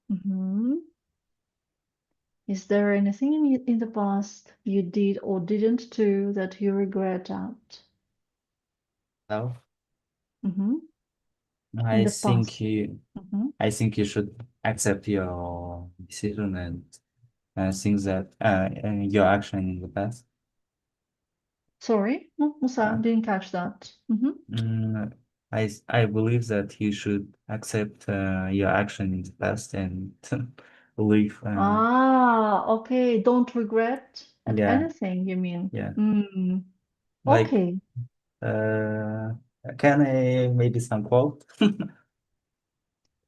[SPEAKER 1] Mhm. Is there anything in the past you did or didn't do that you regret at?
[SPEAKER 8] now
[SPEAKER 1] Mhm. In
[SPEAKER 8] I
[SPEAKER 1] the
[SPEAKER 8] think
[SPEAKER 1] past.
[SPEAKER 8] you
[SPEAKER 1] Mhm.
[SPEAKER 8] I think you should accept your decision and think that your action in the past.
[SPEAKER 1] Sorry, Musa,
[SPEAKER 8] Uh,
[SPEAKER 1] didn't catch that. Mhm.
[SPEAKER 8] mm, I believe that you should accept your action in the past and leave.
[SPEAKER 1] Ah, okay. Don't regret at
[SPEAKER 8] Yeah,
[SPEAKER 1] anything, you mean?
[SPEAKER 8] yeah. Like,
[SPEAKER 1] Okay.
[SPEAKER 8] uh, can I maybe some quote?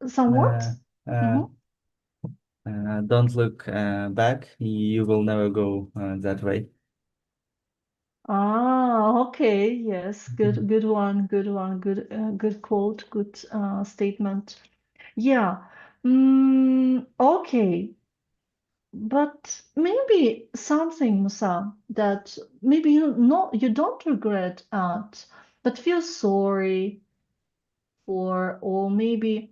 [SPEAKER 1] Somewhat?
[SPEAKER 8] Uh, uh,
[SPEAKER 1] Mm-hmm.
[SPEAKER 8] Don't look back. You will never go that way.
[SPEAKER 1] Ah, okay. Yes. Good one. Good one. Good quote. Good statement. Yeah. Okay. But maybe something, Musa, that maybe you don't regret at, but feel sorry for, or maybe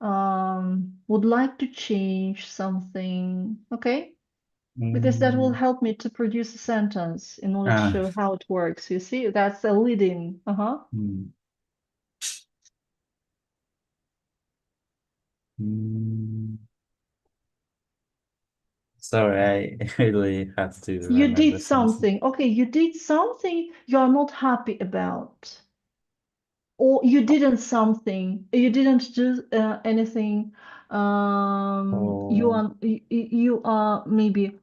[SPEAKER 1] would like to change something. Okay? Because that will
[SPEAKER 8] Mm,
[SPEAKER 1] help me to produce a sentence in order to
[SPEAKER 8] ah,
[SPEAKER 1] show how it works. You see, that's a leading.
[SPEAKER 8] mm, mm. Sorry, I really have to
[SPEAKER 1] You
[SPEAKER 8] remember
[SPEAKER 1] did
[SPEAKER 8] something.
[SPEAKER 1] something. Okay, you did something you are not happy about. Or you didn't something. You didn't do anything. You
[SPEAKER 8] Oh,
[SPEAKER 1] are you are maybe,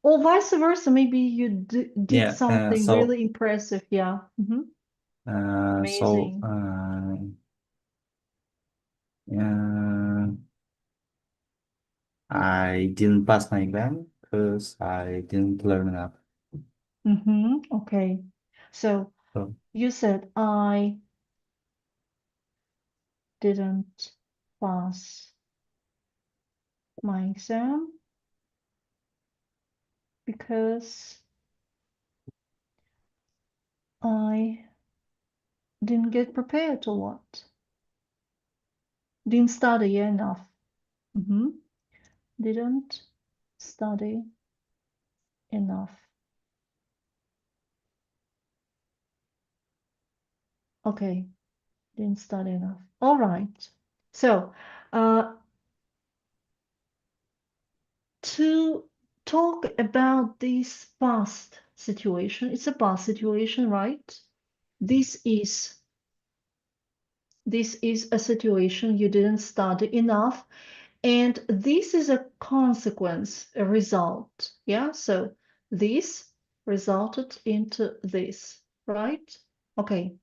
[SPEAKER 1] or vice versa. Maybe you did
[SPEAKER 8] yeah.
[SPEAKER 1] something really impressive. Yeah.
[SPEAKER 8] So,
[SPEAKER 1] Amazing.
[SPEAKER 8] I didn't pass my exam because I didn't learn enough.
[SPEAKER 1] Okay. So
[SPEAKER 8] So,
[SPEAKER 1] you said I didn't pass my exam because I didn't get prepared or what? Didn't study enough. Didn't study enough. Okay, didn't study enough. All right. So, to talk about this past situation, it's a past situation, right? This is a situation you didn't study enough, and this is a consequence, a result. Yeah, so this resulted into this, right? Okay.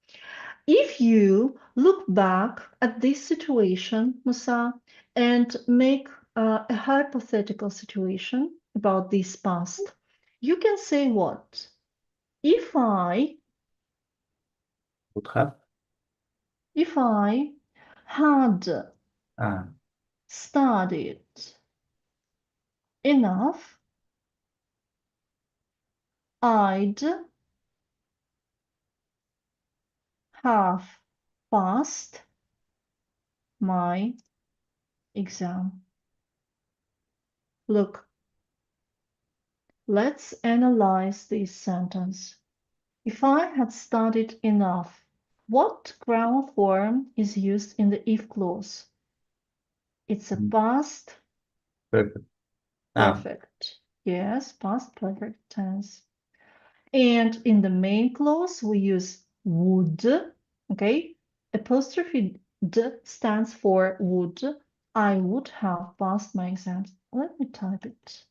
[SPEAKER 1] If you look back at this situation, Musa, and make a hypothetical situation about this past, you can say what? If I
[SPEAKER 8] would have.
[SPEAKER 1] had
[SPEAKER 8] Ah,
[SPEAKER 1] studied enough, I'd have passed my exam. Look, let's analyze this sentence. If I had studied enough, what grammar form is used in the if clause? It's a past
[SPEAKER 8] perfect. Ah,
[SPEAKER 1] perfect. Yes, past perfect tense. And in the main clause, we use would. Okay, apostrophe d stands for would. I would have passed my exams. Let me type it.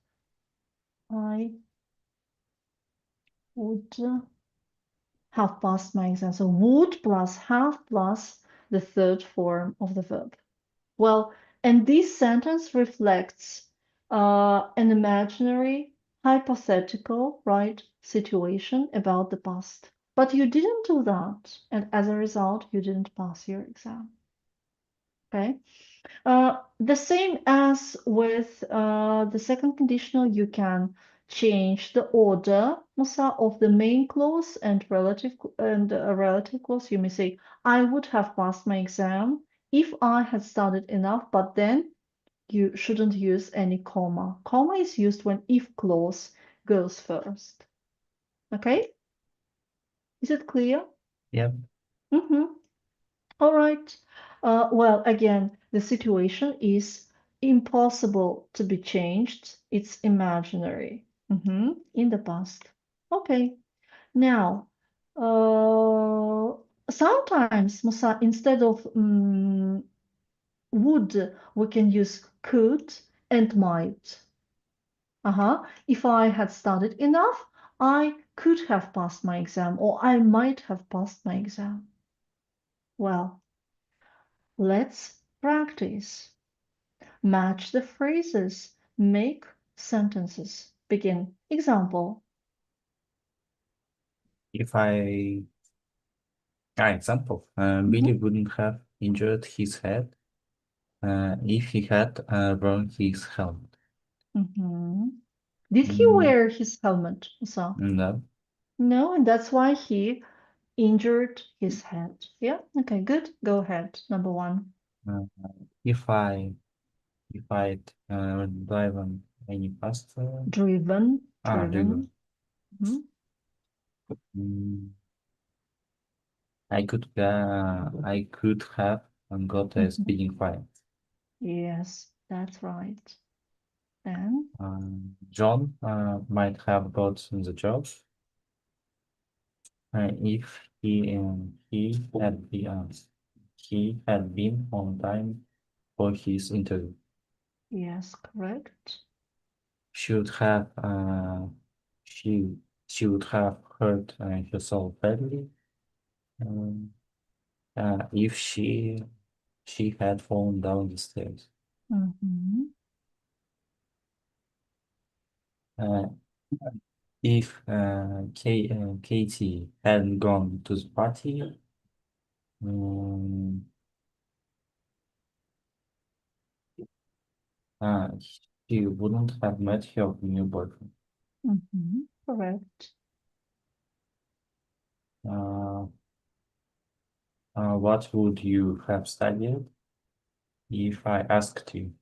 [SPEAKER 1] I would have passed my exam. So would plus have plus the third form of the verb. Well, and this sentence reflects an imaginary, hypothetical, right, situation about the past. But you didn't do that, and as a result, you didn't pass your exam. Okay. The same as with the second conditional, you can change the order, Musa, of the main clause and a relative clause. You may say, I would have passed my exam if I had studied enough, but then you shouldn't use any comma. Comma is used when if clause goes first. Okay? Is it clear?
[SPEAKER 8] yep.
[SPEAKER 1] Mm-hmm. All right. Well, again, the situation is impossible to be changed. It's imaginary in the past. Okay. Now, sometimes, Musa, instead of would, we can use could and might. If I had studied enough, I could have passed my exam, or I might have passed my exam. Well, let's practice. Match the phrases Make sentences. Begin. Example.
[SPEAKER 8] If I example, Billy wouldn't have injured his head if he had worn his helmet.
[SPEAKER 1] Did he
[SPEAKER 8] Mm,
[SPEAKER 1] wear his helmet, Musa?
[SPEAKER 8] no.
[SPEAKER 1] No, and that's why he injured his head. Yeah, okay, good. Go ahead. Number one.
[SPEAKER 8] Uh, if I driven any faster,
[SPEAKER 1] Driven.
[SPEAKER 8] driven,
[SPEAKER 1] Mhm.
[SPEAKER 8] I could have got a speeding fine.
[SPEAKER 1] Yes, that's right. Then
[SPEAKER 8] John might have got the job if he had been on time for his interview.
[SPEAKER 1] yes, correct.
[SPEAKER 8] Should have she would have hurt herself badly um, if she had fallen down the stairs.
[SPEAKER 1] Mhm.
[SPEAKER 8] Uh, if Katie hadn't gone to the party, um, she wouldn't have met her new boyfriend.
[SPEAKER 1] Correct.
[SPEAKER 8] What would you have studied if I asked you?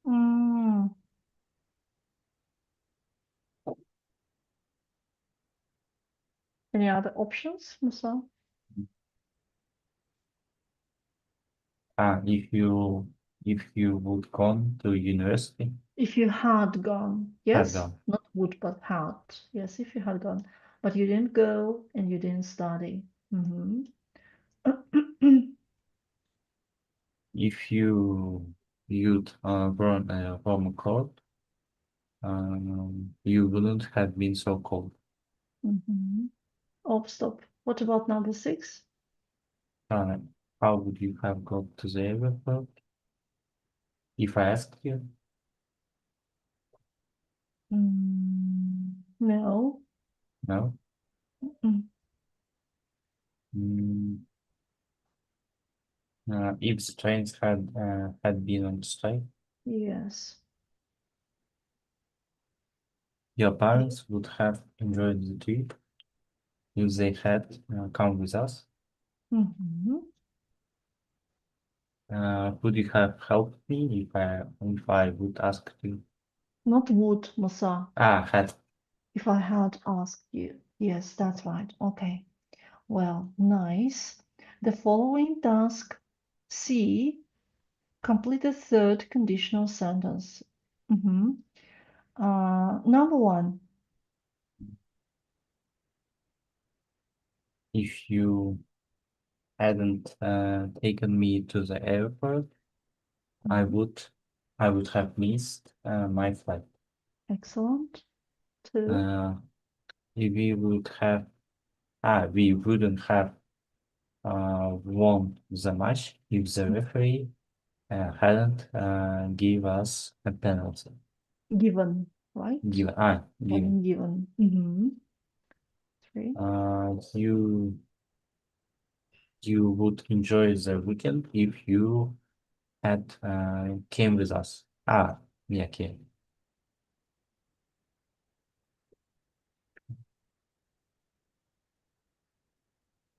[SPEAKER 1] Mm. Any other options, Musa?
[SPEAKER 8] If you would gone to university,
[SPEAKER 1] If you had gone,
[SPEAKER 8] had
[SPEAKER 1] yes,
[SPEAKER 8] gone.
[SPEAKER 1] not would, but had. Yes, if you had gone, but you didn't go and you didn't study.
[SPEAKER 8] If you'd run a home court, you wouldn't have been so cold.
[SPEAKER 1] Oh, stop. What about number 6?
[SPEAKER 8] How would you have got to the airport if I asked you?
[SPEAKER 1] No.
[SPEAKER 8] No.
[SPEAKER 1] Mm.
[SPEAKER 8] Mm, if the trains had been on strike,
[SPEAKER 1] Yes.
[SPEAKER 8] your parents would have enjoyed the trip if they had come with us.
[SPEAKER 1] Mhm.
[SPEAKER 8] Would you have helped me if I would ask you?
[SPEAKER 1] Not would, Musa.
[SPEAKER 8] Had.
[SPEAKER 1] If I had asked you. Yes, that's right. Okay. Well, nice. The following task C, complete the third conditional sentence. Number 1.
[SPEAKER 8] If you hadn't taken me to the airport, I would have missed my flight.
[SPEAKER 1] Excellent. 2.
[SPEAKER 8] We wouldn't have won the match if the referee hadn't give us a penalty.
[SPEAKER 1] Given, right?
[SPEAKER 8] Given.
[SPEAKER 1] Given. 3.
[SPEAKER 8] You would enjoy the weekend if you had came with us. Yeah, came.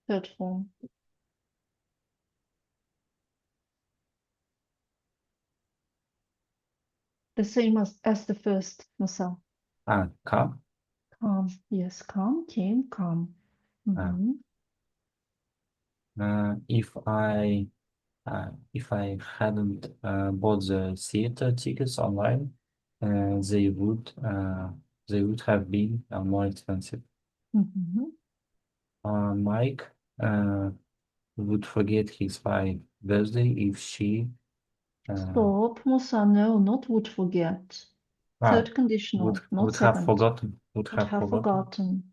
[SPEAKER 1] Third form. The same as the first, Musa.
[SPEAKER 8] Come.
[SPEAKER 1] Come. Yes, come, came, come.
[SPEAKER 8] If I hadn't bought the theater tickets online, they would have been more expensive. Mike would forget his wife's birthday if she
[SPEAKER 1] Stop, Musa. No, not would forget. Third conditional, not
[SPEAKER 8] would have
[SPEAKER 1] second.
[SPEAKER 8] forgotten
[SPEAKER 1] Would have forgotten.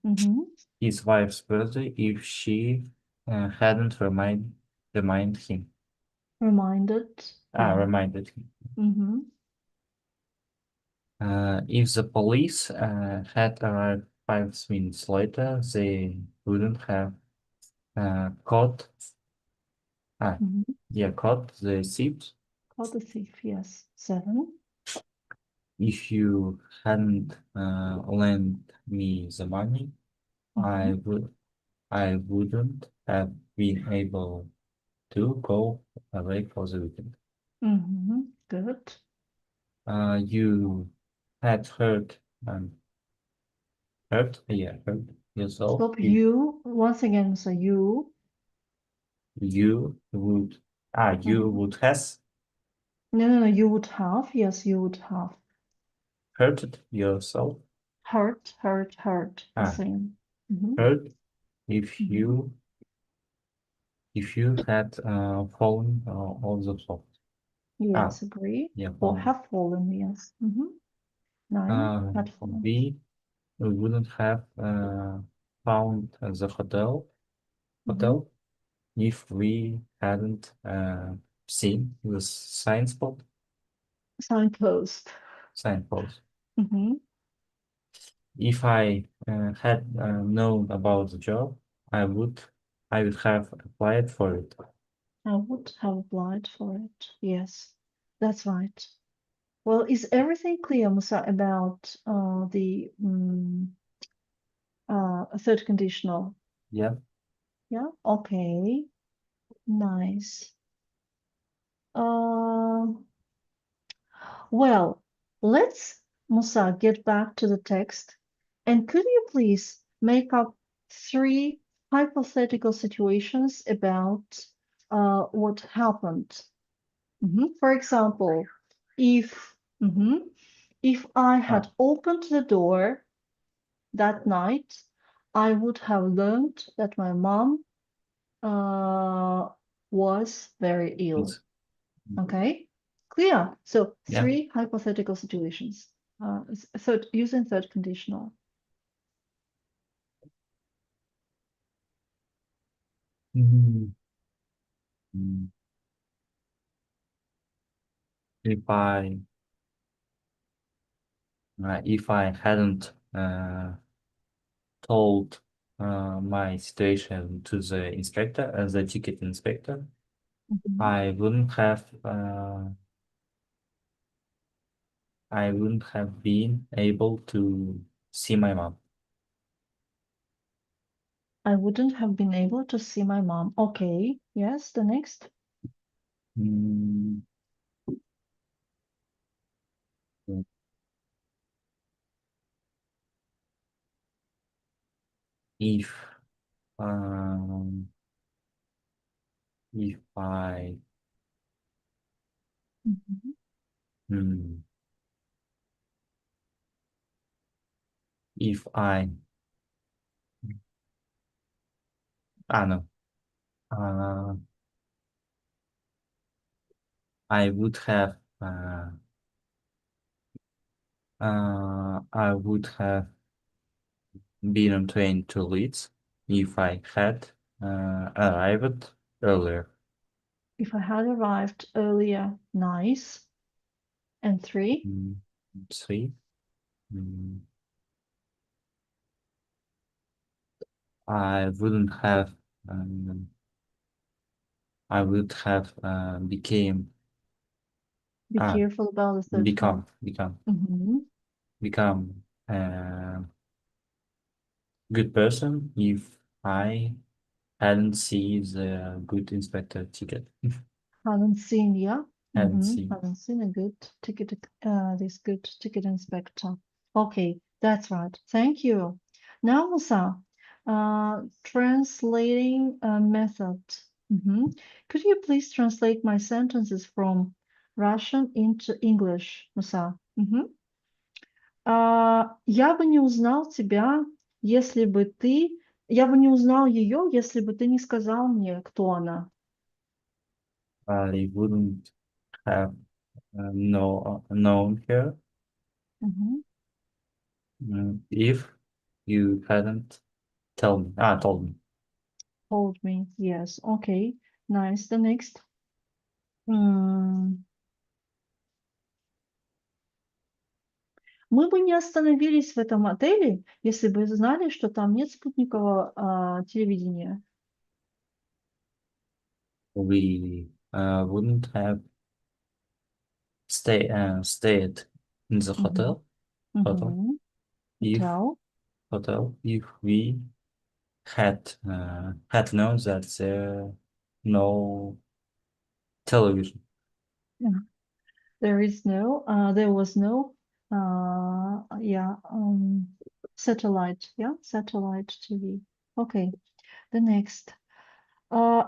[SPEAKER 8] his wife's birthday if she hadn't remind him.
[SPEAKER 1] Reminded.
[SPEAKER 8] Reminded him. If the police had arrived 5 minutes later, they wouldn't have caught
[SPEAKER 1] Mhm.
[SPEAKER 8] caught the thief.
[SPEAKER 1] Caught the thief, yes. 7.
[SPEAKER 8] If you hadn't lent me the money, I wouldn't have been able to go away for the weekend.
[SPEAKER 1] Good.
[SPEAKER 8] You had hurt yourself
[SPEAKER 1] Stop.
[SPEAKER 8] if
[SPEAKER 1] You, once again, so you.
[SPEAKER 8] you would
[SPEAKER 1] Mhm.
[SPEAKER 8] has
[SPEAKER 1] No, you would have. Yes, you would have.
[SPEAKER 8] hurted yourself.
[SPEAKER 1] Hurt, the
[SPEAKER 8] Ah,
[SPEAKER 1] same. Mhm.
[SPEAKER 8] hurt if
[SPEAKER 1] Mhm.
[SPEAKER 8] you had fallen on the floor.
[SPEAKER 1] Yes, agree.
[SPEAKER 8] Yeah,
[SPEAKER 1] Or
[SPEAKER 8] fallen.
[SPEAKER 1] have fallen, yes. 9, had fallen.
[SPEAKER 8] We wouldn't have found the hotel
[SPEAKER 1] Mhm.
[SPEAKER 8] if we hadn't seen the
[SPEAKER 1] Signpost.
[SPEAKER 8] signpost.
[SPEAKER 1] Mhm.
[SPEAKER 8] If I had known about the job, I would have applied for it.
[SPEAKER 1] I would have applied for it. Yes, that's right. Well, is everything clear, Musa, about the third conditional?
[SPEAKER 8] Yeah.
[SPEAKER 1] Yeah, okay, nice. Well, let's, Musa, get back to the text. And could you please make up 3 hypothetical situations about what happened? For example, if mhm, if I had opened the door that night, I would have learned that my mom was very ill.
[SPEAKER 8] It's,
[SPEAKER 1] Okay, clear. So
[SPEAKER 8] yeah.
[SPEAKER 1] 3 hypothetical situations. Using third conditional.
[SPEAKER 8] Mm. Mm. If I hadn't told my situation to the inspector, the ticket inspector,
[SPEAKER 1] Mhm.
[SPEAKER 8] I wouldn't have been able to see my mom.
[SPEAKER 1] I wouldn't have been able to see my mom. Okay, yes, the next.
[SPEAKER 8] Mm. If um, if I
[SPEAKER 1] Mhm.
[SPEAKER 8] mm, if I no I would have I would have been on train to Leeds if I had arrived earlier.
[SPEAKER 1] If I had arrived earlier, nice. And 3.
[SPEAKER 8] 3. Mm, I wouldn't have I would have
[SPEAKER 1] Be careful about the third one. Mhm.
[SPEAKER 8] become good person if I hadn't seen the good inspector ticket.
[SPEAKER 1] Haven't seen, yeah.
[SPEAKER 8] Hadn't seen.
[SPEAKER 1] Haven't seen a good ticket, this good ticket inspector. Okay, that's right. Thank you. Now, Musa, translating method. Could you please translate my sentences from Russian into English, Musa? Я бы не узнал тебя, если бы ты... Я бы не узнал ее, если бы ты не сказал мне, кто она.
[SPEAKER 8] I wouldn't have known her
[SPEAKER 1] Мгм.
[SPEAKER 8] if you hadn't told me.
[SPEAKER 1] Told me, yes. Okay, nice. The next. М, Мы бы не остановились в этом отеле, если бы знали, что там нет спутникового телевидения.
[SPEAKER 8] We wouldn't have stayed in the hotel
[SPEAKER 1] Мгм.
[SPEAKER 8] if
[SPEAKER 1] Hotel.
[SPEAKER 8] we had known that no television.
[SPEAKER 1] There was no satellite TV. Okay, the next.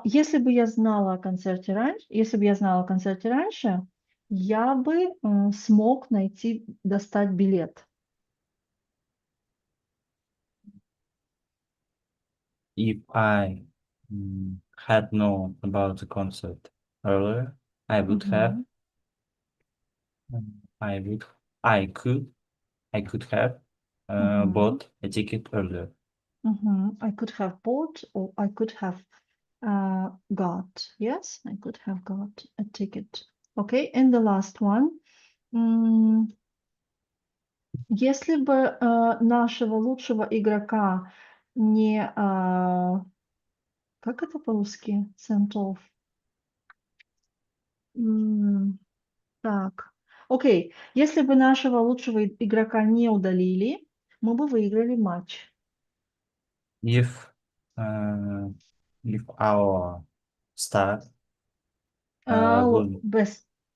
[SPEAKER 1] Если бы я знала о концерте раньше, я бы смог достать билет.
[SPEAKER 8] If I had known about the concert earlier, I would have. I could have bought a ticket earlier.
[SPEAKER 1] I could have bought or I could have got. Yes, I could have got a ticket. Okay, and the last one. Если бы нашего лучшего игрока не... как это по-русски? Sent off. Так. Окей. Если бы нашего лучшего игрока не удалили, мы бы выиграли матч.
[SPEAKER 8] If our star would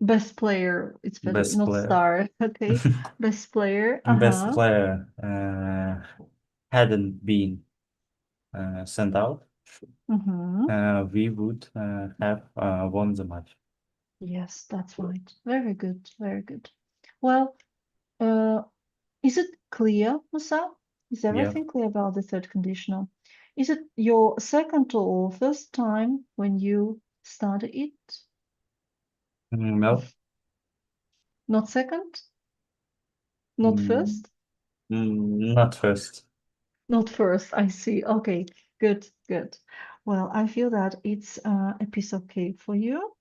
[SPEAKER 1] Best player. It's better.
[SPEAKER 8] best
[SPEAKER 1] Not
[SPEAKER 8] player
[SPEAKER 1] star. Okay. Best player.
[SPEAKER 8] best player hadn't been sent out, we would have won the match.
[SPEAKER 1] Yes, that's right. Very good. Very good. Well, is it clear, Musa? Is everything clear about the third conditional? Is it your second or first time when you study it?
[SPEAKER 8] No.
[SPEAKER 1] Not second? Not first?
[SPEAKER 8] Not first.
[SPEAKER 1] Not first, I see. Okay, good, good. Well, I feel that it's a piece of cake for you.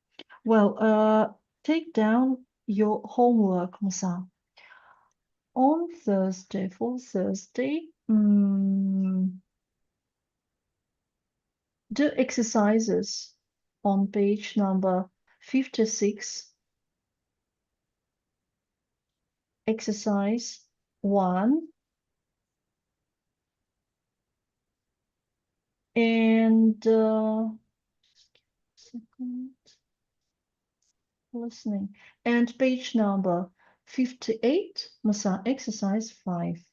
[SPEAKER 1] Well, take down your homework, Musa. On Thursday, for Thursday, do exercises on page number 56. Exercise 1. And second, listening. And page number 58, Masa, exercise 5.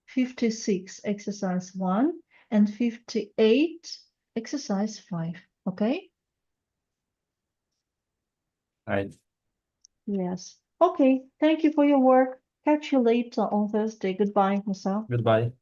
[SPEAKER 1] 56, exercise 1. And 58, exercise 5. Okay?
[SPEAKER 8] Right.
[SPEAKER 1] Yes. Okay. Thank you for your work. Catch you later on Thursday. Goodbye, Masa.
[SPEAKER 8] Goodbye.